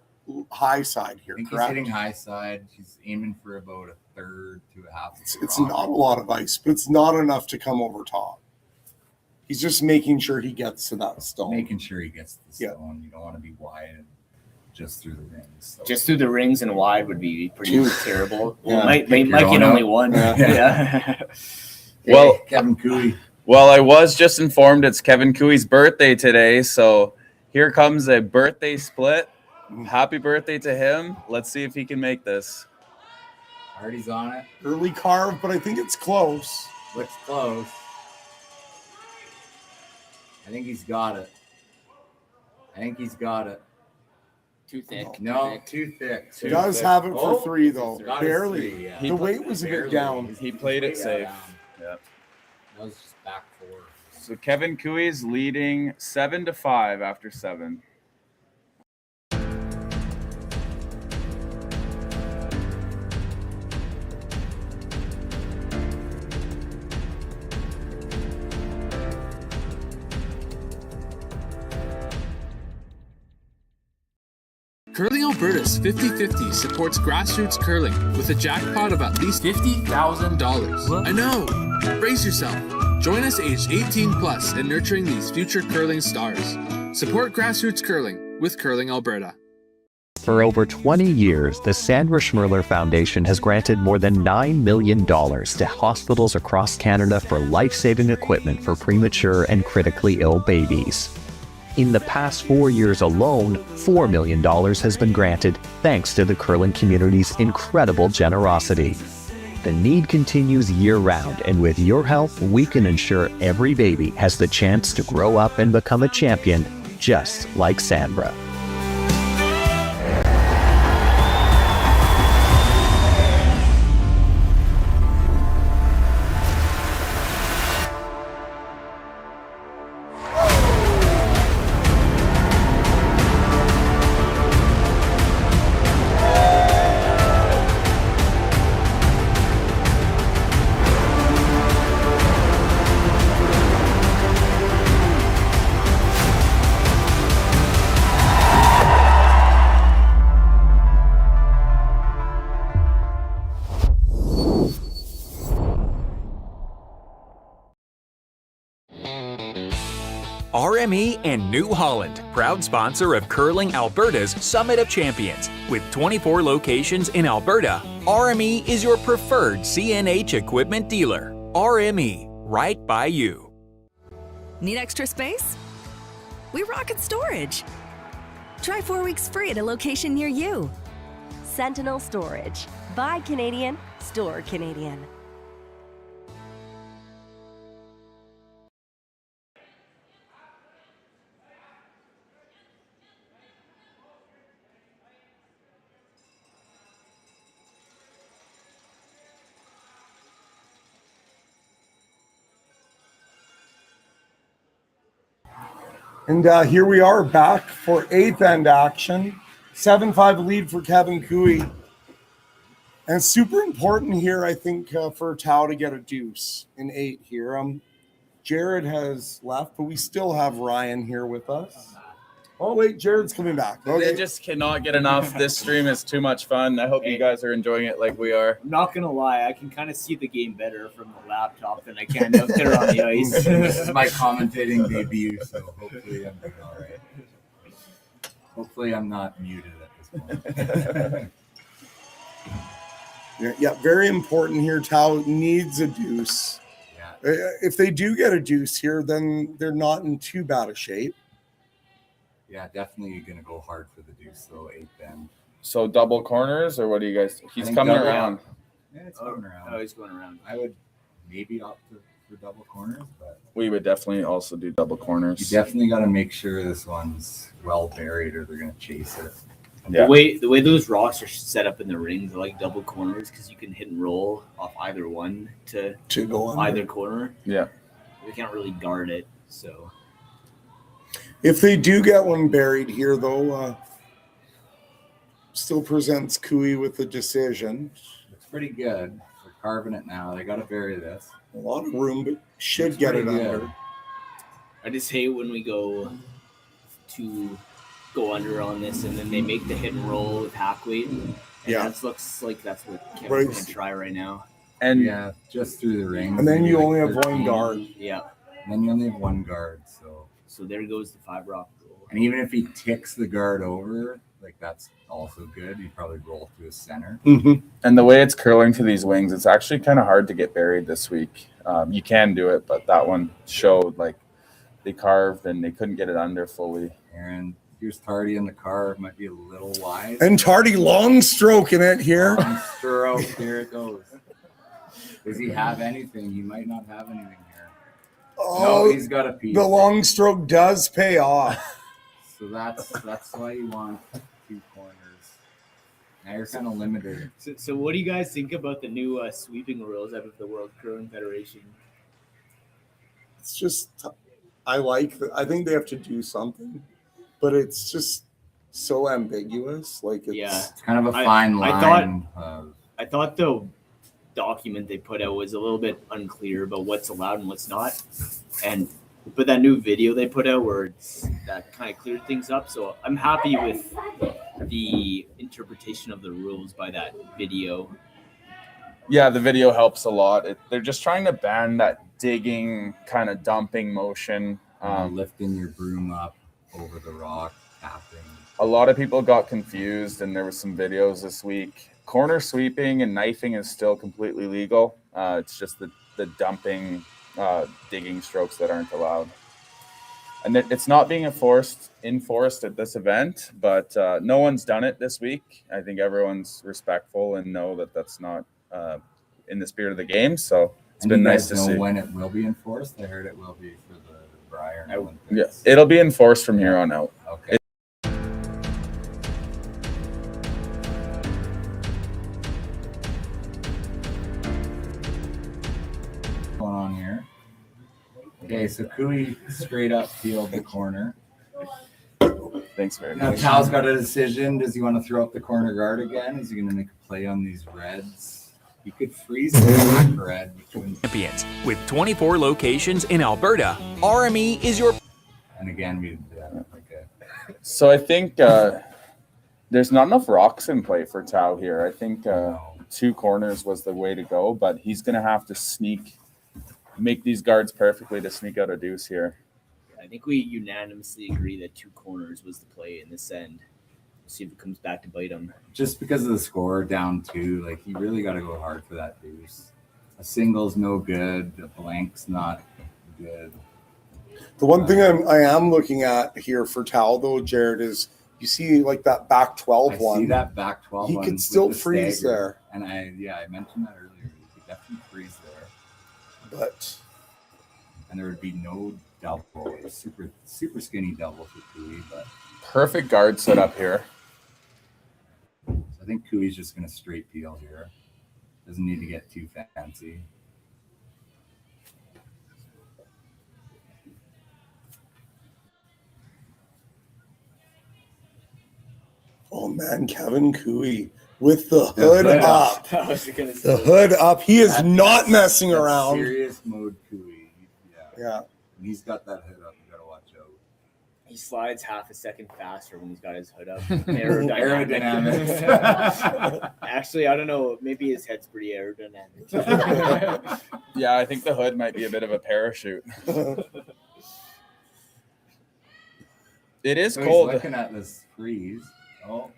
Speaker 9: high side here,
Speaker 19: I think
Speaker 9: correct?
Speaker 19: he's hitting high side. He's aiming for about 1/3 to 1/2.
Speaker 9: It's not a lot of ice, but it's not enough to come over top. He's just making sure he gets to that stone.
Speaker 19: Making sure he gets to the stone. You don't want to be wide and just through the rings. So.
Speaker 20: Just through the rings and wide would be pretty terrible.
Speaker 19: Yeah.
Speaker 20: Might
Speaker 19: Pick your
Speaker 20: get
Speaker 19: own
Speaker 20: only
Speaker 19: out.
Speaker 20: one.
Speaker 19: Yeah.
Speaker 10: Well,
Speaker 19: Kevin Cooey.
Speaker 10: Well, I was just informed it's Kevin Cooey's birthday today, so here comes a birthday split. Happy birthday to him. Let's see if he can make this.
Speaker 19: Artie's on it.
Speaker 9: Early carve, but I think it's close.
Speaker 19: Looks close. I think he's got it.
Speaker 20: Too thick.
Speaker 19: No, too thick.
Speaker 9: He does have it for 3, though.
Speaker 19: Got his
Speaker 9: Barely.
Speaker 19: 3, yeah.
Speaker 9: The weight was a bit down.
Speaker 10: He played it safe. Yeah.
Speaker 19: That was just back 4.
Speaker 10: So Kevin Cooey's leading 7-5 after 7.
Speaker 11: Curling Alberta's 50-50 supports grassroots curling with a jackpot of at least $50,000. I know! Brace yourself. Join us aged 18 plus in nurturing these future curling stars. Support grassroots curling with Curling Alberta.
Speaker 18: For over 20 years, the Sandra Schmirler Foundation has granted more than $9 million to hospitals across Canada for life-saving equipment for premature and critically ill babies. In the past 4 years alone, $4 million has been granted thanks to the curling community's incredible generosity. The need continues year-round, and with your help, we can ensure every baby has the chance to grow up and become a champion, just like Sandra.
Speaker 1: RME and New Holland, proud sponsor of Curling Alberta's Summit of Champions. With 24 locations in Alberta, RME is your preferred CNH equipment dealer. RME, right by you.
Speaker 2: Need extra space? We rocket storage. Try 4 weeks free at a location near you.
Speaker 3: Sentinel Storage. Buy Canadian, store Canadian.
Speaker 9: And here we are back for eighth end action. 7-5 lead for Kevin Cooey. And it's super important here, I think, for Tao to get a deuce in 8 here. Jared has left, but we still have Ryan here with us. Oh, wait, Jared's coming back. Okay.
Speaker 10: They just cannot get enough. This stream is too much fun. I hope you guys are enjoying it like we are.
Speaker 20: I'm not gonna lie, I can kind of see the game better from the laptop than I can out there on the ice.
Speaker 19: This is my commentating debut, so hopefully I'm doing all right. Hopefully I'm not muted at this point.
Speaker 9: Yeah, very important here. Tao needs a deuce.
Speaker 19: Yeah.
Speaker 9: If they do get a deuce here, then they're not in too bad a shape.
Speaker 19: Yeah, definitely going to go hard for the deuce, though, 8th end.
Speaker 10: So double corners, or what do you guys? He's coming around.
Speaker 19: Yeah, it's going around.
Speaker 20: Oh, he's going around.
Speaker 19: I would maybe opt for double corners, but
Speaker 10: we would definitely also do double corners.
Speaker 19: You definitely got to make sure this one's well buried, or they're going to chase it.
Speaker 10: Yeah.
Speaker 20: The way those rocks are set up in the rings are like double corners because you can hit and roll off either one to
Speaker 9: go on
Speaker 20: either corner.
Speaker 10: Yeah,
Speaker 20: we can't really guard it, so.
Speaker 9: If they do get one buried here, though, still presents Cooey with the decision.
Speaker 19: It's pretty good. They're carving it now. They got to bury this.
Speaker 9: A lot of room, but should get it under.
Speaker 20: I just hate when we go under on this, and then they make the hit and roll with hack weight. And that looks like that's what Kevin's going to try right now.
Speaker 10: And
Speaker 19: yeah, just through the ring.
Speaker 9: And then you only have one guard.
Speaker 20: Yeah.
Speaker 19: And then you only have one guard,
Speaker 20: So there goes the 5 rock roll.
Speaker 19: And even if he ticks the guard over, like that's also good. He'd probably roll through his center.
Speaker 10: Mm-hmm. And the way it's curling to these wings, it's actually kind of hard to get buried this week. You can do it, but that one showed like they carved and they couldn't get it under fully.
Speaker 19: And here's Tardy in the car. Might be a little wide.
Speaker 9: And Tardy long stroking it here.
Speaker 19: Long stroke. Here it goes. Does he have anything? He might not have anything.
Speaker 9: Oh,
Speaker 19: no, he's got a piece.
Speaker 9: The long stroke does pay off.
Speaker 19: So that's why you want 2 corners. Now you're kind of limited.
Speaker 20: So what do you guys think about the new sweeping rules out of the World Curling Federation?
Speaker 9: It's just, I think they have to do something, but it's just so ambiguous. Like
Speaker 19: it's kind of a fine line.
Speaker 20: I thought the document they put out was a little bit unclear about what's allowed and what's not, but that new video they put out where that kind of cleared things up, so I'm happy with the interpretation of the rules by that video.
Speaker 10: Yeah, the video helps a lot. They're just trying to ban that digging kind of dumping motion,
Speaker 19: lifting your broom up over the rock, tapping.
Speaker 10: a lot of people got confused, and there was some videos this week. Corner sweeping and knifing is still completely legal. It's just the dumping, digging strokes that aren't allowed. And it's not being enforced at this event, but no one's done it this week. I think everyone's respectful and know that that's not in the spirit of the game. So it's been nice to see.
Speaker 19: When it will be enforced? I heard it will be for the Briar Olympics.
Speaker 10: Yeah, it'll be enforced from here on out.
Speaker 19: Okay. Going on here. Okay, so Cooey straight up peeled the corner.
Speaker 10: Thanks very
Speaker 19: Now
Speaker 10: much.
Speaker 19: Tal's got a decision. Does he want to throw up the corner guard again? Is he going to make a play on these reds? He could freeze the red.
Speaker 1: Champions. With 24 locations in Alberta, RME is your...
Speaker 19: And again, we
Speaker 10: So I think there's not enough rocks in play for Tao here. I think 2 corners was the way to go, but he's going to have to make these guards perfectly to sneak out a deuce here.
Speaker 20: I think we unanimously agree that 2 corners was the play in this end. We'll see if it comes back to bite him.
Speaker 19: Just because of the score down 2, like you really got to go hard for that deuce. A single's no good. A blank's not good.
Speaker 9: The one thing I am looking at here for Tal, though, Jared, is you see like that back 12 one.
Speaker 19: See that back 12
Speaker 9: he
Speaker 19: one.
Speaker 9: He could still freeze there.
Speaker 19: And I mentioned that earlier. He could definitely freeze there. And there would be no double, super skinny double for Cooey, but
Speaker 10: perfect guard set up here.
Speaker 19: So I think Cooey's just going to straight peel here. Doesn't need to get too fancy.
Speaker 9: Oh man, Kevin Cooey with the hood up.
Speaker 20: I was gonna say.
Speaker 9: The hood up. He is not messing around.
Speaker 19: Serious mode Cooey.
Speaker 9: Yeah.
Speaker 19: When he's got that hood up, you got to watch out.
Speaker 20: He slides half a second faster when he's got his hood up.
Speaker 19: Aerodynamics.
Speaker 20: Actually, I don't know. Maybe his head's pretty aerodynamic.
Speaker 10: Yeah, I think the hood might be a bit of a parachute. It is cold.
Speaker 19: He's looking at this freeze. Oh.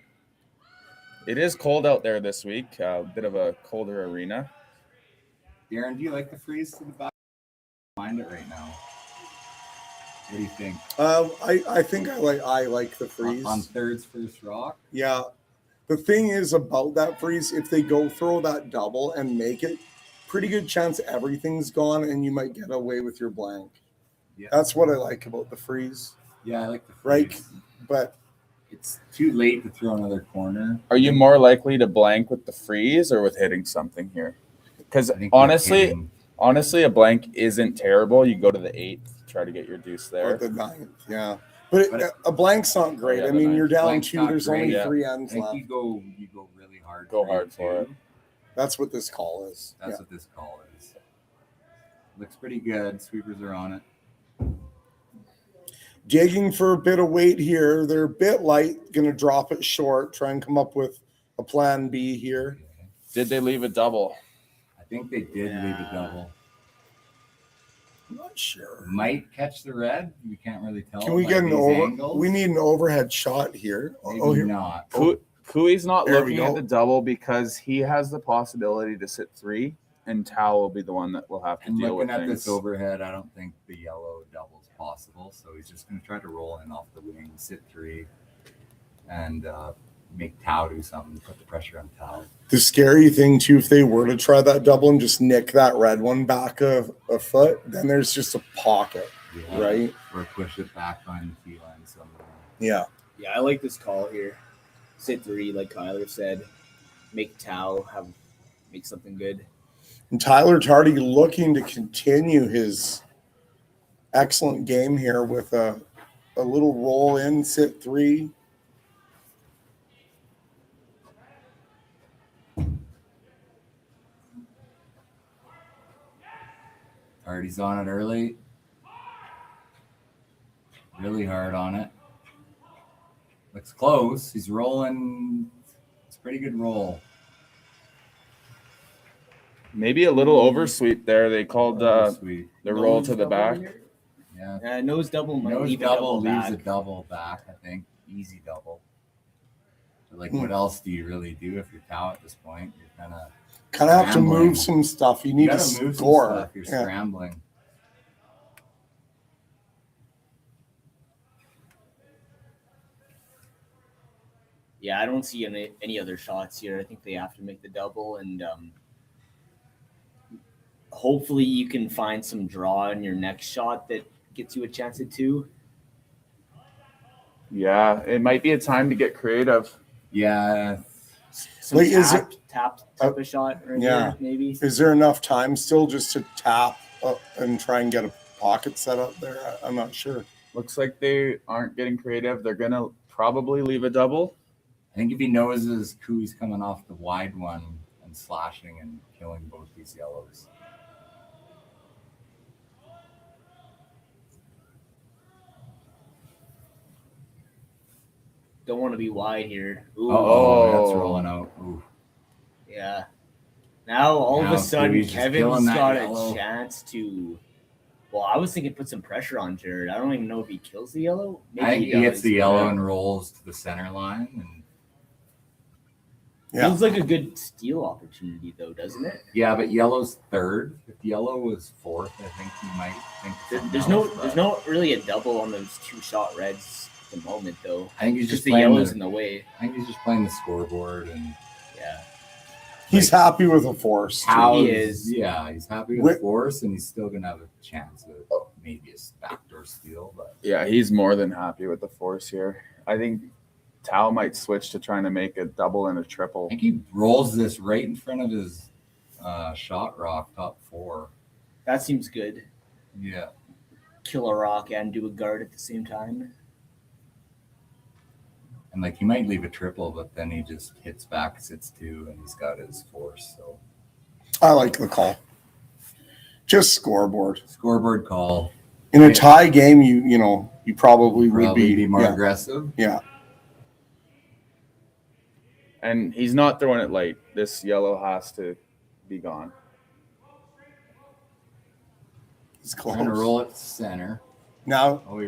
Speaker 10: It is cold out there this week. A bit of a colder arena.
Speaker 19: Darren, do you like the freeze to the back? Mind it right now. What do you think?
Speaker 9: I think I like the freeze
Speaker 19: on thirds first rock.
Speaker 9: Yeah, the thing is about that freeze, if they go throw that double and make it, pretty good chance everything's gone and you might get away with your blank. Yeah, that's what I like about the freeze.
Speaker 19: Yeah, I like the freeze.
Speaker 9: Right, but
Speaker 19: it's too late to throw another corner.
Speaker 10: Are you more likely to blank with the freeze or with hitting something here? Because honestly, a blank isn't terrible. You go to the 8th, try to get your deuce there.
Speaker 9: Or the 9th, yeah. But a blank's not great. I mean, you're down
Speaker 19: Blank's
Speaker 9: 2. There's only 3 ends
Speaker 19: I think
Speaker 9: left.
Speaker 19: you go really hard.
Speaker 10: Go hard for it.
Speaker 9: That's what this call is.
Speaker 19: That's what this call is. Looks pretty good. Sweepers are on it.
Speaker 9: Digging for a bit of weight here. They're a bit light. Going to drop it short. Try and come up with a plan B here.
Speaker 10: Did they leave a double?
Speaker 19: I think they did leave a double.
Speaker 9: I'm not sure.
Speaker 19: Might catch the red. We can't really tell.
Speaker 9: Can we get an over? We need an overhead shot here.
Speaker 19: Maybe here. Not.
Speaker 10: Cooey's not looking at the double because he has the possibility to sit 3, and Tao will be the one that will have to deal with things.
Speaker 19: Looking at this overhead, I don't think the yellow double is possible. So he's just going to try to roll in off the wing, sit 3, and make Tao do something, put the pressure on Tao.
Speaker 9: The scary thing, too, if they were to try that double and just nick that red one back a foot, then there's just a pocket, right?
Speaker 19: Or push it back on the key line somewhere.
Speaker 9: Yeah.
Speaker 20: Yeah, I like this call here. Sit 3, like Kyler said. Make Tao make something good.
Speaker 9: And Tyler Tardy looking to continue his excellent game here with a little roll in, sit 3.
Speaker 19: Hardy's on it early. Really hard on it. Looks close. He's rolling. It's a pretty good roll.
Speaker 10: Maybe a little oversweep there. They called the roll to the back.
Speaker 19: Yeah.
Speaker 20: Nose double.
Speaker 19: Nose double leaves a double back, I think. Easy double. Like, what else do you really do if you're Tau at this point? You're
Speaker 9: kind of have to move some stuff. You need to
Speaker 19: move
Speaker 9: score.
Speaker 19: some stuff. You're scrambling.
Speaker 20: Yeah, I don't see any other shots here. I think they have to make the double, and hopefully you can find some draw in your next shot that gets you a chance at 2.
Speaker 10: Yeah, it might be a time to get creative.
Speaker 19: Yeah.
Speaker 20: Some tapped type of shot right here, maybe.
Speaker 9: Is there enough time still just to tap and try and get a pocket set up there? I'm not sure.
Speaker 10: Looks like they aren't getting creative. They're going to probably leave a double.
Speaker 19: I think if he noses Cooey's coming off the wide one and slashing and killing both these yellows.
Speaker 20: Don't want to be wide here. Ooh.
Speaker 19: Oh, that's rolling out. Ooh.
Speaker 20: Yeah. Now all of a sudden
Speaker 19: Cooey's
Speaker 20: Kevin's got a chance to. Well, I was thinking put some pressure on Jared. I don't even know if he kills the yellow. Maybe
Speaker 19: I think he gets the yellow and rolls to the center line. And
Speaker 20: feels like a good steal opportunity, though, doesn't it?
Speaker 19: Yeah, but yellow's third. If yellow was fourth, I think he might think.
Speaker 20: There's no really a double on those 2-shot reds at the moment, though.
Speaker 19: I think he's just
Speaker 20: the yellows in the way.
Speaker 19: I think he's just playing the scoreboard, and
Speaker 9: He's happy with a force.
Speaker 20: He is.
Speaker 19: Yeah, he's happy with force, and he's still gonna have a chance of maybe a backdoor steal. But
Speaker 10: yeah, he's more than happy with the force here. I think Tau might switch to trying to make a double and a triple.
Speaker 19: I think he rolls this right in front of his shot rock top 4.
Speaker 20: That seems good.
Speaker 19: Yeah.
Speaker 20: Kill a rock and do a guard at the same time.
Speaker 19: And like he might leave a triple, but then he just hits back, sits 2, and he's got his force. So
Speaker 9: I like the call. Just scoreboard.
Speaker 19: Scoreboard call.
Speaker 9: In a tie game, you probably would
Speaker 19: be more aggressive.
Speaker 9: Yeah.
Speaker 10: And he's not throwing it light. This yellow has to be gone.
Speaker 9: He's close.
Speaker 19: We're gonna roll it to center.
Speaker 9: Now,
Speaker 20: I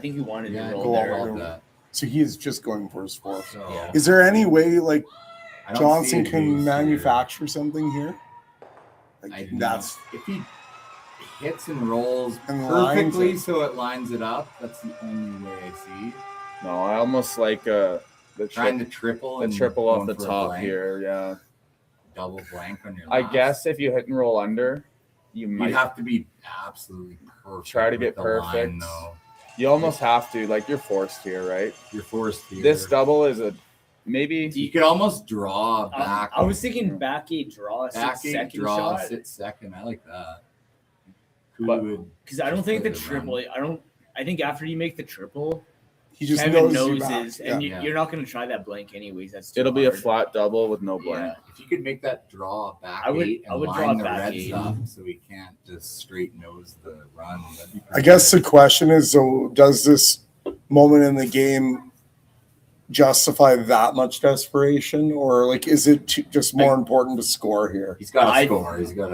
Speaker 20: think he wanted to roll there.
Speaker 9: So he is just going for his force.
Speaker 20: Yeah.
Speaker 9: Is there any way like
Speaker 19: I don't
Speaker 9: Johnson
Speaker 19: see a
Speaker 9: can
Speaker 19: deuce
Speaker 9: manufacture something here? Like,
Speaker 19: That's if he hits and rolls
Speaker 9: And lines
Speaker 19: perfectly,
Speaker 9: it.
Speaker 19: so it lines it up. That's the only way I see.
Speaker 10: No, I almost like
Speaker 19: Trying to triple
Speaker 10: the
Speaker 19: and
Speaker 10: triple off
Speaker 19: going
Speaker 10: the
Speaker 19: for a
Speaker 10: top
Speaker 19: blank.
Speaker 10: here. Yeah.
Speaker 19: Double blank on your
Speaker 10: I
Speaker 19: last.
Speaker 10: guess if you hit and roll under, you might
Speaker 19: You'd have to be absolutely perfect.
Speaker 10: try to get
Speaker 19: with the
Speaker 10: perfect.
Speaker 19: line, though.
Speaker 10: You almost have to. Like, you're forced here, right?
Speaker 19: You're forced here.
Speaker 10: This double is a maybe.
Speaker 19: You could almost draw back.
Speaker 20: I was thinking back 8 draw,
Speaker 19: back
Speaker 20: 6
Speaker 19: 8
Speaker 20: second
Speaker 19: draw,
Speaker 20: shot.
Speaker 19: sit second. I like that.
Speaker 20: Because I don't think the
Speaker 19: play the
Speaker 20: triple. I think after you make the triple,
Speaker 9: he just
Speaker 20: Kevin
Speaker 9: knows you
Speaker 20: noses,
Speaker 9: back.
Speaker 20: and
Speaker 9: Yeah.
Speaker 20: you're not going to try that blank anyways. That's too
Speaker 10: It'll be a
Speaker 20: hard.
Speaker 10: flat double with no blank.
Speaker 19: If you could make that draw back
Speaker 20: I would-
Speaker 19: 8 and
Speaker 20: I would
Speaker 19: line
Speaker 20: draw
Speaker 19: the
Speaker 20: back
Speaker 19: reds
Speaker 20: 8.
Speaker 19: up so we can't just straight nose the run. That'd be
Speaker 9: I
Speaker 19: pretty
Speaker 9: guess
Speaker 19: good.
Speaker 9: the question is, so does this moment in the game justify that much desperation, or like is it just more important to score here?
Speaker 19: He's got to score. He's got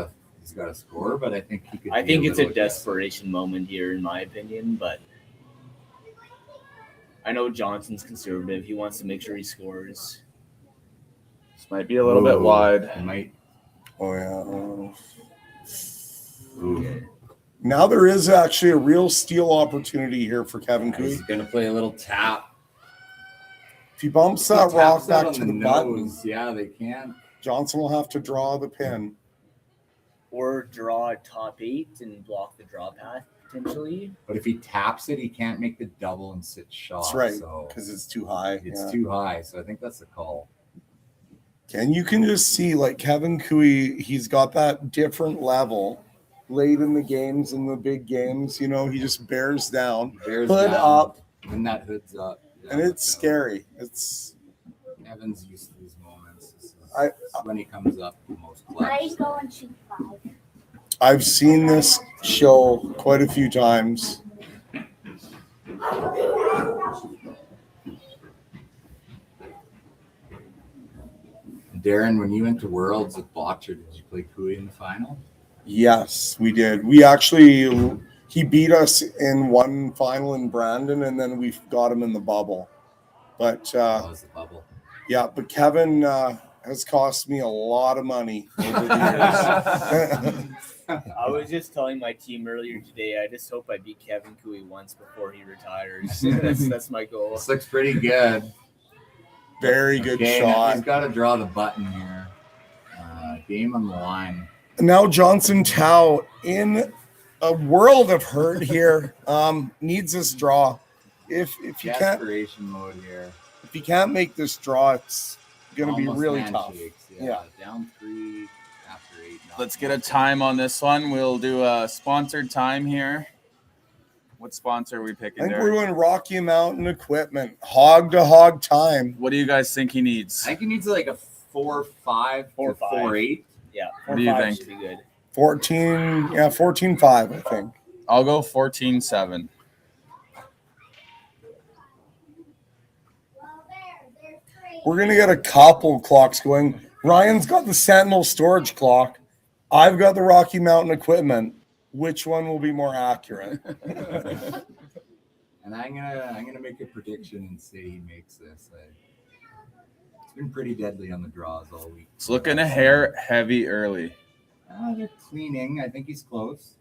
Speaker 19: to score, but I think he could.
Speaker 20: I
Speaker 19: be
Speaker 20: think it's a
Speaker 19: little aggressive.
Speaker 20: desperation moment here, in my opinion. But I know Johnson's conservative. He wants to make sure he scores.
Speaker 10: This might be a little bit wide.
Speaker 19: He might.
Speaker 9: Oh yeah.
Speaker 19: Ooh.
Speaker 9: Now there is actually a real steal opportunity here for Kevin Cooey.
Speaker 19: He's going to play a little tap.
Speaker 9: If he bumps
Speaker 19: He
Speaker 9: that
Speaker 19: taps
Speaker 9: rock
Speaker 19: that
Speaker 9: back
Speaker 19: on
Speaker 9: to
Speaker 19: the
Speaker 9: the button,
Speaker 19: nose. Yeah, they can.
Speaker 9: Johnson will have to draw the pin.
Speaker 20: Or draw a top 8 and block the draw path, potentially.
Speaker 19: But if he taps it, he can't make the double and sit shot.
Speaker 9: That's right,
Speaker 19: So
Speaker 9: because it's too high.
Speaker 19: it's
Speaker 9: yeah.
Speaker 19: too high. So I think that's the call.
Speaker 9: And you can just see, like, Kevin Cooey, he's got that different level late in the games, in the big games. You know, he just bears down,
Speaker 19: Bears
Speaker 9: hood
Speaker 19: down,
Speaker 9: up,
Speaker 19: when that hood's up.
Speaker 9: and it's scary. It's
Speaker 19: Evan's used to these moments. This is
Speaker 9: I-
Speaker 19: when he comes up the most clutch.
Speaker 3: go and shoot 5.
Speaker 9: I've seen this show quite a few times.
Speaker 19: Darren, when you went to Worlds with Botcher, did you play Cooey in the final?
Speaker 9: Yes, we did. We actually, he beat us in one final in Brandon, and then we got him in the bubble. But
Speaker 19: That was the bubble.
Speaker 9: yeah, but Kevin has cost me a lot of money over the years.
Speaker 20: I was just telling my team earlier today, I just hope I beat Kevin Cooey once before he retires. That's my goal.
Speaker 19: This looks pretty good.
Speaker 9: Very good
Speaker 19: Okay,
Speaker 9: shot.
Speaker 19: He's got to draw the button here. Game on the line.
Speaker 9: Now Johnson Tao, in a world of hurt here, needs this draw. If you can't,
Speaker 19: Desperation mode here.
Speaker 9: if you can't make this draw, it's going to be
Speaker 19: Almost
Speaker 9: really tough.
Speaker 19: handshakes,
Speaker 9: Yeah.
Speaker 19: Down 3 after 8.
Speaker 10: Let's get a time on this one. We'll do a sponsored time here. What sponsor are we picking
Speaker 9: I think
Speaker 10: there?
Speaker 9: we're doing Rocky Mountain Equipment, hog to hog time.
Speaker 10: What do you guys think he needs?
Speaker 19: I think he needs like a 4.5 or 4.8.
Speaker 20: Yeah,
Speaker 10: What do you
Speaker 20: 4-5
Speaker 10: think?
Speaker 20: should be good.
Speaker 9: 14.5, I think.
Speaker 10: I'll go 14.7.
Speaker 9: We're going to get a couple clocks going. Ryan's got the Sentinel storage clock. I've got the Rocky Mountain Equipment. Which one will be more accurate?
Speaker 19: And I'm gonna make a prediction and say he makes this. It's been pretty deadly on the draws all week.
Speaker 10: It's looking a hair heavy early.
Speaker 19: They're cleaning. I think he's close.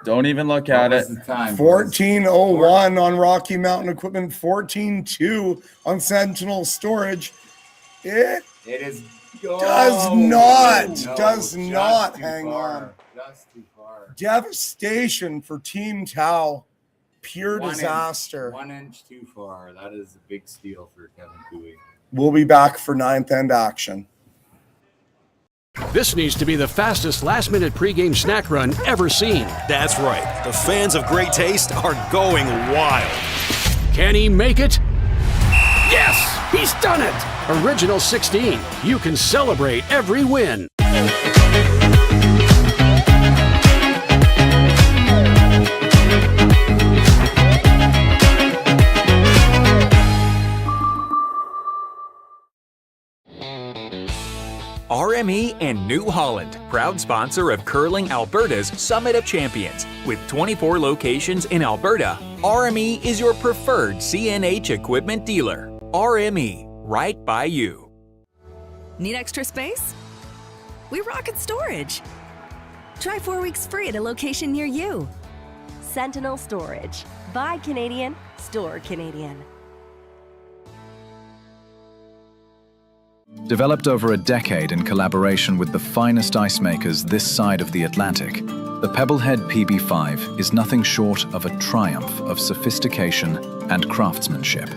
Speaker 10: Don't even look at it.
Speaker 9: 14.01 on Rocky Mountain Equipment, 14.2 on Sentinel Storage. It
Speaker 19: is
Speaker 9: does not hang on.
Speaker 19: Just too far.
Speaker 9: Devastation for Team Tao. Pure disaster.
Speaker 19: 1 inch too far. That is a big steal for Kevin Cooey.
Speaker 9: We'll be back for ninth end action.
Speaker 14: This needs to be the fastest last-minute pregame snack run ever seen.
Speaker 15: That's right. The fans of great taste are going wild.
Speaker 14: Can he make it? Yes! He's done it! Original 16. You can celebrate every win.
Speaker 1: RME and New Holland, proud sponsor of Curling Alberta's Summit of Champions. With 24 locations in Alberta, RME is your preferred CNH equipment dealer. RME, right by you.
Speaker 2: Need extra space? We rocket storage. Try 4 weeks free at a location near you.
Speaker 3: Sentinel Storage. Buy Canadian, store Canadian.
Speaker 16: Developed over a decade in collaboration with the finest ice makers this side of the Atlantic, the Pebblehead PB5 is nothing short of a triumph of sophistication and craftsmanship.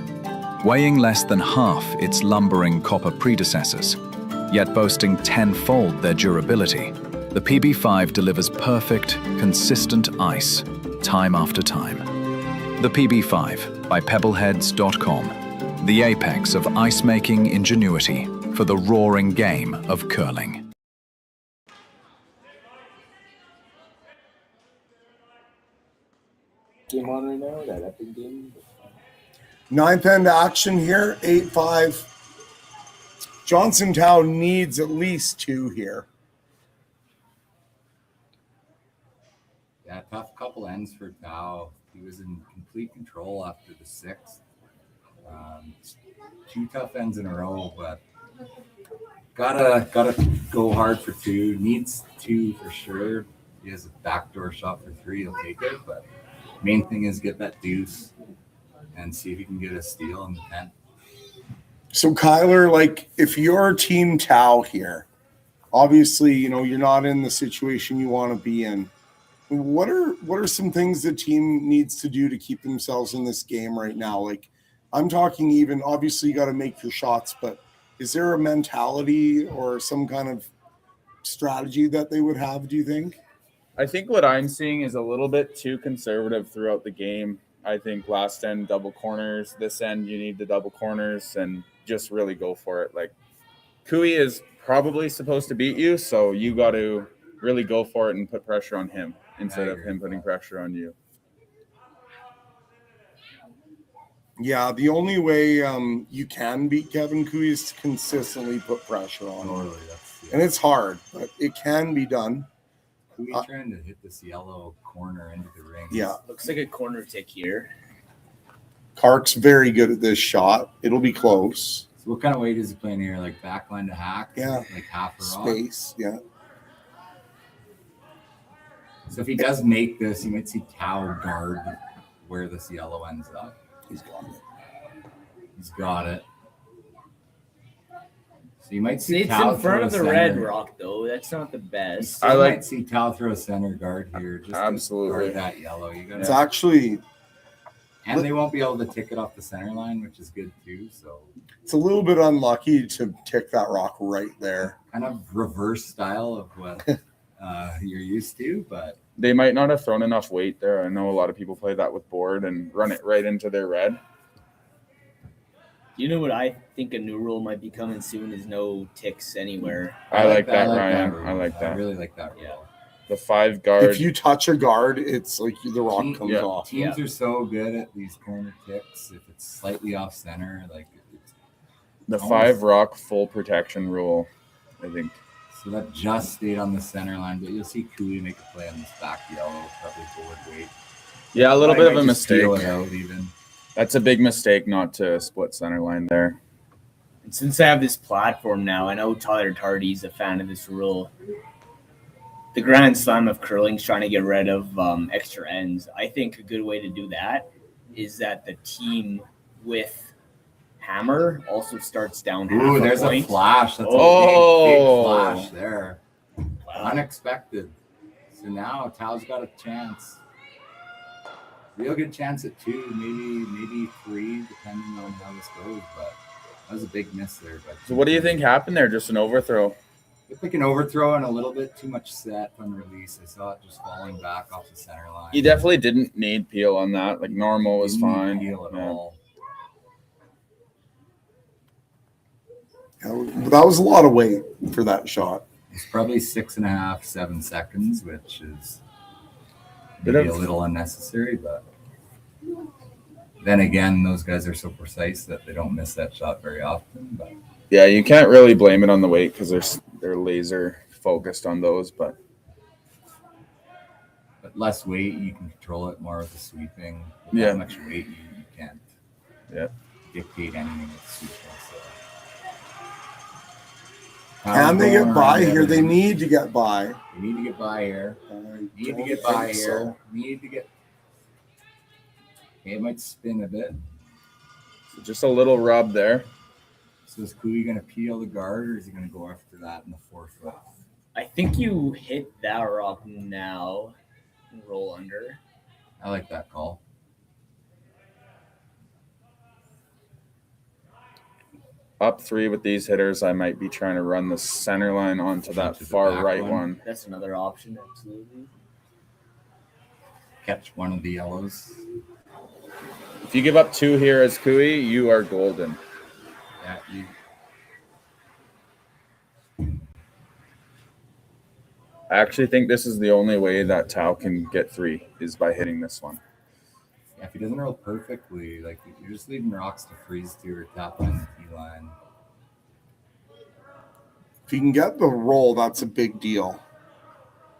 Speaker 16: Weighing less than half its lumbering copper predecessors, yet boasting tenfold their durability, the PB5 delivers perfect, consistent ice, time after time. The PB5 by Pebbleheads.com, the apex of ice-making ingenuity for the roaring game of curling.
Speaker 20: Game on right now, that epic game.
Speaker 9: Ninth end action here, 8-5. Johnson Tao needs at least 2 here.
Speaker 19: Yeah, tough couple ends for Tao. He was in complete control after the 6th. 2 tough ends in a row, but gotta go hard for 2. Needs 2 for sure. He has a backdoor shot for 3. He'll take it, but main thing is get that deuce and see if he can get a steal in the 10th.
Speaker 9: So Kyler, like if you're Team Tao here, obviously, you know, you're not in the situation you want to be in. What are some things the team needs to do to keep themselves in this game right now? Like I'm talking even, obviously you got to make your shots, but is there a mentality or some kind of strategy that they would have, do you think?
Speaker 10: I think what I'm seeing is a little bit too conservative throughout the game. I think last end double corners, this end you need the double corners and just really go for it. Like Cooey is probably supposed to beat you, so you got to really go for it and put pressure on him instead of him putting pressure on you.
Speaker 9: Yeah, the only way you can beat Kevin Cooey is to consistently put pressure on him. And it's hard, but it can be done.
Speaker 19: Cooey trying to hit this yellow corner into the ring.
Speaker 9: Yeah.
Speaker 20: Looks like a corner tick here.
Speaker 9: Kark's very good at this shot. It'll be close.
Speaker 19: So what kind of weight is he playing here? Like backline to hack?
Speaker 9: Yeah.
Speaker 19: Like half a rock?
Speaker 9: Space, yeah.
Speaker 19: So if he does make this, you might see Tao guard where this yellow ends up.
Speaker 9: He's got it.
Speaker 19: He's got it. So you might see
Speaker 20: It's
Speaker 19: Tao
Speaker 20: in front of the
Speaker 19: throw a
Speaker 20: red
Speaker 19: center.
Speaker 20: rock, though. That's not the best.
Speaker 19: I might see Tao throw a center guard here. Just
Speaker 10: Absolutely.
Speaker 19: to guard that yellow. You gotta,
Speaker 9: It's actually...
Speaker 19: and they won't be able to tick it off the center line, which is good too. So
Speaker 9: It's a little bit unlucky to tick that rock right there.
Speaker 19: kind of reverse style of what you're used to, but
Speaker 10: They might not have thrown enough weight there. I know a lot of people play that with board and run it right into their red.
Speaker 20: You know what I think a new rule might be coming soon is no ticks anywhere.
Speaker 10: I like that, Ryan. I like that.
Speaker 19: I really like that rule.
Speaker 20: Yeah.
Speaker 10: The 5 guard.
Speaker 9: If you touch a guard, it's like the rock comes off.
Speaker 19: Teams are so good at these corner ticks. If it's slightly off center, like it's
Speaker 10: The
Speaker 19: almost-
Speaker 10: 5 rock full protection rule, I think.
Speaker 19: So that just stayed on the center line, but you'll see Cooey make a play on this back yellow, probably forward weight.
Speaker 10: Yeah, a little bit of a mistake.
Speaker 19: Peel it out even.
Speaker 10: That's a big mistake not to split center line there.
Speaker 20: And since I have this platform now, I know Tyler Tardy's a fan of this rule. The Grand Slam of curling's trying to get rid of extra ends. I think a good way to do that is that the team with hammer also starts down half
Speaker 19: Ooh, there's
Speaker 20: point.
Speaker 19: a flash. That's a big flash there. Unexpected. So now Tao's got a chance. Real good chance at 2, maybe 3, depending on how this goes. But that was a big miss there. But
Speaker 10: So what do you think happened there? Just an overthrow?
Speaker 19: Looked like an overthrow and a little bit too much set on release. I saw it just falling back off the center line.
Speaker 10: You definitely didn't need peel on that. Like normal was
Speaker 19: Didn't need
Speaker 10: fine.
Speaker 19: peel at all.
Speaker 9: That was a lot of weight for that shot.
Speaker 19: It's probably 6.5, 7 seconds, which is
Speaker 10: Bit
Speaker 19: maybe
Speaker 10: of-
Speaker 19: a little unnecessary, but then again, those guys are so precise that they don't miss that shot very often. But
Speaker 10: Yeah, you can't really blame it on the weight because they're laser focused on those. But
Speaker 19: less weight, you can control it more with the sweeping. With
Speaker 10: Yeah.
Speaker 19: that much weight, you can't dictate anything with sweeping. So.
Speaker 9: Can they get by here? They need to get by.
Speaker 19: They need to get by here. Need to get
Speaker 9: don't
Speaker 19: by
Speaker 9: think
Speaker 19: here.
Speaker 9: so.
Speaker 19: Need to get. Okay, it might spin a bit.
Speaker 10: So just a little rub there.
Speaker 19: So is Cooey going to peel the guard, or is he going to go after that in the 4-foot?
Speaker 20: I think you hit that rock now and roll under.
Speaker 19: I like that call.
Speaker 10: Up 3 with these hitters, I might be trying to run the center line onto that far
Speaker 19: back
Speaker 10: right
Speaker 19: one.
Speaker 10: one.
Speaker 20: That's another option, absolutely.
Speaker 19: Catch one of the yellows.
Speaker 10: If you give up 2 here as Cooey, you are golden.
Speaker 19: Yeah,
Speaker 10: I actually think this is the only way that Tao can get 3 is by hitting this one.
Speaker 19: Yeah, if he doesn't roll perfectly, like you're just leaving rocks to freeze to or tap on the tee line.
Speaker 9: If he can get the roll, that's a big deal.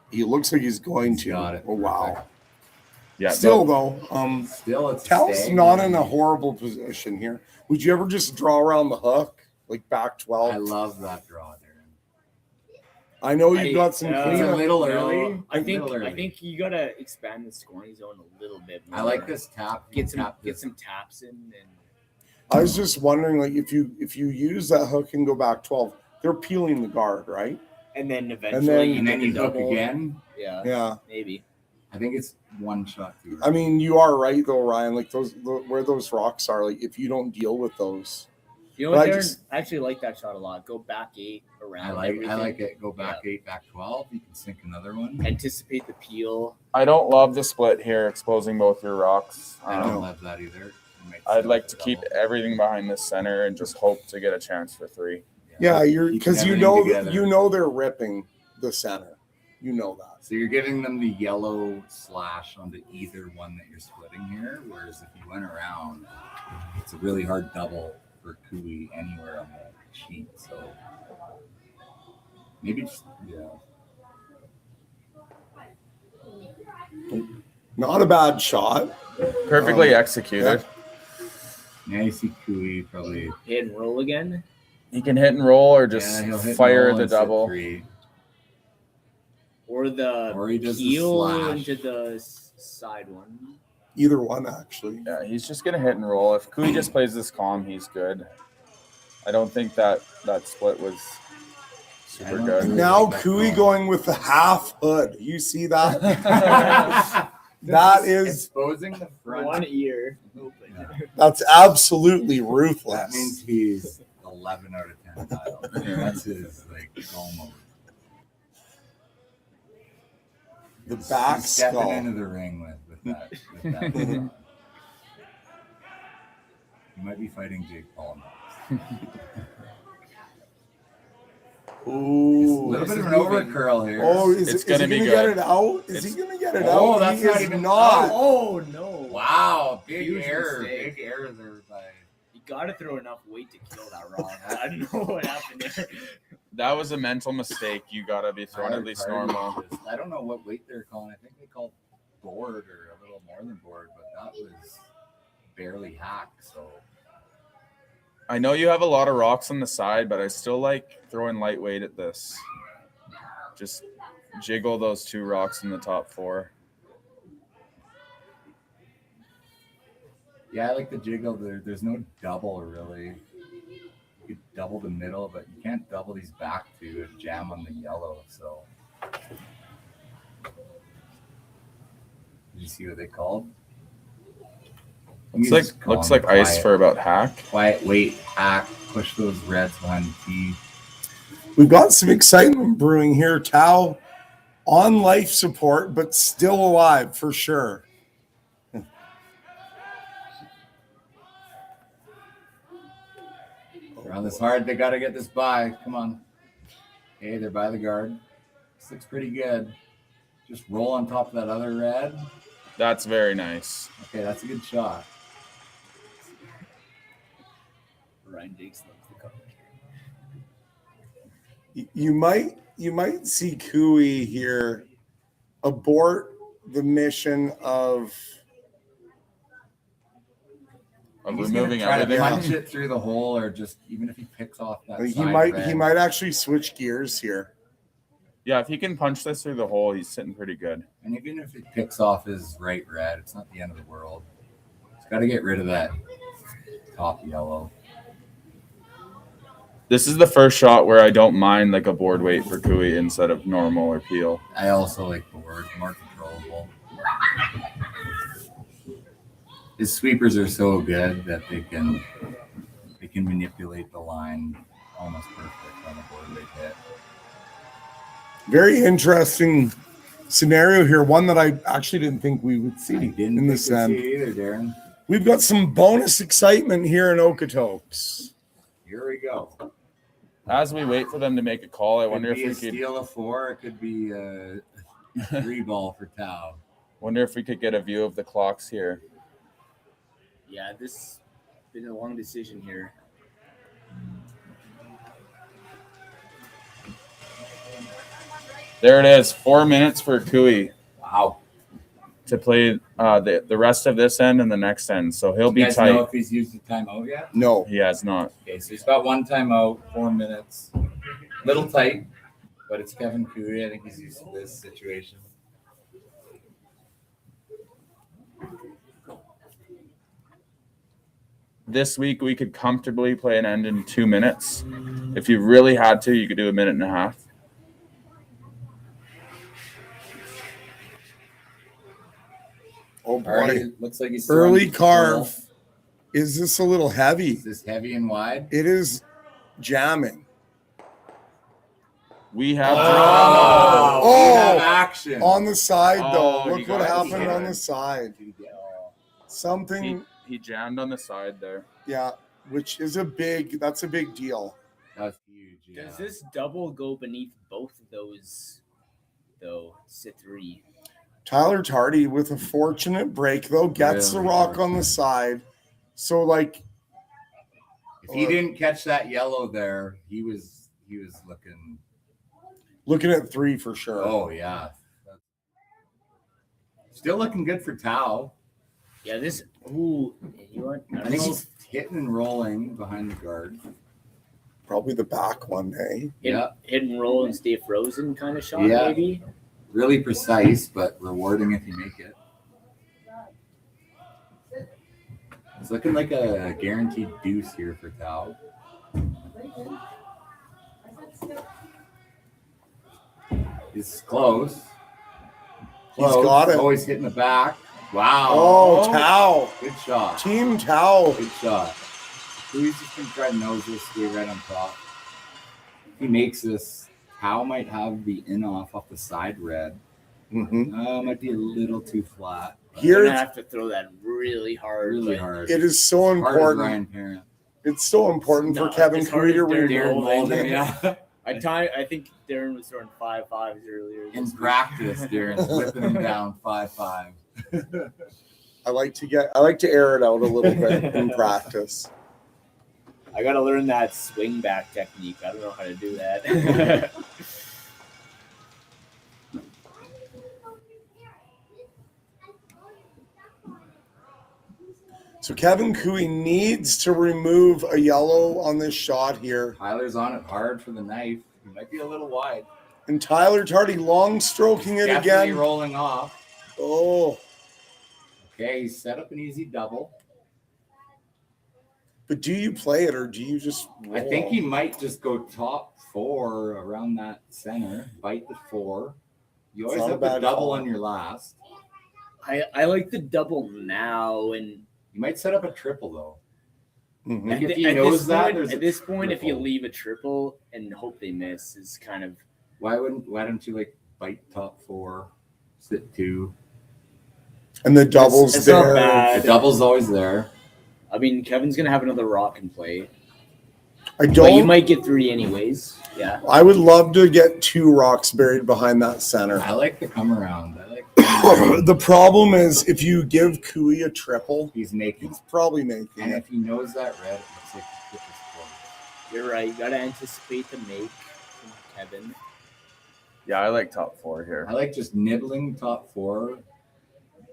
Speaker 9: He looks like he's going to.
Speaker 19: got it.
Speaker 9: Oh, wow.
Speaker 10: Yeah.
Speaker 9: Still, though,
Speaker 19: Still, it's a
Speaker 9: Tal's
Speaker 19: stag.
Speaker 9: not in a horrible position here. Would you ever just draw around the hook, like back 12?
Speaker 19: I love that draw, Darren.
Speaker 9: I know you've got some
Speaker 19: It's
Speaker 9: cleanup.
Speaker 19: a little early.
Speaker 20: I think
Speaker 19: Little early.
Speaker 20: I think you gotta expand the scoring zone a little bit more.
Speaker 19: I like this tap.
Speaker 20: Get some
Speaker 19: Tap
Speaker 20: get
Speaker 19: this.
Speaker 20: some taps in, and
Speaker 9: I was just wondering, like, if you use that hook and go back 12, they're peeling the guard, right?
Speaker 20: then eventually
Speaker 9: then-
Speaker 19: And then you hook
Speaker 20: double.
Speaker 19: again.
Speaker 20: Yeah,
Speaker 9: Yeah.
Speaker 20: maybe.
Speaker 19: I think it's one shot too.
Speaker 9: I mean, you are right though, Ryan. Like where those rocks are, like if you don't deal with those,
Speaker 20: You know
Speaker 9: But
Speaker 20: what,
Speaker 9: I
Speaker 20: Darren?
Speaker 9: just-
Speaker 20: I actually like that shot a lot. Go back 8 around.
Speaker 19: I like
Speaker 20: everything.
Speaker 19: it. Go back 8, back 12. You can sink another one.
Speaker 20: Anticipate the peel.
Speaker 10: I don't love the split here, exposing both your rocks.
Speaker 19: I don't love that either. You might
Speaker 10: I'd
Speaker 19: still
Speaker 10: like to
Speaker 19: double.
Speaker 10: keep everything behind the center and just hope to get a chance for 3.
Speaker 9: yeah, you're
Speaker 19: Keeping
Speaker 9: because you
Speaker 19: everything
Speaker 9: know
Speaker 19: together.
Speaker 9: they're ripping the center. You know that.
Speaker 19: So you're giving them the yellow slash onto either one that you're splitting here. Whereas if you went around, it's a really hard double for Cooey anywhere on the sheet. So maybe just
Speaker 9: Not a bad shot.
Speaker 10: Perfectly executed.
Speaker 19: Yeah, you see Kui probably
Speaker 20: Hit and roll again.
Speaker 10: He can hit and roll or just
Speaker 19: he'll hit and
Speaker 10: fire
Speaker 19: roll
Speaker 10: the
Speaker 19: and sit
Speaker 10: double.
Speaker 19: three.
Speaker 20: Or
Speaker 19: he does the
Speaker 20: heel
Speaker 19: slash.
Speaker 20: into the side one.
Speaker 9: Either one, actually.
Speaker 10: Yeah, he's just going to hit and roll. If Kui just plays this calm, he's good. I don't think that split was super good.
Speaker 9: Now Kui going with the half hood. You see that? That is
Speaker 19: exposing the front.
Speaker 20: One ear.
Speaker 9: That's absolutely ruthless.
Speaker 19: That means he's 11 out of 10 dial. That's his goal mode.
Speaker 9: The back
Speaker 19: He's stepping
Speaker 9: skull.
Speaker 19: into the ring with that. You might be fighting Jake Paul now.
Speaker 9: Ooh,
Speaker 19: a little bit of an over curl here.
Speaker 9: Oh, is he going to get it out? Is he going to get it out?
Speaker 19: That's
Speaker 9: He
Speaker 19: not
Speaker 9: is
Speaker 19: even
Speaker 9: not.
Speaker 20: Oh no!
Speaker 19: Wow, big
Speaker 20: Huge
Speaker 19: error.
Speaker 20: mistake.
Speaker 19: Big error there by.
Speaker 20: You gotta throw enough weight to kill that wrong. I don't know what happened there.
Speaker 10: That was a mental mistake. You got to be throwing at least normal.
Speaker 19: I don't know what weight they're calling. I think they called board or a little more than board, but that was barely hack. So
Speaker 10: I know you have a lot of rocks on the side, but I still like throwing lightweight at this. Just jiggle those 2 rocks in the top 4.
Speaker 19: yeah, I like the jiggle. There's no double really. You could double the middle, but you can't double these back 2 and jam on the yellow. So did you see what they called?
Speaker 10: Looks like ice for about hack.
Speaker 19: Quiet weight, hack, push those reds behind the tee.
Speaker 9: We've got some excitement brewing here. Tao on life support, but still alive for sure.
Speaker 19: They're on this hard. They got to get this by. Come on. Okay, they're by the guard. This looks pretty good. Just roll on top of that other red.
Speaker 10: That's very nice.
Speaker 19: Okay, that's a good shot.
Speaker 20: Ryan Jakes loves the cover.
Speaker 9: You might see Kui here abort the mission of
Speaker 10: removing
Speaker 19: try
Speaker 10: everything.
Speaker 19: to punch it through the hole, or just even if he picks off that.
Speaker 9: He might actually switch gears here.
Speaker 10: Yeah, if he can punch this through the hole, he's sitting pretty good.
Speaker 19: And even if it picks off his right red, it's not the end of the world. He's got to get rid of that top yellow.
Speaker 10: This is the first shot where I don't mind like a board weight for Kui instead of normal or peel.
Speaker 19: I also like board, more controllable. His sweepers are so good that they can manipulate the line almost perfect on a board weight hit.
Speaker 9: Very interesting scenario here. One that I actually didn't think we would see in this end.
Speaker 19: Either, Darren.
Speaker 9: We've got some bonus excitement here in Okotoks.
Speaker 19: Here we go.
Speaker 10: As we wait for them to make a call, I wonder if we could
Speaker 19: steal a 4. It could be a 3 ball for Tao.
Speaker 10: Wonder if we could get a view of the clocks here.
Speaker 20: Yeah, this has been a long decision here.
Speaker 10: There it is, 4 minutes for Kui.
Speaker 19: Wow.
Speaker 10: To play the rest of this end and the next end. So he'll be
Speaker 19: You guys
Speaker 10: tight.
Speaker 19: know if he's used the timeout yet?
Speaker 9: No.
Speaker 10: He has not.
Speaker 19: Okay, so he's got 1 timeout, 4 minutes. Little tight, but it's Kevin Kui. I think he's used to this situation.
Speaker 10: This week we could comfortably play an end in 2 minutes. If you really had to, you could do a minute and a half.
Speaker 9: Oh boy.
Speaker 19: Already looks like he's
Speaker 9: early
Speaker 19: throwing
Speaker 9: carve. Is this a little heavy?
Speaker 19: Is this heavy and wide?
Speaker 9: It is jamming.
Speaker 10: We have
Speaker 19: we
Speaker 9: Oh,
Speaker 19: have action.
Speaker 9: on the side though.
Speaker 10: Oh,
Speaker 9: Look
Speaker 10: you
Speaker 9: what
Speaker 10: got it.
Speaker 9: happened
Speaker 10: Yeah.
Speaker 9: on the side. Something,
Speaker 10: He jammed on the side there.
Speaker 9: yeah, which is that's a big deal.
Speaker 19: That's huge. Yeah.
Speaker 20: Does this double go beneath both of those, though? Sit 3.
Speaker 9: Tyler Tardy with a fortunate break though, gets
Speaker 19: Really
Speaker 9: the rock on the side. So like,
Speaker 19: If he didn't catch that yellow there, he was
Speaker 9: looking at 3 for sure.
Speaker 19: Oh yeah. Still looking good for Tao.
Speaker 20: Yeah, this. Ooh, you want?
Speaker 19: I think he's hitting and rolling behind the guard.
Speaker 9: Probably the back one, eh?
Speaker 20: Hit and roll and stay frozen kind of shot, maybe.
Speaker 19: Really precise, but rewarding if you make it. It's looking like a guaranteed deuce here for Tao. It's close.
Speaker 9: He's got it.
Speaker 19: Always hitting the back. Wow.
Speaker 9: Oh, Tao.
Speaker 19: Good shot.
Speaker 9: Team Tao.
Speaker 19: Good shot. He's just going to try to nose this, stay right on top. If he makes this, Tao might have the in-off the side red. Might be a little too flat.
Speaker 20: You're gonna have to throw that really hard.
Speaker 19: Really hard.
Speaker 9: It is so important.
Speaker 19: Ryan Parent.
Speaker 9: It's so important for Kevin Cooey to read
Speaker 19: Yeah.
Speaker 20: I think Darren was throwing 5.5s earlier.
Speaker 19: In practice, Darren's whipping him down 5.5.
Speaker 9: I like to air it out a little bit in practice.
Speaker 20: I gotta learn that swing back technique. I don't know how to do that.
Speaker 9: So Kevin Cooey needs to remove a yellow on this shot here.
Speaker 19: Tyler's on it hard for the knife. He might be a little wide.
Speaker 9: And Tyler Tardy long stroking it
Speaker 19: Definitely
Speaker 9: again.
Speaker 19: Rolling off.
Speaker 9: Oh.
Speaker 19: Okay, he's set up an easy double.
Speaker 9: But do you play it or do you just roll?
Speaker 19: I think he might just go top 4 around that center. Bite the 4. You always have the double on your last.
Speaker 20: I like the double now, and
Speaker 19: you might set up a triple though.
Speaker 20: Like
Speaker 19: if he knows that,
Speaker 20: at this point, if you leave a triple and hope they miss, is kind of.
Speaker 19: Why don't you like bite top 4, sit 2,
Speaker 9: and the double's
Speaker 20: it's
Speaker 9: there?
Speaker 20: Not bad.
Speaker 19: The double's always there.
Speaker 20: I mean, Kevin's gonna have another rock and play.
Speaker 9: But
Speaker 20: you might get 3 anyways. Yeah.
Speaker 9: I would love to get 2 rocks buried behind that center.
Speaker 19: I like the come around.
Speaker 9: The problem is if you give Cooey a triple,
Speaker 19: he's
Speaker 9: probably making
Speaker 19: and
Speaker 9: it.
Speaker 19: if he knows that red, it looks like he hit this close.
Speaker 20: You're right. You gotta anticipate the make from Kevin.
Speaker 10: Yeah, I like top 4 here.
Speaker 19: I like just nibbling top 4,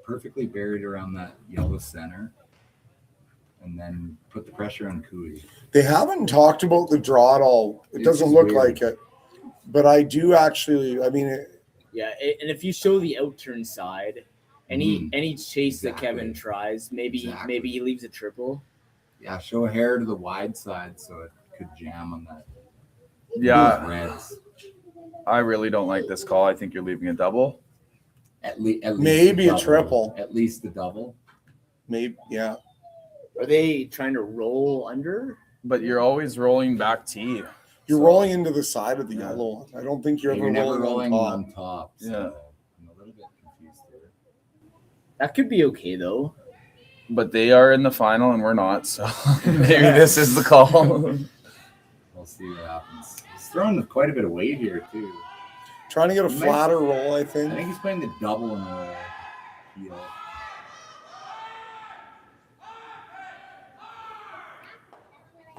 Speaker 19: perfectly buried around that yellow center, and then put the pressure on Cooey.
Speaker 9: They haven't talked about the draw at all. It doesn't look like it, but I do actually. I mean,
Speaker 20: yeah, and if you show the outturn side, any chase that Kevin tries, maybe he leaves a triple.
Speaker 19: Yeah, show a hair to the wide side so it could jam on that.
Speaker 10: Yeah,
Speaker 19: reds.
Speaker 10: I really don't like this call. I think you're leaving a double.
Speaker 19: At least
Speaker 9: maybe a triple.
Speaker 19: At least a double.
Speaker 9: Maybe, yeah.
Speaker 20: Are they trying to roll under?
Speaker 10: But you're always rolling back T.
Speaker 9: You're rolling into the side of the yellow. I don't think you're ever
Speaker 19: never
Speaker 9: rolling
Speaker 19: on top.
Speaker 10: Yeah.
Speaker 19: I'm a little bit confused there.
Speaker 20: That could be okay though.
Speaker 10: But they are in the final and we're not, so maybe this is the call.
Speaker 19: We'll see what happens. He's throwing quite a bit of weight here too.
Speaker 9: Trying to get a flatter roll, I think.
Speaker 19: I think he's playing the double in the heel.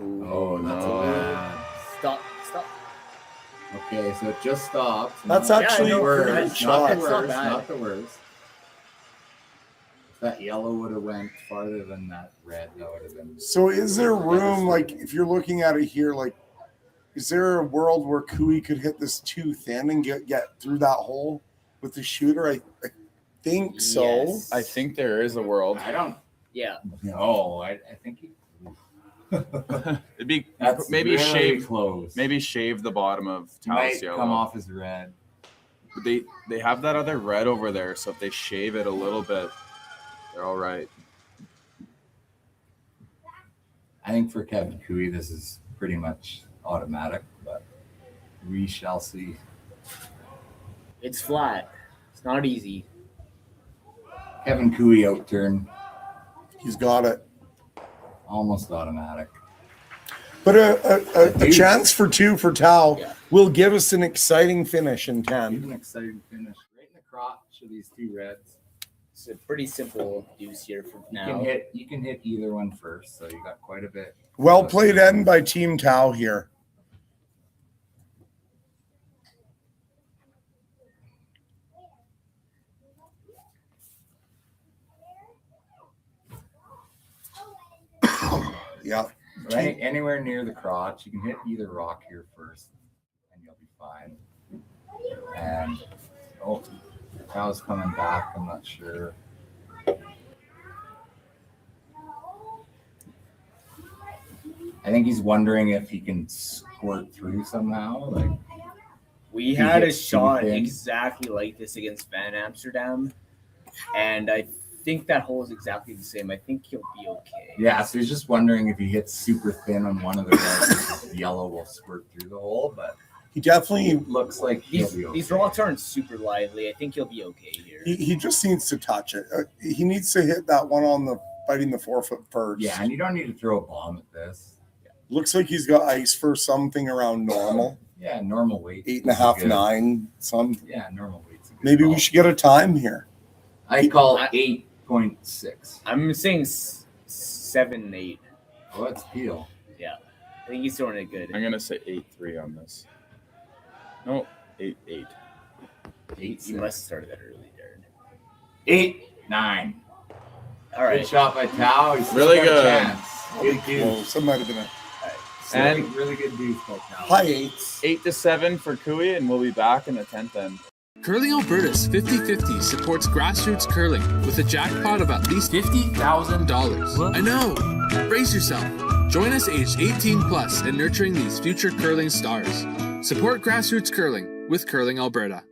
Speaker 19: Oh, that's bad.
Speaker 20: Stop.
Speaker 19: Okay, so it just stopped.
Speaker 9: That's actually
Speaker 19: not the worst.
Speaker 9: pretty
Speaker 19: Not the
Speaker 9: shot.
Speaker 19: worst. Not the worst. If that yellow would have went farther than that red, that would have been.
Speaker 9: So is there room, like, if you're looking at it here, like, is there a world where Cooey could hit this too thin and get through that hole with the shooter? I think so.
Speaker 20: Yes.
Speaker 10: I think there is a world.
Speaker 19: I don't.
Speaker 20: Yeah.
Speaker 19: No, I think he.
Speaker 10: It'd be
Speaker 19: That's
Speaker 10: maybe
Speaker 19: really
Speaker 10: shave
Speaker 19: close.
Speaker 10: Maybe shave the bottom of
Speaker 19: He might
Speaker 10: Tao's yellow.
Speaker 19: come off as red.
Speaker 10: But they have that other red over there, so if they shave it a little bit, they're all right.
Speaker 19: I think for Kevin Cooey, this is pretty much automatic, but we shall see.
Speaker 20: It's flat. It's not easy.
Speaker 19: Kevin Cooey outturn.
Speaker 9: He's got it.
Speaker 19: Almost automatic.
Speaker 9: But a chance for 2 for Tao will give us an exciting finish in 10.
Speaker 19: An exciting finish. Right in the crotch of these 2 reds.
Speaker 20: It's a pretty simple deuce here for now.
Speaker 19: You can hit either one first, so you got quite a bit.
Speaker 9: Well played end by Team Tao here. Yeah.
Speaker 19: So anywhere near the crotch, you can hit either rock here first, and you'll be fine. And cow's coming back. I'm not sure. I think he's wondering if he can squirt through somehow. Like
Speaker 20: we had a shot exactly like this against Van Amsterdam, and I think that hole is exactly the same. I think he'll be okay.
Speaker 19: Yeah, so he's just wondering if he hits super thin on one of the rocks, the yellow will squirt through the hole, but
Speaker 9: he definitely
Speaker 19: looks like he'll be okay.
Speaker 20: These rocks aren't super lively. I think he'll be okay here.
Speaker 9: He just needs to touch it. He needs to hit that one on the fighting the 4-foot first.
Speaker 19: Yeah, and you don't need to throw a bomb at this.
Speaker 9: Looks like he's got ice for something around normal.
Speaker 19: Yeah, normal weight.
Speaker 9: 8.5, 9, some.
Speaker 19: Yeah, normal weight.
Speaker 9: Maybe we should get a time here.
Speaker 19: I call 8.6.
Speaker 20: I'm saying 7, 8.
Speaker 19: Oh, that's Peel.
Speaker 20: Yeah, I think he's throwing it good.
Speaker 10: I'm gonna say 8-3 on this. No, 8-8.
Speaker 19: 8.
Speaker 20: You must have started that early, Darren.
Speaker 19: 8-9.
Speaker 20: All right.
Speaker 19: Good shot by Tao. He's
Speaker 10: really good.
Speaker 19: Good dude.
Speaker 9: Some might have been a
Speaker 10: and
Speaker 19: really good dude by Tao.
Speaker 9: High 8s.
Speaker 10: 8-7 for Kui, and we'll be back in the 10th end.
Speaker 11: Curling Alberta's 50/50 supports grassroots curling with a jackpot of at least $50,000. I know! Brace yourself. Join us aged 18 plus in nurturing these future curling stars. Support grassroots curling with Curling Alberta.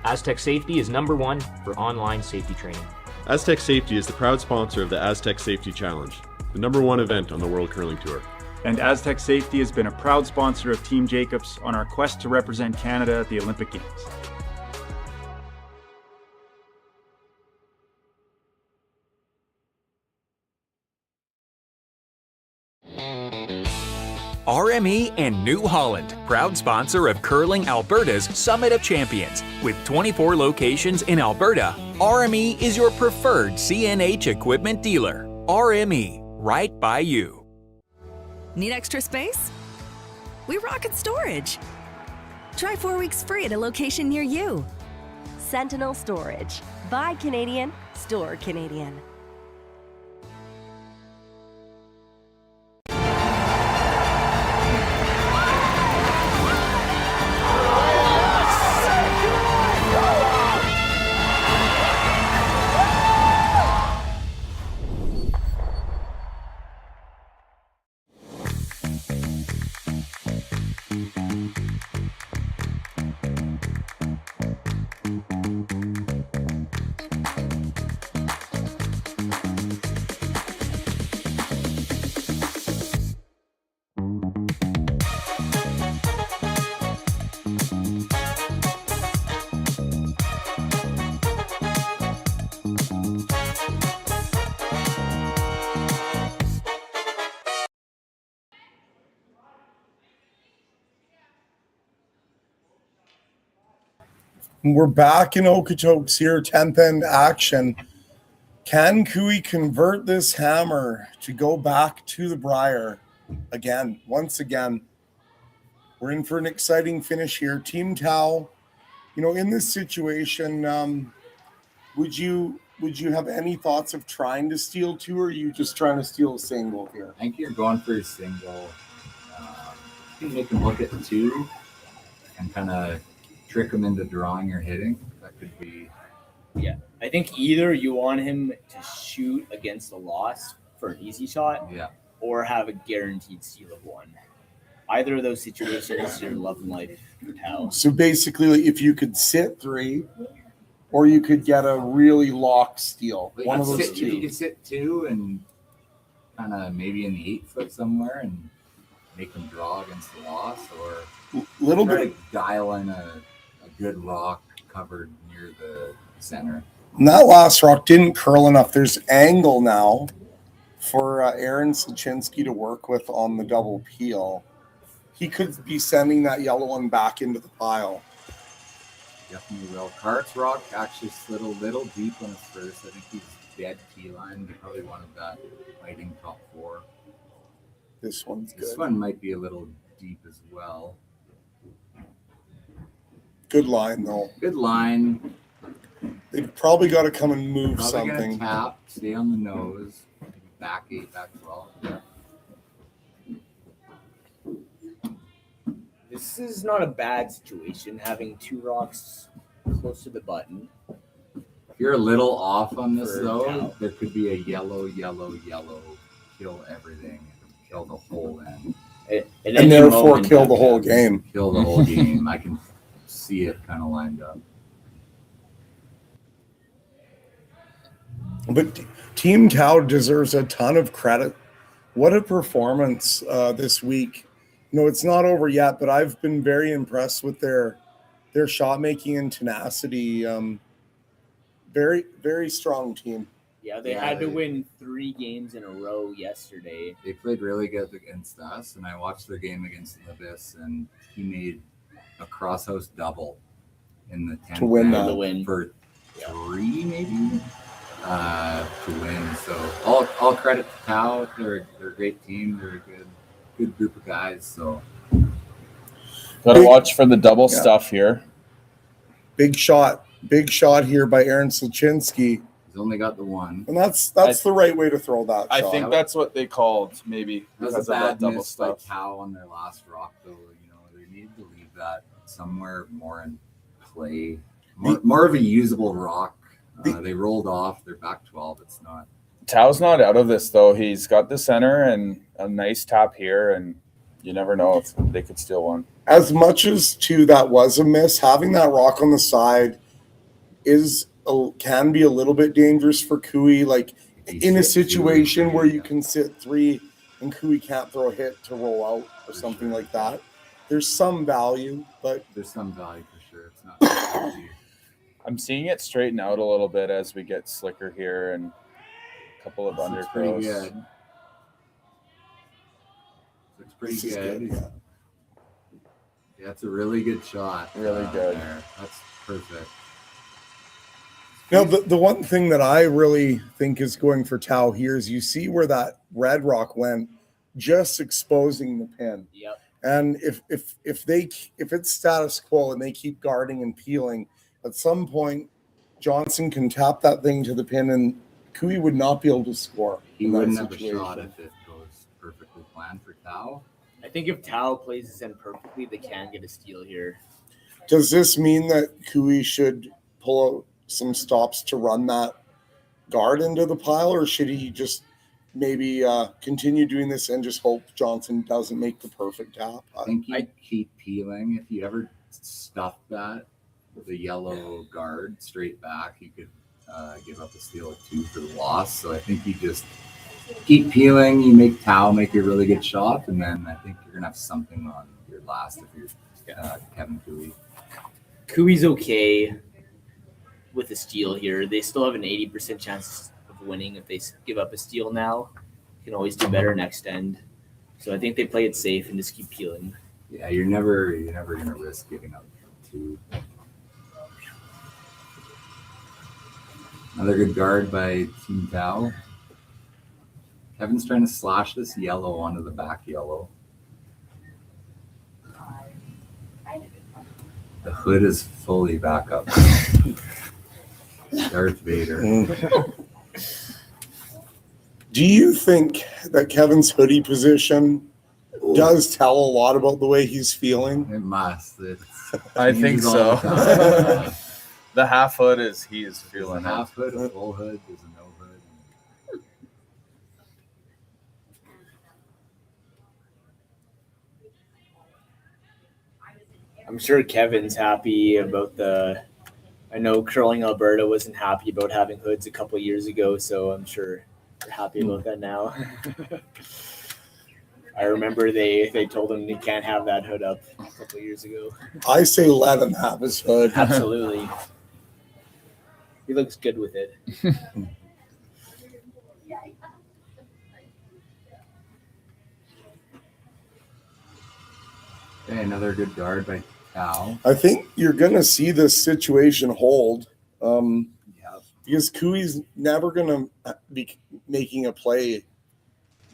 Speaker 13: Aztec Safety is #1 for online safety training.
Speaker 5: Aztec Safety is the proud sponsor of the Aztec Safety Challenge, the #1 event on the World Curling Tour.
Speaker 4: And Aztec Safety has been a proud sponsor of Team Jacobs on our quest to represent Canada at the Olympic Games.
Speaker 1: RME and New Holland, proud sponsor of Curling Alberta's Summit of Champions. With 24 locations in Alberta, RME is your preferred CNH equipment dealer. RME, right by you.
Speaker 2: Need extra space? We rocket storage. Try 4 weeks free at a location near you.
Speaker 3: Sentinel Storage. Buy Canadian, store Canadian.
Speaker 9: We're back in Okotoks here, 10th end action. Can Kui convert this hammer to go back to the Briar again? Once again, we're in for an exciting finish here. Team Tao, in this situation, would you have any thoughts of trying to steal 2, or are you just trying to steal a single here?
Speaker 19: I think you're going for a single. You can make him look at 2 and kind of trick him into drawing or hitting. That could be.
Speaker 20: Yeah, I think either you want him to shoot against the loss for an easy shot, or have a guaranteed steal of 1. Either of those situations, your love and life Tao.
Speaker 9: So basically, if you could sit 3, or you could get a really lock steal, one of those 2.
Speaker 19: You could sit 2 and kind of maybe in the 8-foot somewhere and make them draw against the loss, or
Speaker 9: little
Speaker 19: try
Speaker 9: bit
Speaker 19: to dial in a good rock covered near the center.
Speaker 9: And that last rock didn't curl enough. There's angle now for Aaron Sachinsky to work with on the double peel. He could be sending that yellow one back into the pile.
Speaker 19: Definitely will. Cart's rock actually slid a little deep on his first. I think he's dead T line. He probably wanted that fighting top 4.
Speaker 9: This one's good.
Speaker 19: This one might be a little deep as well.
Speaker 9: Good line, though.
Speaker 19: Good line.
Speaker 9: They've probably got to come and move
Speaker 19: Probably
Speaker 9: something.
Speaker 19: Tap, stay on the nose. Back 8, back 12. Yeah.
Speaker 20: This is not a bad situation, having 2 rocks close to the button.
Speaker 19: If you're a little off on this,
Speaker 20: For
Speaker 19: though,
Speaker 20: Cal.
Speaker 19: there could be a yellow, kill everything, kill the whole end.
Speaker 9: And therefore kill the whole game.
Speaker 19: Kill the whole game. I can see it kind of lined up.
Speaker 9: But Team Cow deserves a ton of credit. What a performance this week. You know, it's not over yet, but I've been very impressed with their shot making and tenacity. Very, very strong team.
Speaker 20: Yeah, they had to win 3 games in a row yesterday.
Speaker 19: They played really good against us, and I watched their game against Libis, and he made a crosshouse double in the 10th
Speaker 9: To win
Speaker 19: man
Speaker 9: that.
Speaker 20: win.
Speaker 19: for 3 maybe to win. So all credit to Tao. They're a great team. They're a good group of guys. So
Speaker 10: Gotta watch for the double stuff here.
Speaker 9: Big shot here by Aaron Sluchinski.
Speaker 19: He's only got the one.
Speaker 9: And that's the right way to throw that
Speaker 10: I
Speaker 9: shot.
Speaker 10: think that's what they called, maybe,
Speaker 19: That was
Speaker 10: because
Speaker 19: a
Speaker 10: of that
Speaker 19: bad
Speaker 10: double
Speaker 19: miss by
Speaker 10: stuff.
Speaker 19: Tao on their last rock, though. You know, they need to leave that somewhere more in play, more of a usable rock. They rolled off. They're back 12. It's not.
Speaker 10: Tao's not out of this, though. He's got the center and a nice tap here, and you never know if they could steal one.
Speaker 9: As much as that was a miss, having that rock on the side can be a little bit dangerous for Cooey. Like in a situation where you can sit 3 and Cooey can't throw a hit to roll out or something like that. There's some value, but
Speaker 19: there's some value for sure. It's not easy.
Speaker 10: I'm seeing it straighten out a little bit as we get slicker here and a couple of
Speaker 19: Looks pretty
Speaker 10: undercrows.
Speaker 19: good. Looks pretty good. Yeah, it's a really good shot.
Speaker 10: Really good.
Speaker 19: There. That's perfect.
Speaker 9: Now, the one thing that I really think is going for Tao here is you see where that red rock went, just exposing the pin.
Speaker 20: Yep.
Speaker 9: And if it's status quo and they keep guarding and peeling, at some point Johnson can tap that thing to the pin and Cooey would not be able to score.
Speaker 19: He
Speaker 9: in that
Speaker 19: wouldn't have a
Speaker 9: situation.
Speaker 19: shot if it goes perfectly planned for Tao.
Speaker 20: I think if Tao plays this in perfectly, they can get a steal here.
Speaker 9: Does this mean that Cooey should pull out some stops to run that guard into the pile, or should he just maybe continue doing this and just hope Johnson doesn't make the perfect tap?
Speaker 19: I think you keep peeling. If you ever stuff that with a yellow guard straight back, you could give up a steal of 2 for the loss. So I think you just keep peeling. You make Tao make a really good shot, and then I think you're gonna have something on your last if you're Kevin Cooey.
Speaker 20: Cooey's okay with a steal here. They still have an 80% chance of winning if they give up a steal now. Can always do better next end. So I think they play it safe and just keep peeling.
Speaker 19: Yeah, you're never gonna risk giving up 2. Another good guard by Team Tao. Kevin's trying to slash this yellow onto the back yellow. The hood is fully back up. Darth Vader.
Speaker 9: Do you think that Kevin's hoodie position does tell a lot about the way he's feeling?
Speaker 19: It must.
Speaker 10: I think so. The half hood he is feeling
Speaker 19: a half hood, a full hood, there's a no hood.
Speaker 20: I'm sure Kevin's happy about I know Curling Alberta wasn't happy about having hoods a couple years ago, so I'm sure they're happy about that now. I remember they told him he can't have that hood up a couple years ago.
Speaker 9: I say let him have his hood.
Speaker 20: Absolutely. He looks good with it.
Speaker 19: Okay, another good guard by Tao.
Speaker 9: I think you're going to see this situation hold because Cooey's never going to be making a play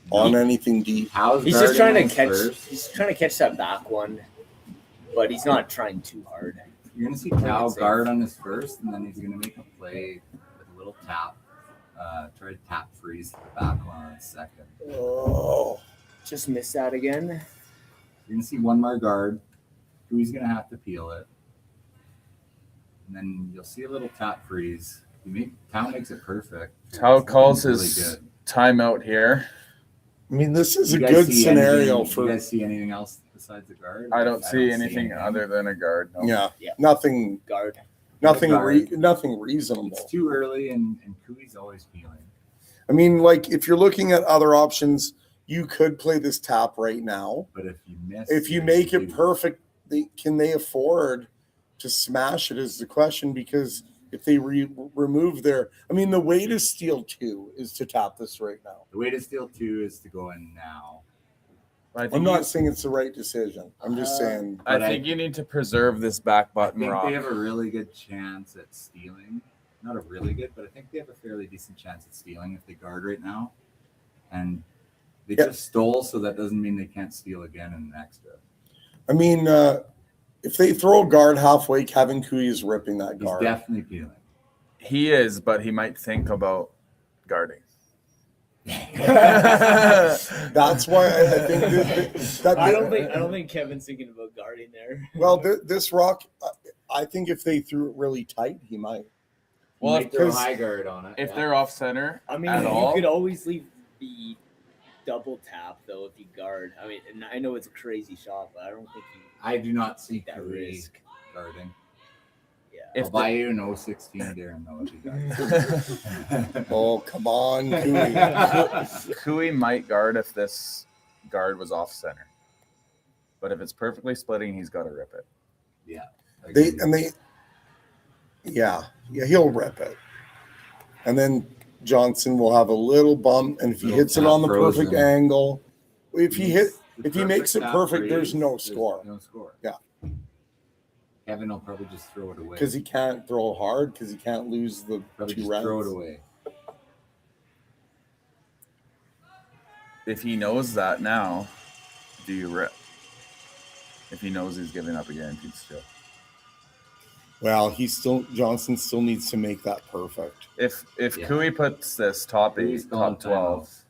Speaker 9: on anything deep.
Speaker 20: He's just trying to catch. He's trying to catch that back one, but he's not trying too hard.
Speaker 19: You're going to see Tao guard on his first, and then he's going to make a play with a little tap. Try to tap freeze the back one on his second.
Speaker 9: Oh.
Speaker 20: Just missed that again.
Speaker 19: You're going to see one more guard. He's going to have to peel it. And then you'll see a little tap freeze. Tao makes it perfect.
Speaker 10: Tao calls
Speaker 19: really
Speaker 10: his
Speaker 19: good.
Speaker 10: timeout here.
Speaker 9: I mean, this is
Speaker 19: You
Speaker 9: a
Speaker 19: guys
Speaker 9: good
Speaker 19: see
Speaker 9: scenario
Speaker 19: anything-
Speaker 9: for.
Speaker 19: You guys see anything else besides the guard?
Speaker 10: I don't see anything other than a guard. No.
Speaker 9: Yeah, nothing.
Speaker 20: Guard.
Speaker 9: Nothing.
Speaker 19: Guard.
Speaker 9: Nothing reasonable.
Speaker 19: It's too early, and Kui's always peeling.
Speaker 9: I mean, like if you're looking at other options, you could play this tap right now.
Speaker 19: But if you miss,
Speaker 9: If you make it perfect, can they afford to smash it? Is the question, because if they remove their, I mean, the way to steal 2 is to tap this right now.
Speaker 19: The way to steal 2 is to go in now.
Speaker 9: I'm not saying it's the right decision. I'm just saying.
Speaker 10: I think you need to preserve this back button
Speaker 19: I think
Speaker 10: rock.
Speaker 19: they have a really good chance at stealing. Not a really good, but I think they have a fairly decent chance at stealing if they guard right now. And they just stole, so that doesn't mean they can't steal again in the next bit.
Speaker 9: I mean, if they throw a guard halfway, Kevin Kui is ripping that
Speaker 19: He's
Speaker 9: guard.
Speaker 19: definitely peeling.
Speaker 10: He is, but he might think about guarding.
Speaker 9: That's why I think that
Speaker 20: I don't think Kevin's thinking about guarding there.
Speaker 9: Well, this rock, I think if they threw it really tight, he might.
Speaker 10: Well,
Speaker 19: if throw high guard on it,
Speaker 10: if they're off center,
Speaker 20: I mean,
Speaker 10: at
Speaker 20: you
Speaker 10: all,
Speaker 20: could always leave the double tap though if you guard. I mean, and I know it's a crazy shot, but I don't think you.
Speaker 19: I do not see
Speaker 20: that
Speaker 19: Kui
Speaker 20: risk.
Speaker 19: guarding.
Speaker 20: Yeah.
Speaker 19: I'll buy you an 016, Darren, though, if you guard.
Speaker 9: Oh, come on, Kui.
Speaker 10: Kui might guard if this guard was off center, but if it's perfectly splitting, he's got to rip it.
Speaker 19: Yeah.
Speaker 9: Yeah, he'll rip it, and then Johnson will have a little bump, and if he hits it on the perfect angle, if he makes it perfect, there's no score.
Speaker 19: No score.
Speaker 9: Yeah.
Speaker 19: Kevin will probably just throw it away.
Speaker 9: Because he can't throw hard, because he can't lose the
Speaker 19: Probably
Speaker 9: 2
Speaker 19: just
Speaker 9: rounds.
Speaker 19: throw it away.
Speaker 10: If he knows that now, do you rip? If he knows he's giving up a guaranteed steal.
Speaker 9: Well, Johnson still needs to make that perfect.
Speaker 10: If Kui puts this top 8,
Speaker 19: Kui's gone
Speaker 10: top 12,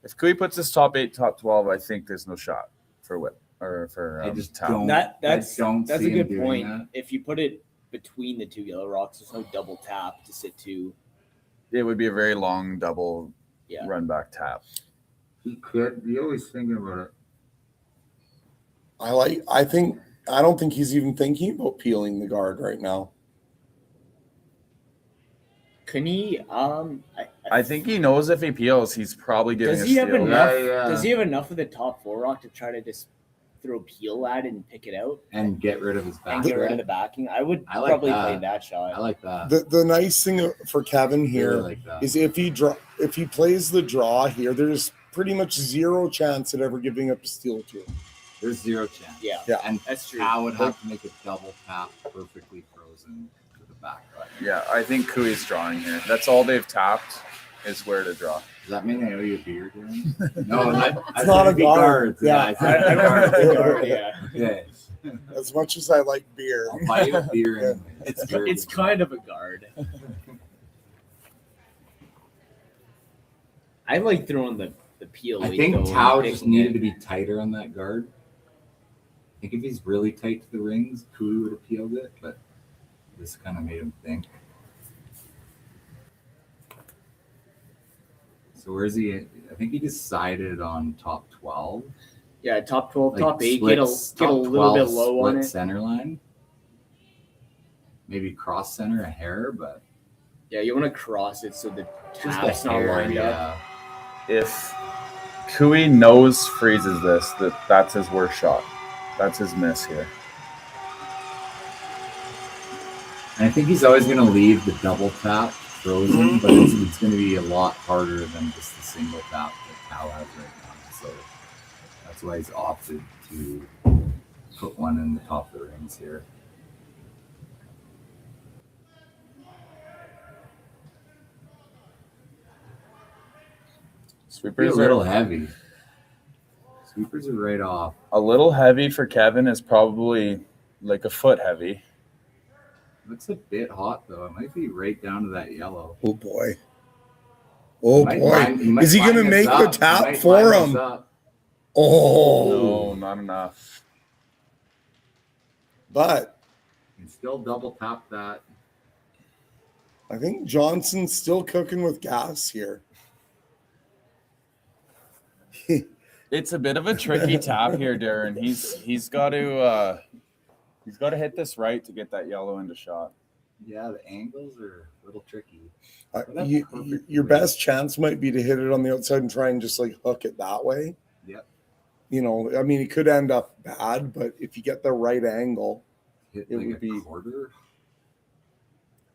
Speaker 10: if Kui puts this top 8, top 12, I think there's no shot for whip or for
Speaker 19: I just
Speaker 10: tap.
Speaker 19: don't.
Speaker 20: That's
Speaker 19: don't
Speaker 20: a
Speaker 19: see him
Speaker 20: good
Speaker 19: doing
Speaker 20: point.
Speaker 19: that.
Speaker 20: If you put it between the 2 yellow rocks, there's no double tap to sit 2.
Speaker 10: It would be a very long double run back tap.
Speaker 19: He could be always thinking about it.
Speaker 9: I don't think he's even thinking about peeling the guard right now.
Speaker 20: Can he?
Speaker 10: I think he knows if he peels, he's probably giving
Speaker 20: Does
Speaker 10: a
Speaker 20: he have
Speaker 10: steal.
Speaker 20: enough? Does he have enough of the top 4 rock to try to just throw peel at it and pick it out
Speaker 19: And get rid of his back.
Speaker 20: and get rid of the backing? I would
Speaker 19: I like
Speaker 20: probably
Speaker 19: that.
Speaker 20: play that shot.
Speaker 19: I like that.
Speaker 9: The nice thing for Kevin here
Speaker 19: Really like that.
Speaker 9: is if he plays the draw here, there's pretty much 0 chance at ever giving up a steal 2.
Speaker 19: There's 0 chance.
Speaker 20: Yeah,
Speaker 19: And
Speaker 20: that's true.
Speaker 19: I would have to make a double tap perfectly frozen to the back button.
Speaker 10: Yeah, I think Kui's drawing here. That's all they've tapped is where to draw.
Speaker 19: Does that mean I owe you a beer, Darren? No,
Speaker 9: It's not a guard. Yeah.
Speaker 19: I don't want a guard. Yeah.
Speaker 9: As much as I like beer.
Speaker 19: I'll buy you a beer. And
Speaker 20: It's kind of a guard. I like throwing the peel.
Speaker 19: I think Tao just needed to be tighter on that guard. I think if he's really tight to the rings, Kui would have peeled it, but this kind of made him think. So where's he? I think he decided on top 12.
Speaker 20: Yeah, top 12,
Speaker 19: Like
Speaker 20: top 8.
Speaker 19: split-
Speaker 20: Get a
Speaker 19: top
Speaker 20: little bit
Speaker 19: 12
Speaker 20: low on
Speaker 19: split
Speaker 20: it.
Speaker 19: Center line. Maybe cross center a hair, but
Speaker 20: Yeah, you want to cross it so the
Speaker 19: just
Speaker 20: tap's
Speaker 19: a
Speaker 20: not
Speaker 19: hair,
Speaker 20: lined up.
Speaker 10: If Kui knows freezes this, that's his worst shot. That's his miss here.
Speaker 19: And I think he's always going to leave the double tap frozen, but it's going to be a lot harder than just the single tap that Tao has right now. So that's why he's opted to put one in the top of the rings here.
Speaker 10: Sweepers
Speaker 19: a little heavy. Sweepers are right off.
Speaker 10: A little heavy for Kevin is probably like a foot heavy.
Speaker 19: Looks a bit hot though. It might be right down to that yellow.
Speaker 9: Oh boy. Oh
Speaker 19: Might
Speaker 9: boy.
Speaker 19: line- he might
Speaker 9: Is he going to
Speaker 19: line
Speaker 9: make
Speaker 19: us
Speaker 9: the
Speaker 19: up. He
Speaker 9: tap
Speaker 19: might
Speaker 9: for
Speaker 19: line us
Speaker 9: him?
Speaker 19: up.
Speaker 9: Oh.
Speaker 10: No, not enough.
Speaker 9: But
Speaker 19: You can still double tap that.
Speaker 9: I think Johnson's still cooking with gas here.
Speaker 10: It's a bit of a tricky tap here, Darren. He's got to hit this right to get that yellow into shot.
Speaker 19: Yeah, the angles are a little tricky.
Speaker 9: Your best chance might be to hit it on the outside and try and just like hook it that way.
Speaker 19: Yep.
Speaker 9: You know, I mean, it could end up bad, but if you get the right angle,
Speaker 19: Hit
Speaker 9: it
Speaker 19: like
Speaker 9: would
Speaker 19: a
Speaker 9: be.
Speaker 19: quarter.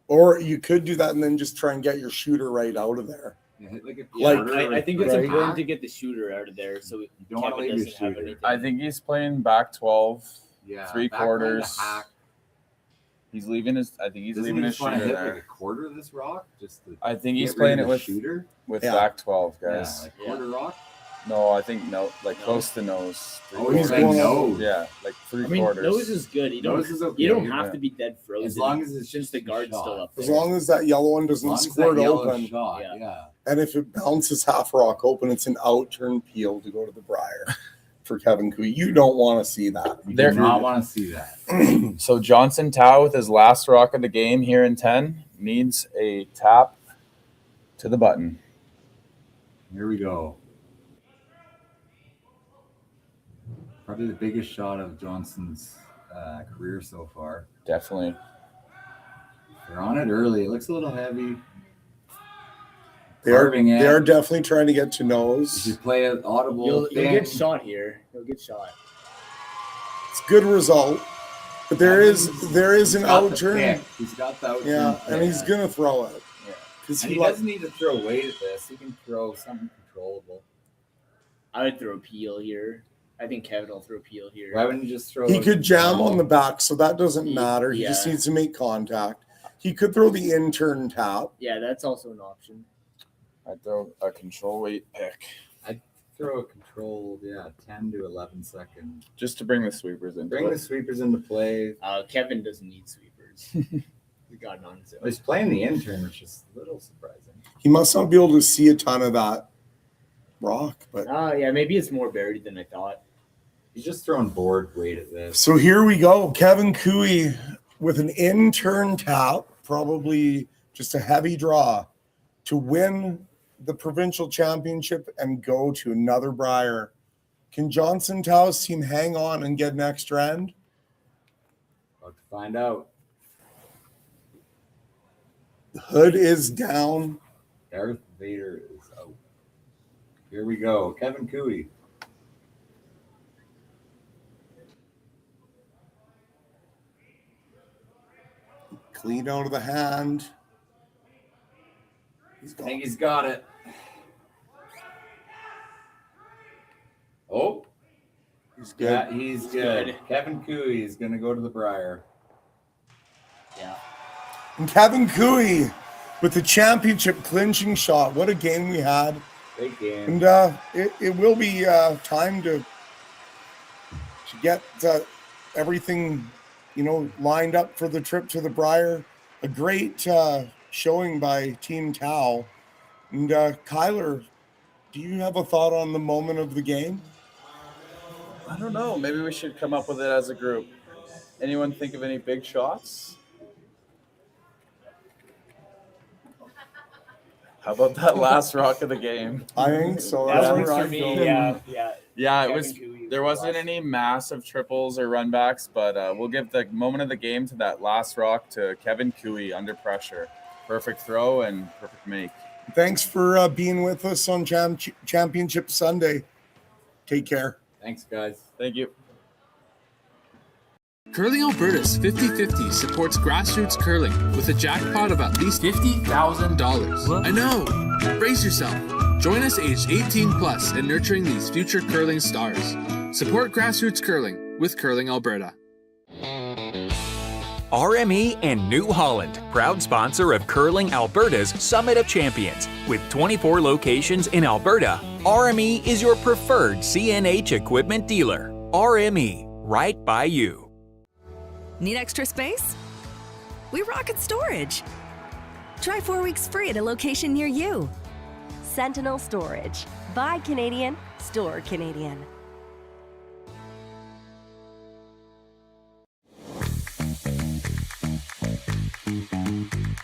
Speaker 9: Or you could do that and then just try and get your shooter right out of there.
Speaker 19: Yeah, hit like a
Speaker 9: Like,
Speaker 19: quarter.
Speaker 20: I think it's
Speaker 9: right?
Speaker 20: important to get the shooter out of there so
Speaker 19: don't wanna
Speaker 20: Kevin
Speaker 19: leave your
Speaker 20: doesn't have
Speaker 19: shooter.
Speaker 20: anything.
Speaker 10: I think he's playing back 12,
Speaker 19: Yeah,
Speaker 10: three
Speaker 19: back line to
Speaker 10: quarters.
Speaker 19: hack.
Speaker 10: He's leaving his. I think he's
Speaker 19: Doesn't
Speaker 10: leaving
Speaker 19: he
Speaker 10: his
Speaker 19: just want to
Speaker 10: shooter
Speaker 19: hit
Speaker 10: there.
Speaker 19: like a quarter of this rock? Just to
Speaker 10: I think he's
Speaker 19: get
Speaker 10: playing
Speaker 19: rid
Speaker 10: it
Speaker 19: of the
Speaker 10: with
Speaker 19: shooter.
Speaker 10: with back 12,
Speaker 19: Yeah,
Speaker 10: guys.
Speaker 19: like quarter rock.
Speaker 10: No, I think close to nose.
Speaker 19: Oh, he's saying nose.
Speaker 10: Yeah, like three
Speaker 20: I mean,
Speaker 10: quarters.
Speaker 20: nose is good. You don't,
Speaker 19: Nose is okay,
Speaker 20: you don't have
Speaker 10: yeah.
Speaker 20: to be dead frozen
Speaker 19: As long as it's
Speaker 20: since the guard's
Speaker 19: shot.
Speaker 20: still up
Speaker 9: As
Speaker 20: there.
Speaker 9: long as that yellow one
Speaker 19: As
Speaker 9: doesn't
Speaker 19: long as that
Speaker 9: squirt
Speaker 19: yellow
Speaker 9: open.
Speaker 19: shot,
Speaker 20: Yeah.
Speaker 19: yeah.
Speaker 9: And if it bounces half rock open, it's an out turn peel to go to the Briar for Kevin Cooey. You don't want to see that.
Speaker 19: You
Speaker 10: There-
Speaker 19: do not want to see that.
Speaker 10: So Johnson Tao with his last rock of the game here in 10 needs a tap to the button.
Speaker 19: Here we go. Probably the biggest shot of Johnson's career so far.
Speaker 10: Definitely.
Speaker 19: They're on it early. It looks a little heavy.
Speaker 9: They are
Speaker 19: Carving it.
Speaker 9: definitely trying to get to
Speaker 19: You
Speaker 9: nose.
Speaker 19: should play an audible
Speaker 20: You'll
Speaker 19: thing.
Speaker 20: get shot here. You'll get shot.
Speaker 9: It's a good result. But there is an
Speaker 19: He's got the
Speaker 9: out turn.
Speaker 19: pick. He's got the out turn.
Speaker 9: Yeah, and
Speaker 19: pick.
Speaker 9: he's gonna throw it.
Speaker 19: Yeah.
Speaker 9: 'Cause
Speaker 19: And
Speaker 9: he
Speaker 19: he
Speaker 9: like-
Speaker 19: doesn't need to throw weight at this. He can throw something controllable.
Speaker 20: I would throw a peel here. I think Kevin will throw a peel here.
Speaker 19: Why wouldn't you just throw?
Speaker 9: He could jam on the back, so that doesn't matter. He
Speaker 20: Yeah.
Speaker 9: just needs to make contact. He could throw the in-turn tap.
Speaker 20: Yeah, that's also an option.
Speaker 10: I'd throw a control weight pick
Speaker 19: throw a controlled, 10 to 11 second.
Speaker 10: just to bring the sweepers in.
Speaker 19: Bring the sweepers into play.
Speaker 20: Kevin doesn't need sweepers. He got it on his own.
Speaker 19: He's playing the intern, which is a little surprising.
Speaker 9: He must not be able to see a ton of that rock, but
Speaker 20: Yeah, maybe it's more buried than I thought.
Speaker 19: He's just throwing board weight at this.
Speaker 9: so here we go. Kevin Cooey with an in-turn tap, probably just a heavy draw to win the provincial championship and go to another Briar. Can Johnson Tao's team hang on and get an extra end?
Speaker 19: About to find out.
Speaker 9: The hood is down.
Speaker 19: Darth Vader is out. Here we go. Kevin Cooey.
Speaker 9: Clean out of the hand.
Speaker 19: I think he's got it. Oh,
Speaker 9: he's good.
Speaker 19: Yeah, he's good. Kevin Cooey is going to go to the Briar.
Speaker 20: Yeah.
Speaker 9: And Kevin Cooey with the championship clinching shot. What a game we had.
Speaker 19: Great game.
Speaker 9: And it will be time to get everything, lined up for the trip to the Briar. A great showing by Team Tao. And Kyler, do you have a thought on the moment of the game?
Speaker 10: I don't know. Maybe we should come up with it as a group. Anyone think of any big shots? How about that last rock of the game?
Speaker 9: I think so.
Speaker 20: That
Speaker 9: That's
Speaker 20: works
Speaker 9: where
Speaker 20: for
Speaker 9: I'm
Speaker 20: me.
Speaker 9: going.
Speaker 10: Yeah, it
Speaker 20: Kevin
Speaker 10: was.
Speaker 20: Cooey
Speaker 10: There
Speaker 20: was
Speaker 10: wasn't any massive triples or runbacks, but we'll give the moment of the game to that last rock to Kevin Cooey under pressure. Perfect throw and perfect make.
Speaker 9: Thanks for being with us on Championship Sunday. Take care.
Speaker 19: Thanks, guys.
Speaker 10: Thank you.
Speaker 11: Curling Alberta's 50-50 supports grassroots curling with a jackpot of at least $50,000. I know! Brace yourself. Join us aged 18 plus in nurturing these future curling stars. Support grassroots curling with Curling Alberta.
Speaker 1: RME and New Holland, proud sponsor of Curling Alberta's Summit of Champions. With 24 locations in Alberta, RME is your preferred CNH equipment dealer. RME, right by you.
Speaker 2: Need extra space? We rocket storage. Try 4 weeks free at a location near you.
Speaker 3: Sentinel Storage. Buy Canadian, store Canadian.
Speaker 6: Bye.